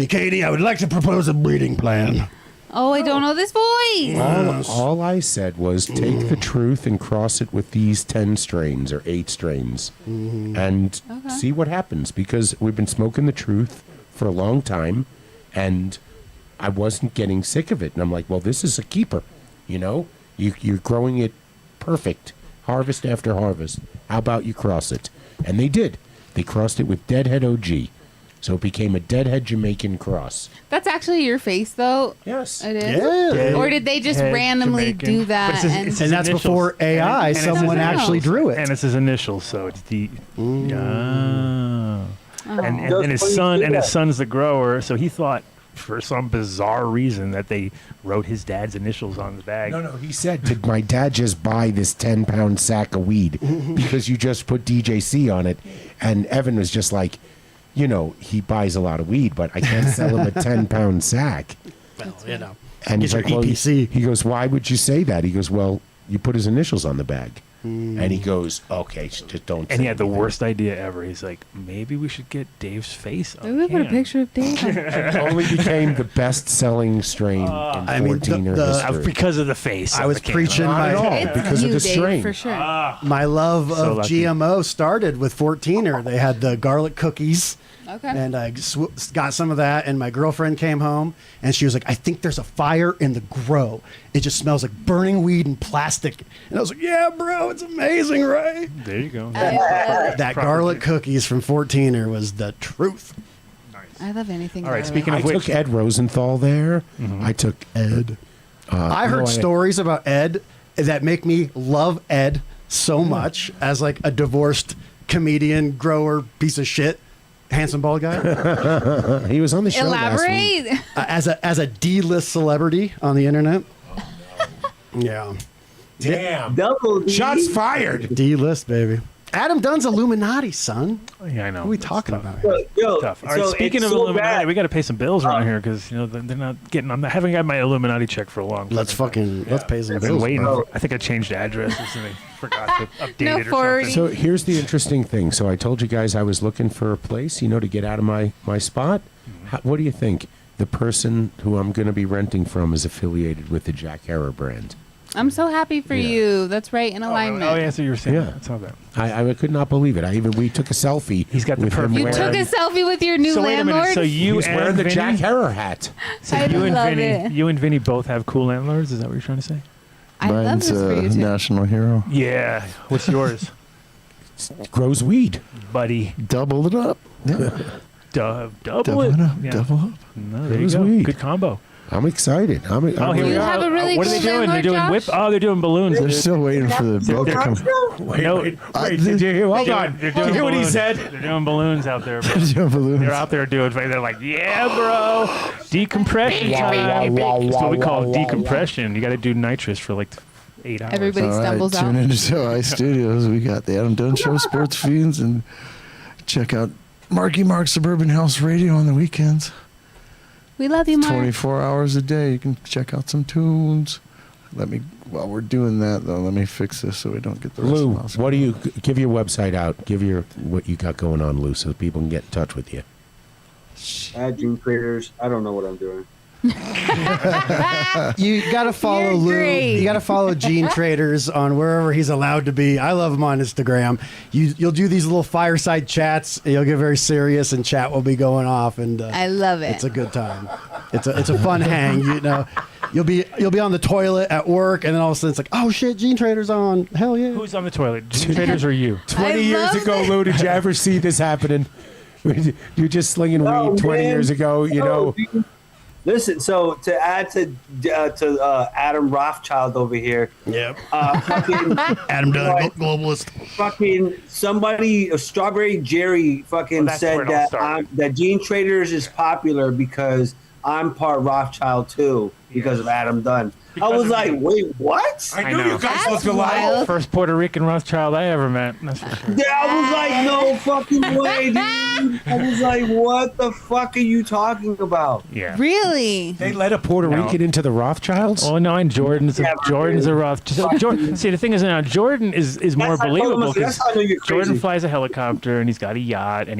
Katie. I would like to propose a breeding plan. Oh, I don't know this voice. All I said was take the truth and cross it with these 10 strains or 8 strains and see what happens, because we've been smoking the truth for a long time and I wasn't getting sick of it. And I'm like, well, this is a keeper. You're growing it perfect, harvest after harvest. How about you cross it? And they did. They crossed it with Deadhead OG. So it became a Deadhead Jamaican cross. That's actually your face, though. Yes. It is. Yeah. Or did they just Head randomly Jamaican. do But that? it's his- and it's And that's initials. before AI. And it's his Someone initials. actually drew it. And it's his initials, so it's D. And That's then his funny you son, say and his that. son's the grower, so he thought, for some bizarre reason, that they wrote his dad's initials on the bag. No, he said, did my dad just buy this 10-pound sack of weed because you just put DJC on it? And Evan was just like, he buys a lot of weed, but I can't sell him a 10-pound sack. Well, you know. And Get he's your like, well, EPC. he goes, why would you say that? He goes, well, you put his initials on the bag. And he goes, okay, just don't. And say he had the anything. worst idea ever. He's like, maybe we should get Dave's face on Maybe we the put a can. picture of Dave. on- It only became the best-selling strain in I mean, 14er the- history. Because of the face. I on was the can. preaching Not at all. my It's because of you, the Dave, strain. for sure. my love So of lucky. GMO started with 14er. They had the garlic cookies. Okay. And I got some of that, and my girlfriend came home, and she was like, I think there's a fire in the grow. It just smells like burning weed and plastic. And I was like, yeah, bro, it's amazing, right? There you go. I love it. That garlic cookies from 14er was the truth. I love anything. All right, garlic. speaking I of which, took Ed Rosenthal there. I took Ed. I heard stories about Ed that make me love Ed so much as like a divorced comedian, grower, piece of shit. handsome bald guy. He was on the show last week. Elaborate. as a D-list celebrity on the internet. Yeah. Damn. Double D. Shots fired. D-list, baby. Adam Dunn's Illuminati, son. Yeah, I know. What are we talking about here? Yo, Tough. All right, so speaking it's of so Illuminati, bad. we got to pay some bills around here because they're not getting. I haven't got my Illuminati check for a long time. Let's pay some I've been bills. waiting. bro. I think I changed addresses and I forgot to update No it or forwarding. something. So here's the interesting thing. So I told you guys I was looking for a place, to get out of my spot. What do you think? The person who I'm going to be renting from is affiliated with the Jack Herer brand. I'm so happy for you. That's right, in alignment. Oh, yeah, so you were saying Yeah. that. I saw that. I could not believe it. We took a selfie. He's got the with him perfect- You wearing- took a selfie with your new So wait a landlord? minute. So you He's and wearing the Vinny, Jack Herer hat. so I you and love Vinny, it. you and Vinny both have cool landlords. Is that what you're trying to say? I love Mine's this for you, too. national hero. Yeah. What's yours, Grows weed. buddy? Double it up. Yeah. Double Double it. it up. Yeah. Double up. No, there you Grows go. weed. Good combo. I'm excited. Oh, here we You are. have a really what are they cool doing? They're landlord, doing Josh? whip. Oh, they're doing balloons. They're still waiting for the boat to come. Wait, did you hear? Hold on. They're Did you doing hear what he balloons. said? They're doing balloons out there, bro. Yeah, balloons. They're out there doing. They're like, yeah, bro, decompression time. That's what we call decompression. You got to do nitrous for like 8 hours. Everybody All right, stumbles tune out. into SOI Studios. We got the Adam Dunn Show Sports Fiends, and check out Marky Mark Suburban House Radio on the weekends. We love you, Mark. 24 hours a day. You can check out some tunes. While we're doing that, though, let me fix this so we don't get the rest Lou, of the house. what do you give your website out? Give what you got going on, Lou, so people can get in touch with you. Dream creators. I don't know what I'm doing. You got to follow You're Lou. great. You got to follow Gene Traders on wherever he's allowed to be. I love him on Instagram. You'll do these little fireside chats. You'll get very serious, and chat will be going off. And I love it. it's a good time. It's a fun hang. You'll be on the toilet at work, and then all of a sudden it's like, oh shit, Gene Traders on. Hell yeah. Who's on the toilet? Gene Traders or you? 20 I years love ago, it. Lou, did you ever see this happening? You're just slinging No, weed 20 man. years ago, Dude. Listen, so to add to Adam Rothschild over here, Yep. fucking Adam Dunn, globalist. fucking somebody, Strawberry Jerry, fucking Well, that's where said it all that started. that Gene Traders is popular because I'm part Rothschild too because of Adam Dunn. I was like, wait, what? I know. That's wild. First Puerto Rican Rothschild I ever met. That's for sure. Yeah, I was like, no fucking way, dude. I was like, what the fuck are you talking about? Yeah. Really? They let a Puerto No. Rican into the Rothschilds? Oh no, and Jordan's Yeah, Jordan's a Roth. So Jordan, see, the thing is now Jordan is more That's how I told him, believable I said, because that's how I know you're Jordan crazy. flies a helicopter and he's got a yacht and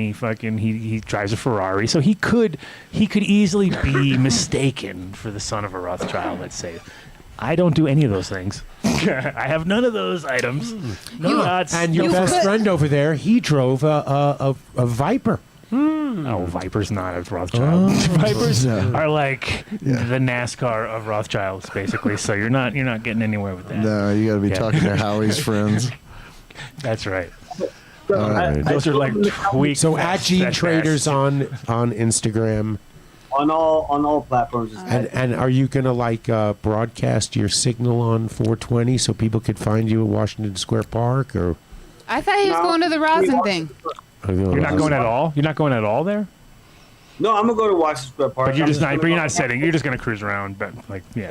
he drives a Ferrari, so he could easily be mistaken for the son of a Rothschild. Let's say. I don't do any of those things. I have none of those items. No yachts. And your You best put- friend over there, he drove a Viper. No, Viper's not a Rothschild. Vipers No. are like the NASCAR of Rothschilds, basically. So you're not getting anywhere with that. No, you got to be Yeah. talking to Howie's friends. That's right. So All right. Those are like tweaks. So at Gene That's Traders best. on Instagram. on all platforms. And are you going to broadcast your signal on 420 so people could find you at Washington Square Park? Or I thought he was No. going to the Rosin thing. You're not going at all. You're not going at all there. No, I'm gonna go to Washington Square Park. But you're I'm just not. gonna But you're go- not setting. You're just gonna cruise around. But like, Yeah.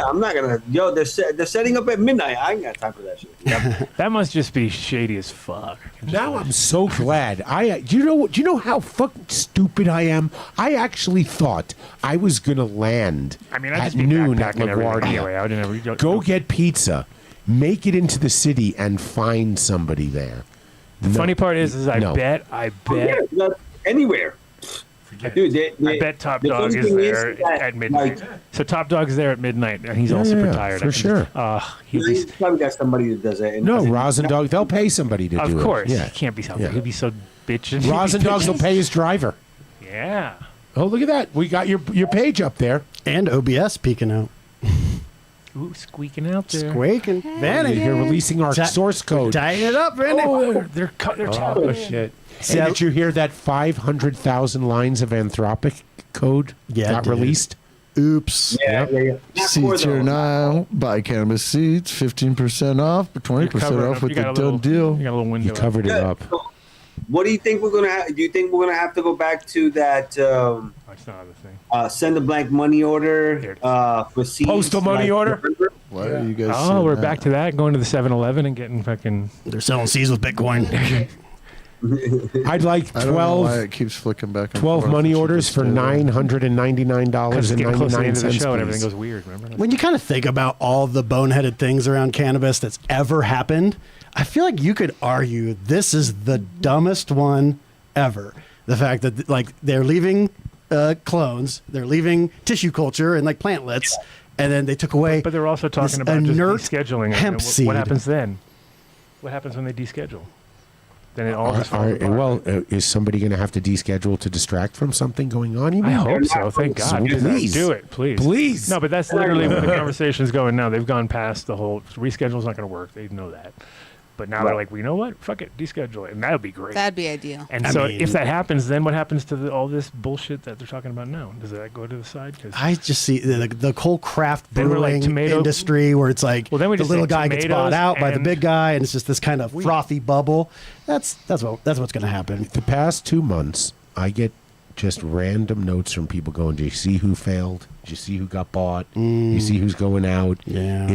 I'm not gonna. Yo, they're setting up at midnight. I ain't got time for that shit. That must just be shady as fuck. now I'm so glad. Do you know how fucking stupid I am? I actually thought I was going to land I mean, I at just be noon at backpacking everything LaGuardia. anyway. I would never Go get pizza, make it into the city, and find somebody there. The funny part is I No. bet. Yeah, anywhere. Dude, I bet Top the Dog funny is thing there that, at midnight. like, So Top Dog's there at midnight, and he's all super tired. for sure. He'll be. he's probably got somebody that does it. No, Rosin Dog, they'll pay somebody to Of do course, it. Yeah. he can't be something. Yeah. He'll be so bitching. Rosin Dogs will pay his driver. Yeah. Oh, look at that. We got your page up there. And OBS peeking out. Ooh, squeaking out there. Squeaking. Vanny. You're releasing our source code. Tighten it up, Vanny. Oh, they're Oh, chopping. shit. See, And did you hear that 500,000 lines of Anthropic code Yeah, I got did. released? Oops. Yeah. Not Seats for here those. now. Buy cannabis seats. 15% off, but 20% Cover it off up. with You the got a done little- deal. You got a little window. You covered it Yeah, up. what do you think we're gonna? Do you think we're gonna have to go back to that? That's not the thing. Send a blank money order for seeds. Postal money order. Why are you guys? Oh, we're back to that. Going to the 7-Eleven and getting fucking. They're selling seeds with Bitcoin. I'd like I don't know 12. why it keeps flicking back. And 12 forth. money It should orders just for stay there. $999 and Getting close to the end of the 99 show and cents. everything goes weird. Remember? When you kind of think about all the boneheaded things around cannabis that's ever happened, I feel like you could argue this is the dumbest one ever. The fact that like they're leaving clones, they're leaving tissue culture and like plantlets, and then they took away. But they're also talking this about just inert descheduling. hemp What seed. happens then? What happens when they deschedule? Then it all just falls apart. Well, is somebody going to have to deschedule to distract from something going on? You I mean? hope so. Thank God. Please. Do it, please. Please. No, but that's literally where the conversation's going now. They've gone past the whole reschedule's not going to work. They know that. But now they're like, well, you know what? Fuck it, deschedule it, and that would be great. That'd be ideal. And so if that happens, then what happens to all this bullshit that they're talking about now? Does that go to the side? 'Cause I just see the whole craft Then we're like brewing industry where it's like Well, then we the just little say guy gets bought tomatoes out by the and big guy, and it's just this kind of frothy bubble. That's what's going to happen. The past 2 months, I get just random notes from people going, "Do you see who failed? Do you see who got bought? You see who's going out?" Yeah.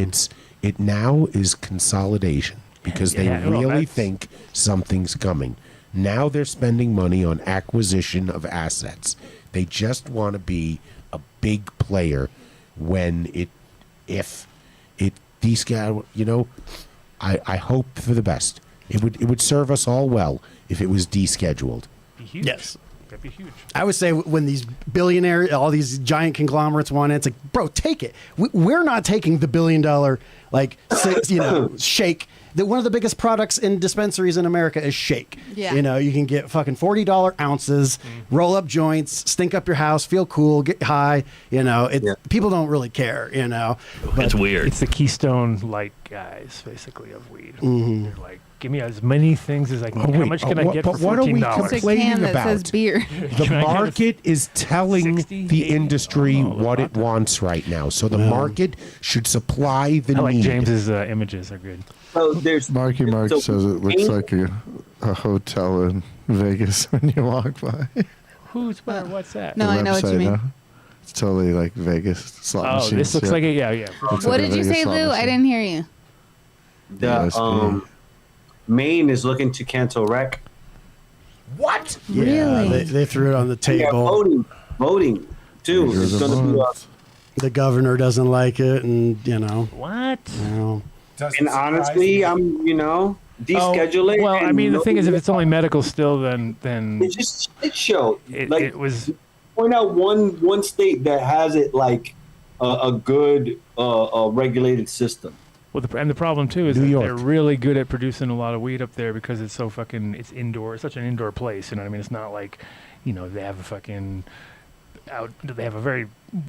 It now is consolidation because they Yeah, well, really that's- think something's coming. Now they're spending money on acquisition of assets. They just want to be a big player when if it descal. You know, I hope for the best. It would serve us all well if it was descheduled. be huge. Yes. That'd be huge. I would say when these billionaires, all these giant conglomerates want it, it's like, bro, take it. We're not taking the $1 billion, like, shake. One of the biggest products in dispensaries in America is shake. Yeah. You know, you can get fucking $40 ounces, roll up joints, stink up your house, feel cool, get high. You know, people don't really care, you know. But It's weird. It's the Keystone Light guys, basically, of weed. They're like, give me as many things as I can. How much can I get for what are we $14? It's a complaining can that about? says beer. The market is telling 60, the 80? industry Oh, what it wants right now. So the market should supply the I like need. James's images are good. So there's Marky Mark so says it looks like a hotel in Vegas when you walk by. What's that? No, The I know what you website, mean. huh? It's totally like Vegas slot Oh, machines. this looks yeah. like it. Yeah. It's What like a did you Vegas say, slot Lou? I machine. didn't hear you. the Maine is looking to cancel rec. What? yeah, Really? they threw it on the Yeah, table. voting too. Here's It's a going to be month. The governor doesn't like it, and What? and honestly, I'm deschedule it. Well, I and mean, the thing is, if nobody- it's only medical still, then it's just shit show. it was. Point out one state that has it like a good regulated system. Well, the problem too is New that York. they're really good at producing a lot of weed up there because it's so fucking it's indoor. It's such an indoor place. You know what I mean? It's not like, they have a fucking They have a very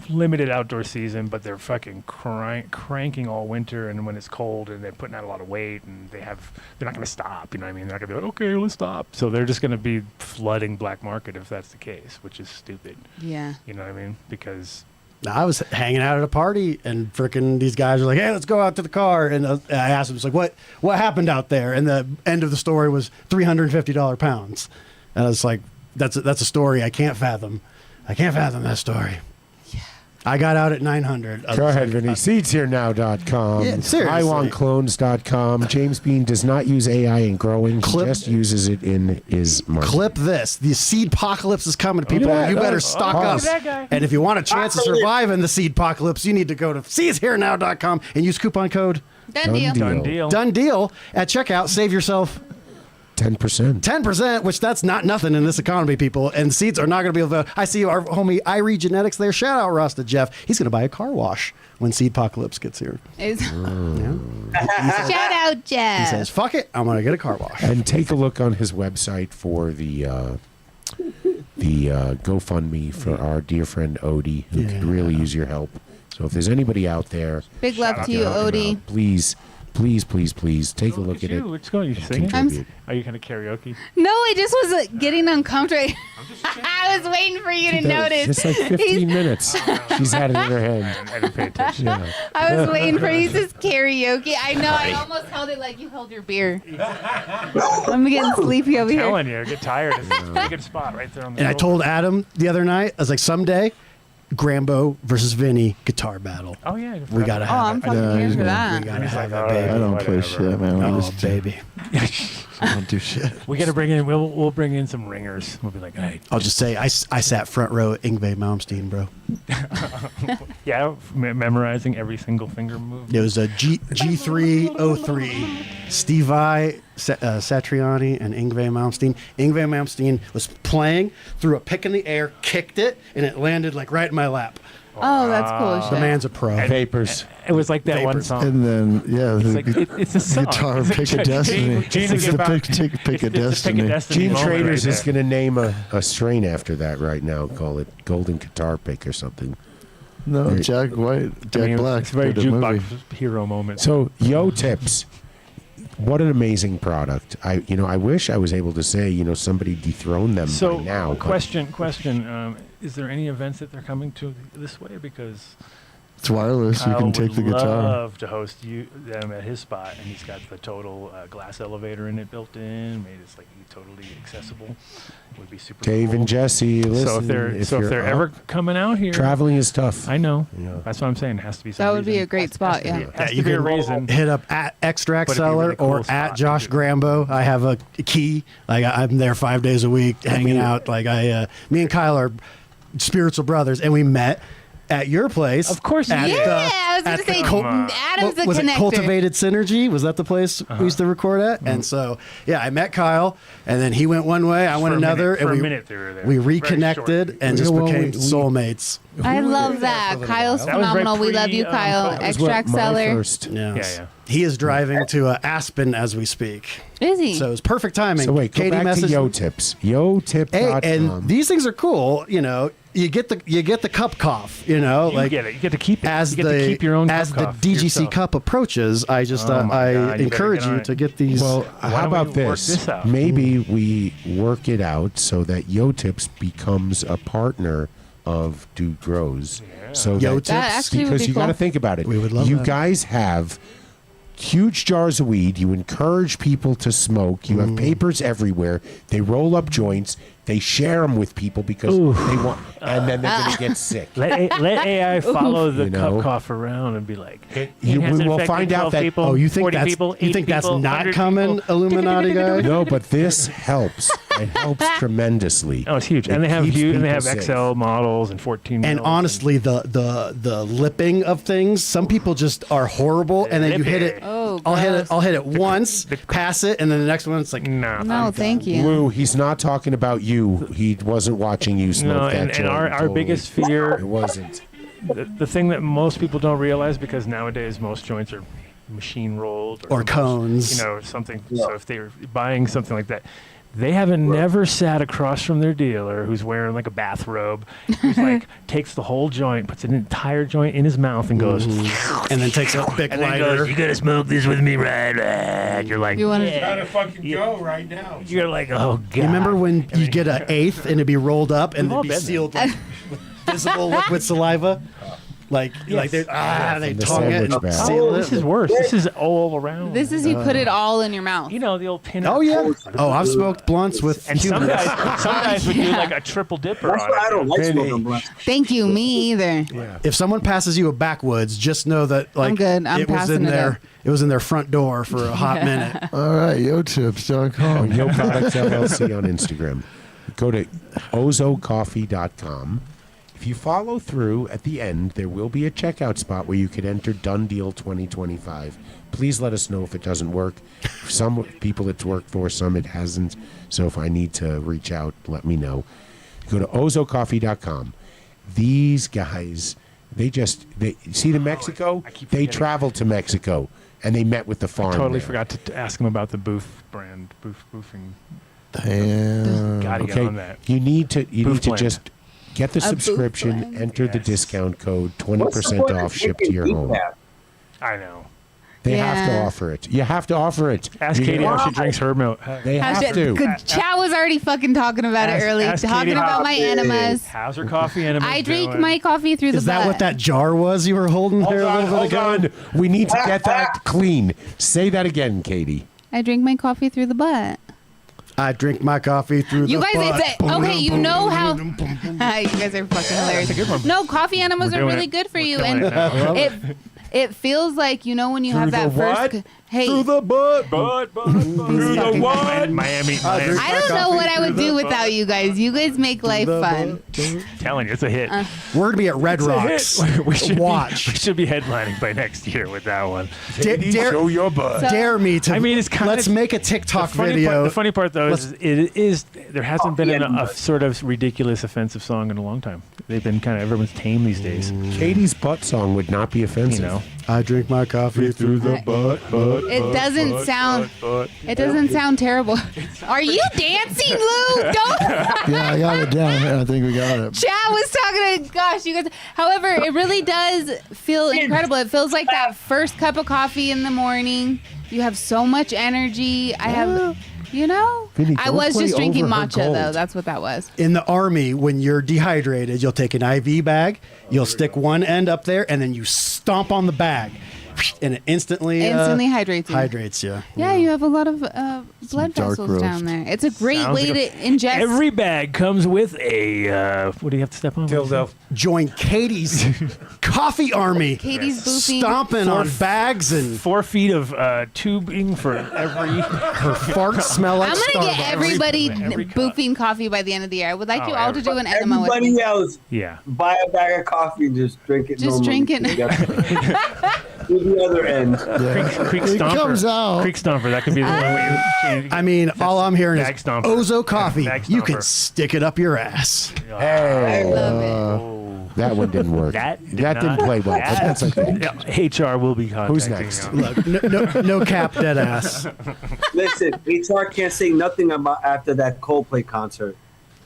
limited outdoor season, but they're fucking cranking all winter. And when it's cold, and they're putting out a lot of weight, and they're not going to stop. You know what I mean? They're not going to be like, okay, let's stop. So they're just going to be flooding black market if that's the case, which is stupid. Yeah. You know what I mean? Because I was hanging out at a party, and frickin' these guys were like, "Hey, let's go out to the car." And I asked them, "It's like, what happened out there?" And the end of the story was $350 pounds. And I was like, "That's a story I can't fathom. I can't fathom that story." Yeah. I got out at 900. Go ahead, Vinny. SeedsHereNow.com. Yeah, seriously. IWantClones.com. James Bean does not use AI in growing. He just uses it in his market. Clip this. The seed apocalypse is coming, people. that. You better Oh, stock look up. at that guy. And if you want a chance to survive in the seed apocalypse, you need to go to seedsherenow.com and use coupon code Done deal. done deal. Done Deal at checkout. Save yourself 10%. 10%, which that's not nothing in this economy, people. And seeds are not going to be able to. I see our homie Irie Genetics there. Shout out Ross to Jeff. He's going to buy a car wash when seed apocalypse gets here. Shout out, Jeff. He says, "Fuck it, I'm going to get a car wash." And take a look on his website for the GoFundMe for our dear friend Odie, who could really use your help. So if there's anybody out there, Big love to you, help him Odie. out, please please, please, please take a look at it. What's going? You singing? Contribute. Are you kind of karaoke? No, I just was getting uncomfortable. I was waiting for you to notice. Just like 15 minutes. She's had it in her hand. I didn't pay attention. Yeah. I was waiting for you to karaoke. I know. I almost held it like you held your beer. I'm getting sleepy over I'm here. telling you, get tired. It's a good spot right there on the And I shoulder. told Adam the other night, I was like, someday, Grambo versus Vinny guitar battle. Oh, yeah. We gotta Oh, have I'm it. fucking here for We that. gotta have like, it, all baby. I don't play Whatever. shit, man. Oh, baby. I don't do shit. We got to bring in, we'll bring in some ringers. We'll be like, hey. I'll just say, I sat front row at Yngwie Malmsteen, bro. Yeah, memorizing every single finger move. It was a G303. Steve Vai, Satriani, and Yngwie Malmsteen. Yngwie Malmsteen was playing, threw a pick in the air, kicked it, and it landed like right in my lap. Oh, that's cool as The shit. man's a pro. Vapors. It was like that one Vapors. song. And then, yeah, It's the like, it's a song. guitar It's pick a destiny. Gina It's the about- pick a it's the pick a destiny. destiny Gene moment Traders right is there. going to name a strain after that right now. Call it Golden Guitar Pick or something. No, Jack White, Jack Black It's a very did a movie. jukebox hero moment. So, Yo Tips, what an amazing product. I wish I was able to say, somebody dethroned them So, by now. but question. Is there any events that they're coming to this way? Because It's wireless. You Kyle can take would the guitar. love to host them at his spot, and he's got the total glass elevator in it built in, made it like totally accessible. It would be super Dave cool. and Jesse, listen. So if you're they're up, ever coming out here, traveling is tough. I know. Yeah. That's what I'm saying. It has to be. Some That would be reason. a great spot, yeah. Has to you be a can reason. hit up at Extract But it'd be a Cellar really cool or spot at to Josh do. Grambo. I have a key. Like I'm there 5 days a week, hanging out. Like me and Kyle are spiritual brothers, and we met at your place. Of course you at did. Yeah, I was at going to say, the Cul- Adam's the was connector. it Cultivated Synergy? Was that the place we used to record at? And so, yeah, I met Kyle, and then he went one way, I went For a minute- another, for and a minute they were there. we Very reconnected short. and just Yeah, well, became we- soulmates. I love that. Kyle's That was right phenomenal. We love you, pre, Kyle. that That was what Extract my Cellar. first. Yes. Yeah. He is driving to Aspen as we speak. Is he? So it's perfect timing. So wait, go Katie back to messaged Yo me. Tips. YoTip.com. Hey, and these things are cool. You get the cup cough. You like get it. You get to keep it. as you get to keep your own as cup the cough DGC yourself. Cup approaches, I just Oh my I God, you better encourage get on you it. to get these. Well, Why how don't we about work this? this out? Maybe we work it out so that Yo Tips becomes a partner of Dude Grows. So Yo that, Tips? That actually would because be you got to cool. think about it. We would love you that. guys have huge jars of weed. You encourage people to smoke. You have papers everywhere. They roll up joints. They share them with people because they want, and then they're going to get sick. Let AI follow the You know? cup cough around and be like, You- it has we will affected find out 12 that- people, Oh, you think 40 that's people, you 8 think that's people, not 100 coming, people. Illuminati guy? No, but this helps. It helps tremendously. Oh, it's huge, and It they have keeps huge, and they people have safe. XL models and 14. And mils honestly, the lipping of things, some people just are horrible, and then you hit it. Oh, I'll gross. hit it once, pass it, and then the next one it's like, no, No, thank you. Lou, he's not talking about you. He wasn't watching you smoke no, that and joint. our Totally. biggest fear, It wasn't. the thing that most people don't realize, because nowadays most joints are machine rolled Or most- cones. something. So if they're buying something like that, they haven't never sat across from their dealer who's wearing like a bathrobe, who's like takes the whole joint, puts an entire joint in his mouth, and goes, and then takes a big and then lighter. goes, "You gotta smoke this with me, right?" And you're like, You wanna- "Yeah." fucking go right now. You're like, "Oh God!" You remember when you get an eighth and it'd be rolled up and We've all it'd be been sealed like, with visible liquid saliva? Like they from the tongue it sandwich and bag. seal Oh, it. this is worse. This is all around. This is you put it all in your mouth. you know the old pin. Oh yeah. Oh, I've smoked blunts with And some humans. guys would do like a triple dipper That's on why I it. don't like Really? smoking blunts. Thank you. Me either. If someone passes you a backwoods, just know that like good. I'm it was passing in it their up. it was in their front door for a hot minute. All right, YoTips.com. Yo Products LLC on Instagram. Go to ozocoffee.com. If you follow through at the end, there will be a checkout spot where you could enter Done Deal 2025. Please let us know if it doesn't work. For some people it's worked for, some it hasn't. So if I need to reach out, let me know. Go to ozocoffee.com. These guys, they see to Mexico, I keep they forgetting. traveled to Mexico and they met with the farm. Totally there. forgot to ask him about the boofing. Damn. Gotta get Okay, on that. you need to Booth blend. just get the booth subscription, blend. enter the Yes. discount code, What's the 20% point of off, shipped to drinking your deep home. that? I know. They have to offer it. You have to offer it. Ask Katie how she drinks her milk. They have to. Chow was already fucking talking about it early. Talking about my enemas. How's her coffee enemas I drink doing? my coffee through the butt. Is that what that jar was you were holding there a little bit ago? Hold on. We need to get that clean. Say that again, Katie. I drink my coffee through the butt. I drink my coffee through You the guys, butt. it's okay. You know how. You guys are fucking hilarious. Good one. No, coffee enemas We're are doing really it. good for We're you, doing and it now. it feels like when you have Through that the what? first. Hey, Through the butt. Through the what? Miami. I don't know what I would do without you guys. You guys make life fun. Telling you, it's a hit. We're gonna be at Red Rocks. We should Watch. We should be headlining by next year with that one. Show your butt. So- Dare me to. I mean, it's kind Let's of make a TikTok video. The funny part, though, is there hasn't been a sort of ridiculous, offensive song in a long time. They've been kind of everyone's tame these days. Katie's butt song would not be offensive. You know, I drink my coffee through the butt. It doesn't sound. It doesn't sound terrible. Are you dancing, Lou? Don't. Yeah, I got it down. I think we got it. Chad was talking to. Gosh, you guys. However, it really does feel incredible. It feels like that first cup of coffee in the morning. You have so much energy. I have. Vinny, I don't was play just drinking over her matcha though. gold. That's what that was. In the Army, when you're dehydrated, you'll take an IV bag, you'll stick one end up there, and then you stomp on the bag, and it instantly Hydrates you. hydrates you. Yeah, you have a lot of blood dark vessels roast. down there. It's a great Sounds way like to ingest. every bag comes with a. What do you have to step on? Dildo. Join Katie's coffee army. Katie's boofing. Stomping on bags and 4 feet of tubing for every. her farts smell like I'm gonna Starbucks. get everybody every cup. boofing coffee by the end of the year. I would like Oh, you all to do an enema with Everybody me. else, Yeah. buy a bag of coffee and just drink it. Just normally. drink it. To the other end. Creek It Stomper. comes out. Creek Stomper. That could be the one where you. I mean, all I'm hearing is Bag stomper. Ozo coffee. Bag You can stomper. stick it up your ass. Hey, Love it. Oh. that one didn't work. That didn't play well. But that's okay. Yeah, HR will be contacting Who's next? you. Look, no cap, dead ass. Listen, HR can't say nothing about after that Coldplay concert.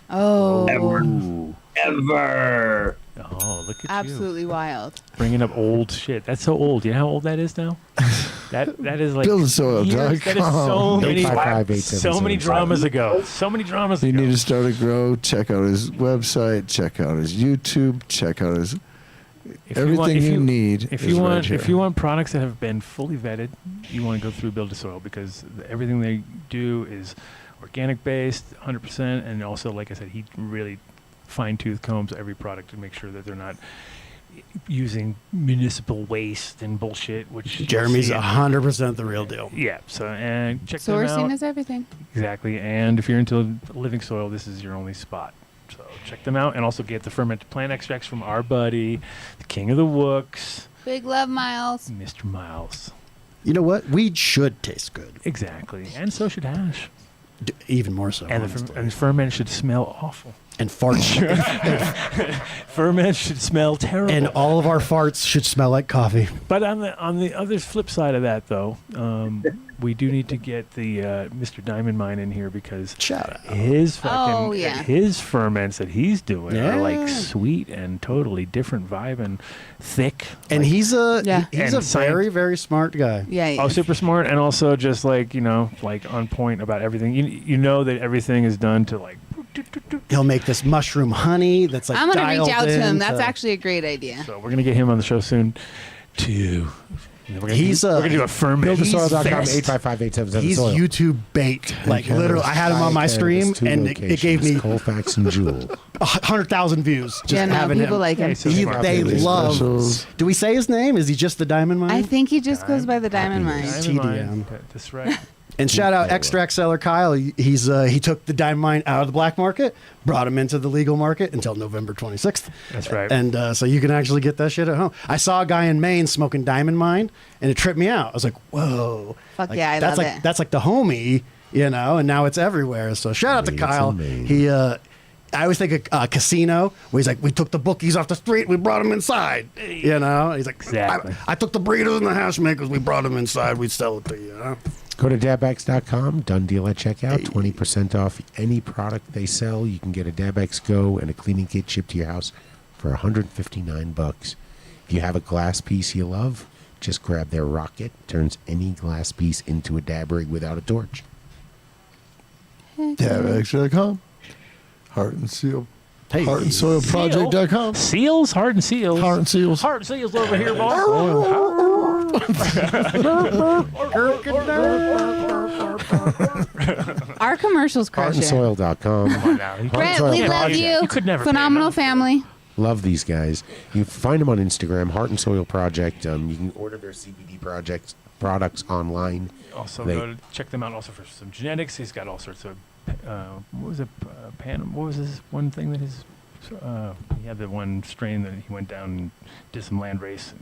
Oh, Ever. Oh, look at you. absolutely wild. Bringing up old shit. That's so old. You know how old that is now? That is like Buildingsoil.com. years. That is so many 855-877. so many dramas ago. So many dramas You ago. need to start a grow. Check out his website. Check out his YouTube. Check out his everything you need. If is you right want, here. if you want products that have been fully vetted, you want to go through Build a Soil because everything they do is organic based, 100%, and also, like I said, he really fine-tooth combs every product to make sure that they're not using municipal waste and bullshit. Which you'll Jeremy's see. 100% the real deal. Yeah. So and check them Sourcing out. is everything. Exactly. And if you're into living soil, this is your only spot. So check them out and also get the fermented plant extracts from our buddy, the king of the wooks, Big love, Miles. Mr. Miles. You know what? Weed should taste good. Exactly. And so should hash. Even more so. And honestly. the ferment should smell awful. And farts. Ferment should smell terrible. And all of our farts should smell like coffee. But on the other flip side of that, though, we do need to get the Mr. Diamond Mine in here because Shout out. his fucking Oh, yeah. his ferments that he's doing are Yeah. like sweet and totally different vibe and thick. And like, he's a Yeah. he's And a very, very smart guy. Yeah. yeah. super smart and also just like like on point about everything. You know that everything is done to like. He'll make this mushroom honey that's like I'm gonna reach dialed out to him. That's into- actually a great idea. So we're gonna get him on the show soon, too. We're gonna He's, we're gonna do a ferment. BuildASoil.com, fest. 855-877 He's soil. YouTube baked. Like literally, I had him on my stream and it gave me Colfax and Jewel. 100,000 views. Just Yeah, no, having people him. like him. Yeah, so He- smart. they Happy love. specials. Do we say his name? Is he just the Diamond Mine? I think he just goes by the Diamond Mine. Diamond Mine. TDM. That's right. And shout out extract seller Kyle. He took the Diamond Mine out of the black market, brought him into the legal market until November 26th. That's right. And so you can actually get that shit at home. I saw a guy in Maine smoking Diamond Mine, and it tripped me out. I was like, whoa. Fuck Like, yeah, I that's love like it. that's like the homie, and now it's everywhere. So shout out to It's Kyle. amazing. He I always think of Casino, where he's like, we took the bookies off the street, we brought them inside. He's like, Exactly. I took the breeders and the hash makers, we brought them inside, we sell it to you. Go to dabx.com, done deal at checkout, 20% off any product they sell. You can get a Dabex Go and a cleaning kit shipped to your house for $159. If you have a glass piece you love, Just grab their rocket, turns any glass piece into a dab rig without a torch. Dabx.com. Heart and Seal. Hey. HeartandSoilProject.com. Seals? Heart and seals. Heart and Seals. Heart and seals over here, boss. Our commercials crush it. HeartandSoil.com. Brett, we love you. You could never pay Phenomenal enough. family. Love these guys. You find them on Instagram, Heart and Soil Project. You can order their CBD products online. Also, They- go to check them out also for some genetics. He's got all sorts of, what was it, what was this one thing that his, he had the one strain that he went down and did some land race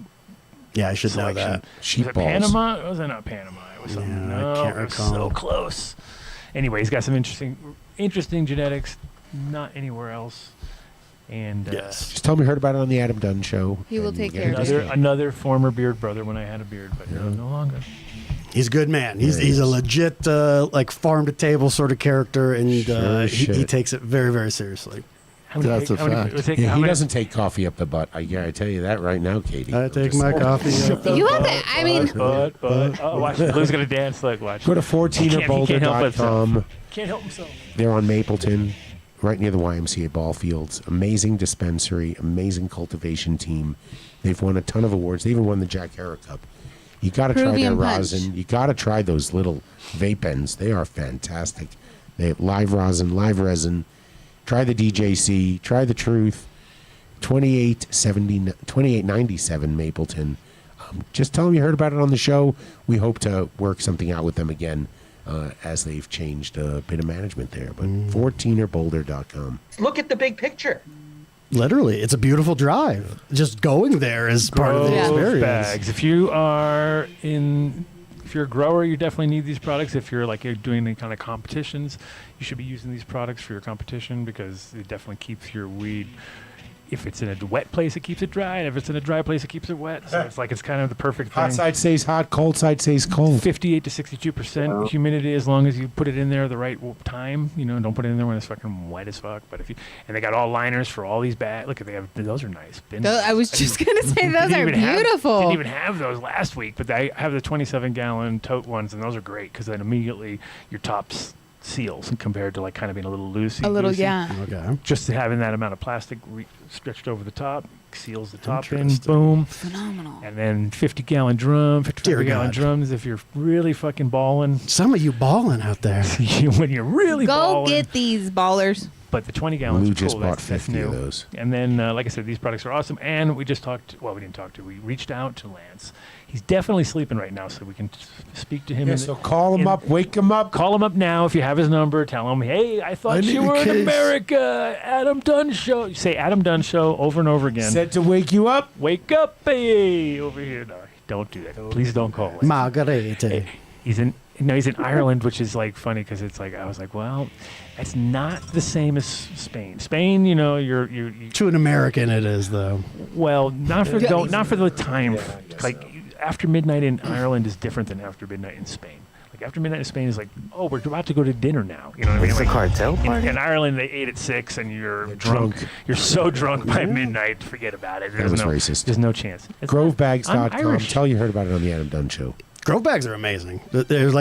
Yeah, I should know selection. that. Sheep was it balls. Panama? Was it not Panama? It was something. Yeah, I No, can't it was recall. so close. Anyway, he's got some interesting genetics, not anywhere else. And Yes. Just tell me you heard about it on the Adam Dunn show. He will and take get care a of it. discount. another former beard brother when I had a beard, but no longer. He's a good man. He's Yeah, he he's a is. legit like farm to table sort of character, and Sure as he shit. takes it very, very seriously. That's a fact. Yeah, he doesn't take coffee up the butt. I tell you that right now, Katie. I take my coffee. You have to, I mean, But oh, watch, Blue's gonna dance. Look, watch. Go to He can't help himself. 14erboulder.com. Can't help himself. They're on Mapleton, right near the YMCA ball fields. Amazing dispensary, amazing cultivation team. They've won a ton of awards. They even won the Jack Harrah Cup. You got to try their Peruvian punch. rosin. You got to try those little vape pens. They are fantastic. They have live rosin, live resin. Try the DJC. Try the Truth. 2897 Mapleton. Just tell them you heard about it on the show. We hope to work something out with them again as they've changed a bit of management there. But 14erboulder.com. Look at the big picture. Literally, it's a beautiful drive. Just going there is part of the Grove experience. bags. If you're a grower, you definitely need these products. If you're doing any kind of competitions, you should be using these products for your competition because it definitely keeps your weed. If it's in a wet place, it keeps it dry, and if it's in a dry place, it keeps it wet. So it's kind of the perfect thing. Hot side stays hot, cold side stays cold. 58 to 62% humidity as long as you put it in there the right time. Don't put it in there when it's fucking wet as fuck. But and they got all liners for all these bags. Look, those are nice. I was just going to say, those are beautiful. Didn't even have those last week, but I have the 27-gallon tote ones, and those are great because then immediately your tops seals compared to kind of being a little loose. A little, yeah. Okay. Just having that amount of plastic stretched over the top seals the top in. Interesting. Boom. Phenomenal. And then 50-gallon drum, Dear 50-gallon God. drums if you're really fucking balling. Some of you balling out there. When you're really Go balling. get these ballers. But the 20 gallons Lou are cool. just bought That's 50 new. of those. And then, like I said, these products are awesome. And we just talked. Well, we didn't talk to. We reached out to Lance. He's definitely sleeping right now, so we can speak to him. Yeah, so call him up, wake him up. Call him up now if you have his number. Tell him, hey, I thought need you a were in case. America. Adam Dunn Show. You say Adam Dunn Show over and over again. Said to wake you up. Wake up, hey, over here. No, don't do that. Please don't call Lance. Margarete. He's in Ireland, which is funny because it's I was well, it's not the same as Spain. Spain, you're To an American, it is though. well, not for the time. After midnight in Ireland is different than after midnight in Spain. After midnight in Spain is oh, we're about to go to dinner now. You know what I mean? It's a cartel party? In Ireland, they ate at 6 and you're drunk. You're so drunk by midnight, forget about it. That was racist. There's no chance. I'm Grovebags.com. Irish. Tell you heard about it on the Adam Dunn Show. Grove bags are amazing. There's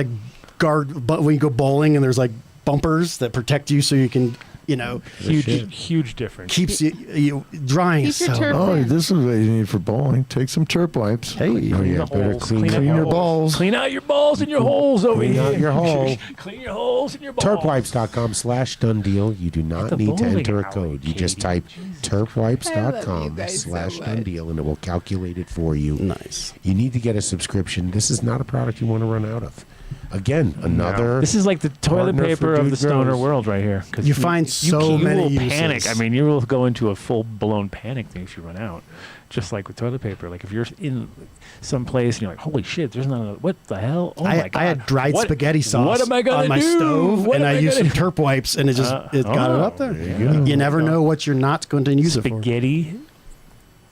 but when you go bowling and there's bumpers that protect you so you can, Huge difference. keeps you drying. Keep your So turf- Oh, this is what you need for bowling. Take some turp wipes. hey, Oh, yeah, the better holes. clean Clean up your holes. balls. Clean out your balls and your holes over Clean here. out your hole. Clean your holes and your balls. Turpwipes.com/done deal. You do not the need to bowling enter a alley, code. You just Katie. type I love you turpwipes.com guys so /done much. deal and it will calculate it for you. nice. You need to get a subscription. This is not a product you want to run out of. Again, another. This is like the toilet partner for paper of Dude the stoner Grows. world right here. 'Cause You find so many You will panic. uses. I mean, you will go into a full-blown panic thing if you run out. Just like with toilet paper. If you're in some place and you're like, holy shit, there's not a, what the hell? Oh my God. I had dried What- spaghetti sauce What am I gonna on my do? stove, What and am I used gonna some turp wipes, and it got it up there. You never know what you're not going to use it for. Spaghetti.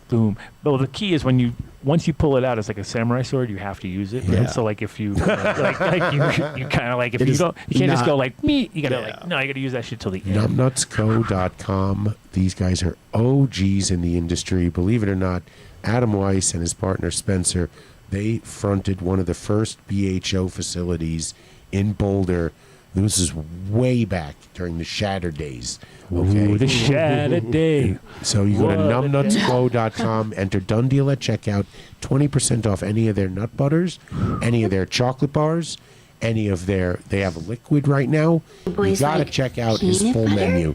Boom. Well, the key is once you pull it out, it's like a samurai sword. You have to use it. Right? Yeah. So if you you kind of if It you is don't, you can't just not- go me. You gotta Yeah. no, you gotta use that shit till the end. Numbnutsco.com. These guys are OGs in the industry. Believe it or not, Adam Weiss and his partner Spencer They fronted one of the first BHO facilities in Boulder. This is way back during the Shatter days. Okay. Ooh, the Shatter day. So you go to What a numbnutsco.com, enter Dunn Deal at checkout, 20% off any of their nut butters, any of their chocolate bars, any of their, they have a liquid right now. You got to check out his full menu.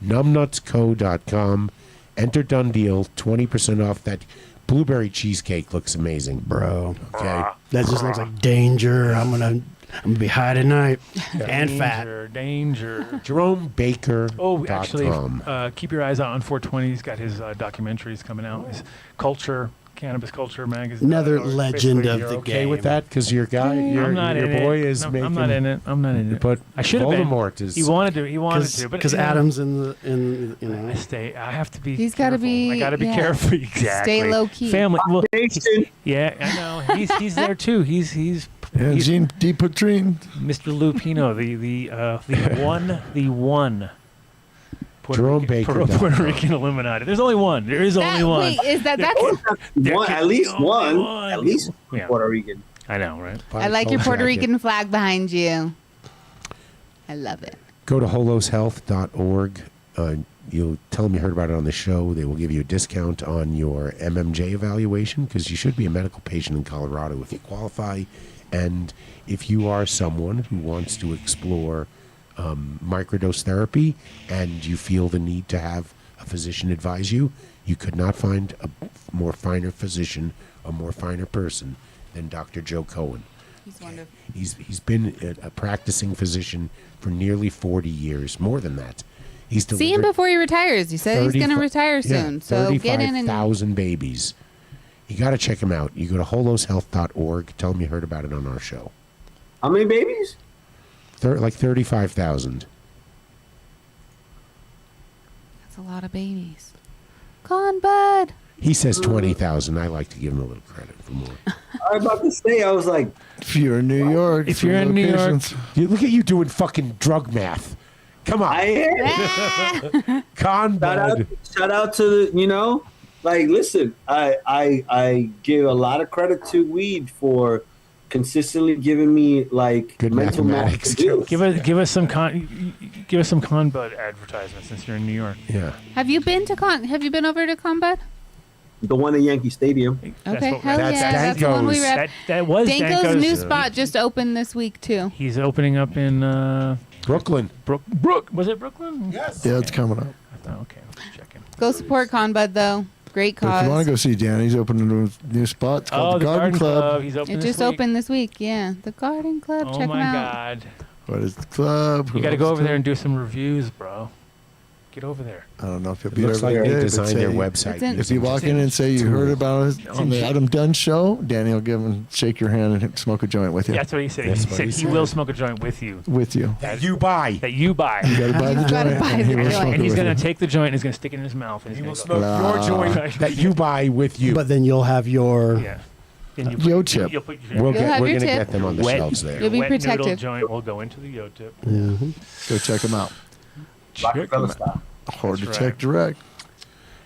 Numbnutsco.com, enter Dunn Deal, 20% off. That blueberry cheesecake looks amazing. Bro. Okay. That just looks like danger. I'm gonna be high tonight and fat. Danger. Jerome Baker. Oh, actually, keep your eyes out on 420. He's got his documentaries coming out. His Culture, Cannabis Culture magazine. Another legend of You're the okay game. with that? Because your guy, your boy is No, making... I'm not in it. I'm not in it. But I should have been. Voldemort is... He wanted to. But Because you know, Adam's in you know. I have to be. He's gotta careful. be- I got to be yeah. careful. Exactly. Stay low key. Family. Well, Jason. yeah, I know. He's there too. He's And Gene DiPatrine. Mr. Lou Pino, the one. Jerome Baker. Puerto Rican Illuminati. There's only one. There is only one. Wait, is that's One, at least one. one. At least Yeah. Puerto Rican. I know, right? I like your Puerto Rican flag behind you. I love it. Go to holoshealth.org. You'll tell them you heard about it on the show. They will give you a discount on your MMJ evaluation because you should be a medical patient in Colorado if you qualify. And if you are someone who wants to explore microdose therapy and you feel the need to have a physician advise you, you could not find a more finer physician, a more finer person than Dr. Joe Cohen. He's wonderful. He's been a practicing physician for nearly 40 years, more than that. He's See him before he retires. He said he's going to retire soon. So get in and 35,000 babies. You got to check him out. You go to holoshealth.org. Tell him you heard about it on our show. How many babies? Like 35,000. that's a lot of babies. Con bud. He says 20,000. I like to give him a little credit for more. I was about to say, I was like, If you're in New York. If you're in New York, locations. Look at you doing fucking drug math. Come on. I am. Con bud. Shout out to the, like, listen, I give a lot of credit to weed for consistently giving me like Good mental math mathematics to do. give us some con bud advertisements since you're in New York. Yeah. Have you been over to Con Bud? The one at Yankee Stadium. Okay, what- hell That's yeah. That's the one we Danko's. rep. That was Danko's new spot just opened this week too. He's opening up in Brooklyn. Was it Brooklyn? Yes. Yeah, it's coming up. Oh, okay, let's check in. Go support Con Bud though. Great But if you want cause. to go see Dan, he's opening a new spot. It's called the Garden Club. He's open It this just week. opened this week. Yeah, the Garden Club. Oh Check my them out. God! What is the club? You got to go over there and do some reviews, bro. Get over there. I don't know if you'll It be looks there like every they day, but designed their say- website. It's in- If you walk in and say you heard about it on the Adam Dunn show, Danny will give him, shake your hand and smoke a joint with you. Yeah, that's what he said. That's He what said he he said. will smoke a joint with you. With you. That you buy. That you buy. You got to buy the You gotta joint. buy and he the will joint. smoke And it he's with going you. to take the joint and he's going to stick it in his mouth. And He he's will gonna smoke your joint that you buy with you. But then you'll have your go, yeah. Then you Yo tip. You'll put your We're You'll have going your to tip. get them on the wet, shelves there. You'll be wet noodle protected. joint will go into the yo tip. Go check him out. Rockefeller style. Hard to That's check right. direct.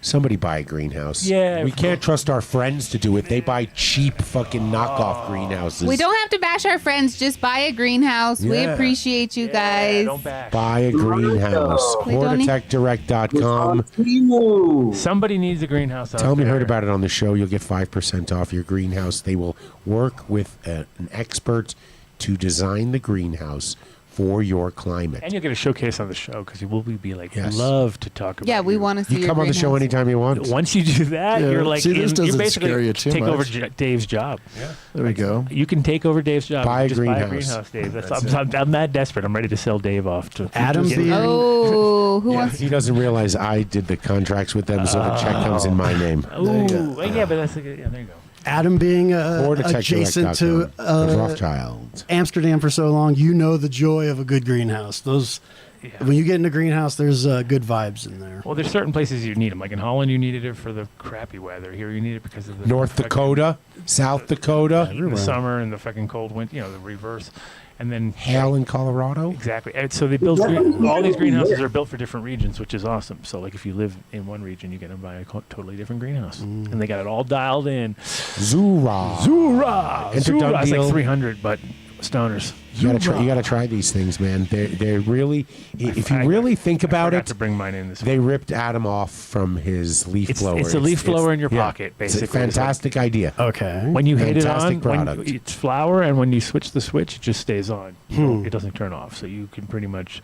Somebody buy a greenhouse. Yeah. We can't trust our friends to do it. They buy cheap fucking knockoff greenhouses. We don't have to bash our friends. Just buy a greenhouse. We Yeah. appreciate you Yeah, guys. don't bash. Buy a greenhouse. We don't need- HortitechDirect.com. Timo. Somebody needs a greenhouse out Tell them you there. heard about it on the show. You'll get 5% off your greenhouse. They will work with an expert to design the greenhouse for your climate. And you'll get a showcase on the show because we'll be like, Yes. love to talk about Yeah, we you. want to see You your come on the show greenhouse. anytime you want. Once you do that, Yeah, you're like, see, this you doesn't basically scare you too take over much. Dave's job. There we go. You can take over Dave's job. Buy a Just buy a greenhouse. greenhouse, Dave. That's I'm that desperate. I'm ready to sell Dave off to Adam get- being Oh, who wants? He doesn't realize I did the contracts with them, so the check comes in my name. Ooh, yeah, but that's a good. Yeah, there you go. Adam being adjacent to Rothschild. Amsterdam for so long, you know the joy of a good greenhouse. Those Yeah. when you get in a greenhouse, there's good vibes in there. Well, there's certain places you need them. Like in Holland, you needed it for the crappy weather. Here, you need it because of the North fucking- Dakota, South Dakota. in the summer and the fucking cold winter. You know, the reverse. and then Hail in Colorado. exactly. And so they build all these greenhouses are built for different regions, which is awesome. So like if you live in one region, you get to buy a totally different greenhouse, and they got it all dialed in. Zura. Enter Zura. Dunn It's like deal. 300, but stoners. You gotta try these things, man. They're really. If you really think about I forgot it, to bring mine in this. they ripped Adam off from his leaf blower. It's a leaf blower in your yeah, pocket, It's a basically. It's like- fantastic idea. Okay. When you hit it Fantastic on, product. it's flower, and when you switch the switch, it just stays on. It doesn't turn off, so you can pretty much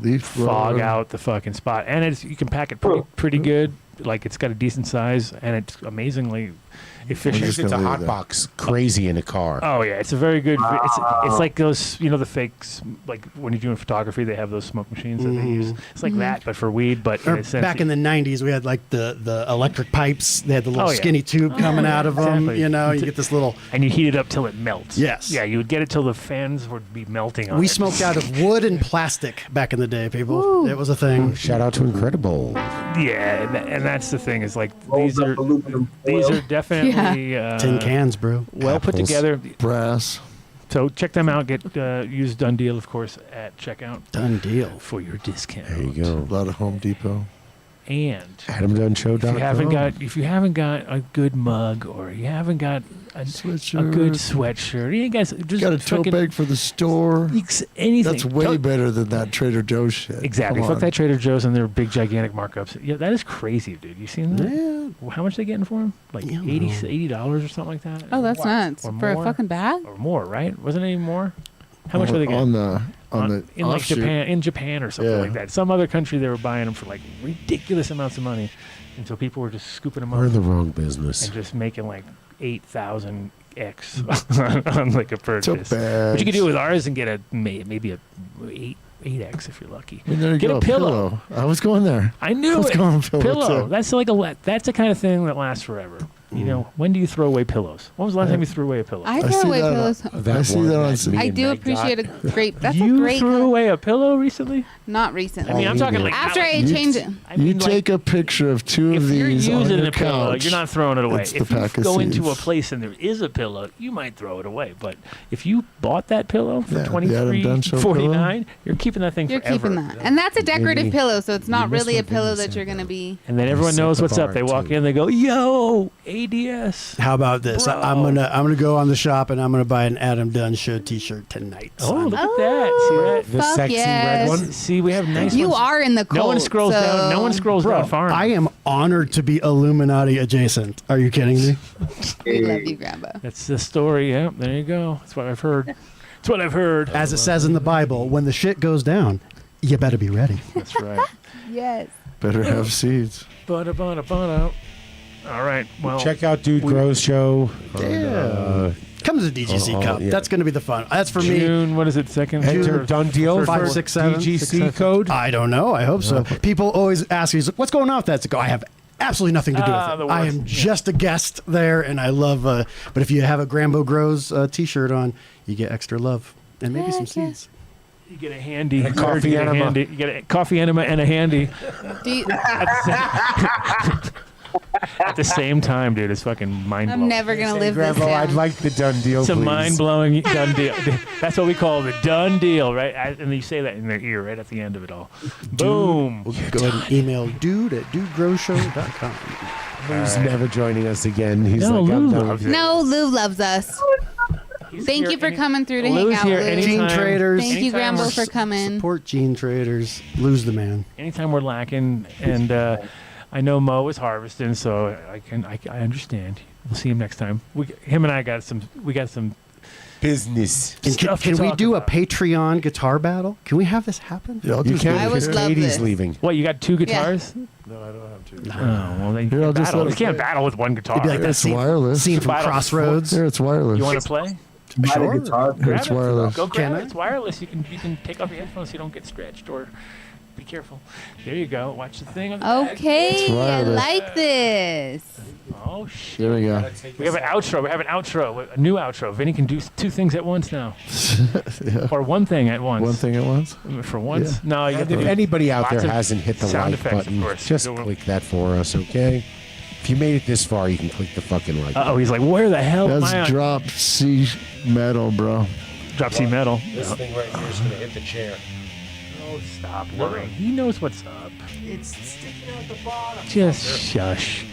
Leaf fog blower. out the fucking spot. And you can pack it pretty good. Like it's got a decent size, and it's amazingly efficient. It's a gonna leave hot that. box, crazy in a car. Oh yeah, it's a very good. It's like those, the fakes. Like when you're doing photography, they have those smoke machines that they use. It's like that, but for weed. But in Or a sense, back in the 90s, we had like the electric pipes. They had the little Oh, yeah. skinny tube coming out of them. Exactly. You get this little. and you heat it up till it melts. Yes. Yeah, you would get it till the fans would be melting on We it. smoked out of wood and plastic back in the day, people. It was a thing. Shout out to Incredible. Yeah, and that's the thing is like Rolled these up are aluminum these foil. are definitely Tin cans, bro. well put Apples. together. Brass. So check them out. Get use Dunn deal, of course, at checkout Done deal. for your discount. There you go. A lot of Home Depot. And AdamDunnShow.com. if you haven't got a good mug or you haven't got a Sweatshirt. good sweatshirt, you guys just Got a tote fucking bag for the store. anything. That's way better than that Trader Joe's shit. Exactly. Come Fuck on. that Trader Joe's and their big gigantic markups. Yeah, that is crazy, dude. You seen that? Yeah. How much they getting for them? Like Yeah, $80 or something like that. Oh, that's nuts. Or For a more? fucking bag? Or more, right? Wasn't it any more? How much were they getting? on the in like offshoot. Japan or something Yeah. like that. Some other country they were buying them for like ridiculous amounts of money, and so people were just scooping them We're in up the wrong business. and just making like 8,000 X on like a purchase. Tote bags. What you could do with ours and get maybe a 8X if you're lucky. I mean, there you Get go, a pillow. I was going there. I knew Let's it. go on pillow, too. That's like that's the kind of thing that lasts forever. You know, when do you throw away pillows? When was the last time you threw away a pillow? I I throw see away that, pillows. That see one that on that me I and do Meg appreciate got. a great. That's you a great. threw away a pillow recently? Not recently. I mean, I'm he talking did. like After I You- changed it. I You mean, like, take a picture of two if of you're these on using your a pillow, couch. you're not throwing it away. It's the If you pack of go into a seeds. place and there is a pillow, you might throw it away. But if you bought that pillow for Yeah, the Adam Dunn Show $23.49, you're keeping that thing You're forever. keeping that, and that's a decorative Vinny, pillow, so it's not you missed really a what Vinny pillow that said, you're gonna though. be. And then everyone set knows the what's up. bar, They walk too. in, they go, "Yo, ADS." How about this? Bro. I'm gonna go on the shop and I'm gonna buy an Adam Dunn Show T-shirt tonight. Oh, son. look at that! See that? The Fuck sexy yes. red one. See, we have nice You ones. are in the cold. No one scrolls so down. No one scrolls Bro, down far. I am honored to be Illuminati adjacent. Are you kidding me? We love you, Grambo. That's the story. Yeah, there you go. That's what I've heard. That's what I've heard. As it says in the Bible, when the shit goes down, you better be ready. That's right. Yes. Better have seeds. Ba-da-ba-da-ba-da. All right. Well, Check out Dude Grows Show. Yeah. Come to the DGC Oh, Cup. yeah. That's going to be the fun. That's for me. June. What is it? Second. Enter June. Dunn deal. 567 DGC code. I don't know. I hope so. People always ask me, "What's going on with that?" I have absolutely nothing to do Ah, with the it. I worst. am just a guest there, and I love. But if you have a Grambo Grows T-shirt on, you get extra love and maybe some Heck yeah. seeds. You get a handy. A coffee you get a enema. handy. You get a coffee enema and a handy Do you, at the same time, dude. It's fucking mind blowing. I'm never gonna live this Grambo, I'd down. like the Dunn deal, It's a please. mind-blowing done deal. That's what we call the done deal, right? And you say that in their ear right at the end of it all. Boom. Go ahead and email dude@dudegrowshow.com. Who's never joining us again? He's No, like, I'm Lou done. loves it. No, Lou loves us. He's Thank here you for any- coming through to Lou's hang out, here Lou. anytime. Gene traders. Thank you, Anytime Grambo, we're- for coming. Support gene traders. Lose the man. Anytime we're lacking, and I know Mo is harvesting, so I understand. We'll see him next time. Him and I got some Business. And Stuff to can we talk do about. a Patreon guitar battle? Can we have this happen? Yeah, I'll You just can't I because would love Katie's this. leaving. What, you got two guitars? No, I don't have to. Oh, well, then you Here, I'll can't just battle. let You it can't play. battle with one guitar. It'd be like that It's scene, wireless. scene from Battle- Crossroads. Here, it's wireless. You want to play? Buy Sure. the guitar. Grab It's it. wireless. Go grab Can it. I? It's wireless. You can take off your headphones so you don't get stretched, or be careful. There you go. Watch the thing on the back. Okay, I wireless. like this. Oh, shit. There we go. We have an outro. We have an outro. A new outro. Vinny can do two things at once now. Or one thing at once. One thing at once. For once? Yeah. No, you got And if to anybody out Lots there of hasn't hit the sound like effects, of button, course. just Don't- click that for us, okay? If you made it this far, you can click the fucking like. Oh, he's like, where the hell am I That's on? drop C metal, bro. Drop C metal. This thing right here is going to hit the chair. Oh, stop worrying. He knows what's up. It's sticking out the bottom. Just shush.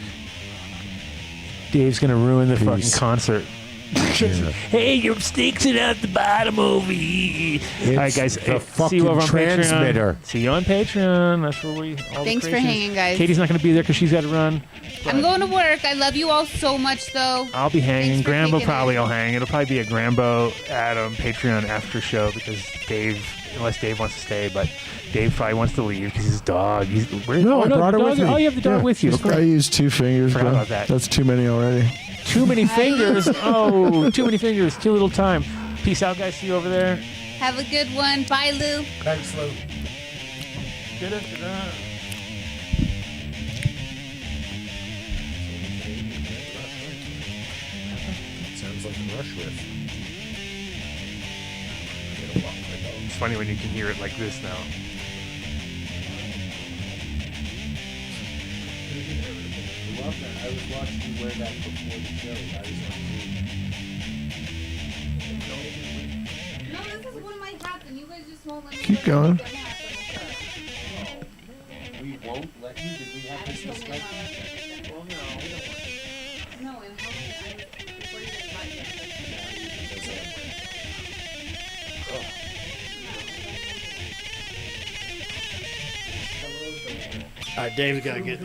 Dave's gonna ruin the fucking concert. Hey, you're sticking out the bottom over here. All right, guys. The See you over on transmitter. Patreon. See you on Patreon. That's where we. Thanks for hanging, guys. Katie's not gonna be there because she's got to run. I'm going to work. I love you all so much, though. I'll be hanging. Thanks for Grambo kicking probably it. will hang. It'll probably be a Grambo Adam Patreon after show because Dave, unless Dave wants to stay, but Dave probably wants to leave because his dog. No, I brought the her dog, with me. Oh, you have the dog Yeah. with you. I used 2 fingers, Forgot bro. about that. That's too many already. Too many fingers. Oh, too many fingers. Too little time. Peace out, guys. See you over there. Have a good one. Bye, Lou. Thanks, Lou. Sounds like a Rush riff. It's funny when you can hear it like this now. I love that. I was watching you wear that before the show. I was on No, this is one of my hats, and you guys just won't let me Keep going. We won't let you. Did we have this discussion? Well, no. No, and before you guys got here. All right, Dave's got to get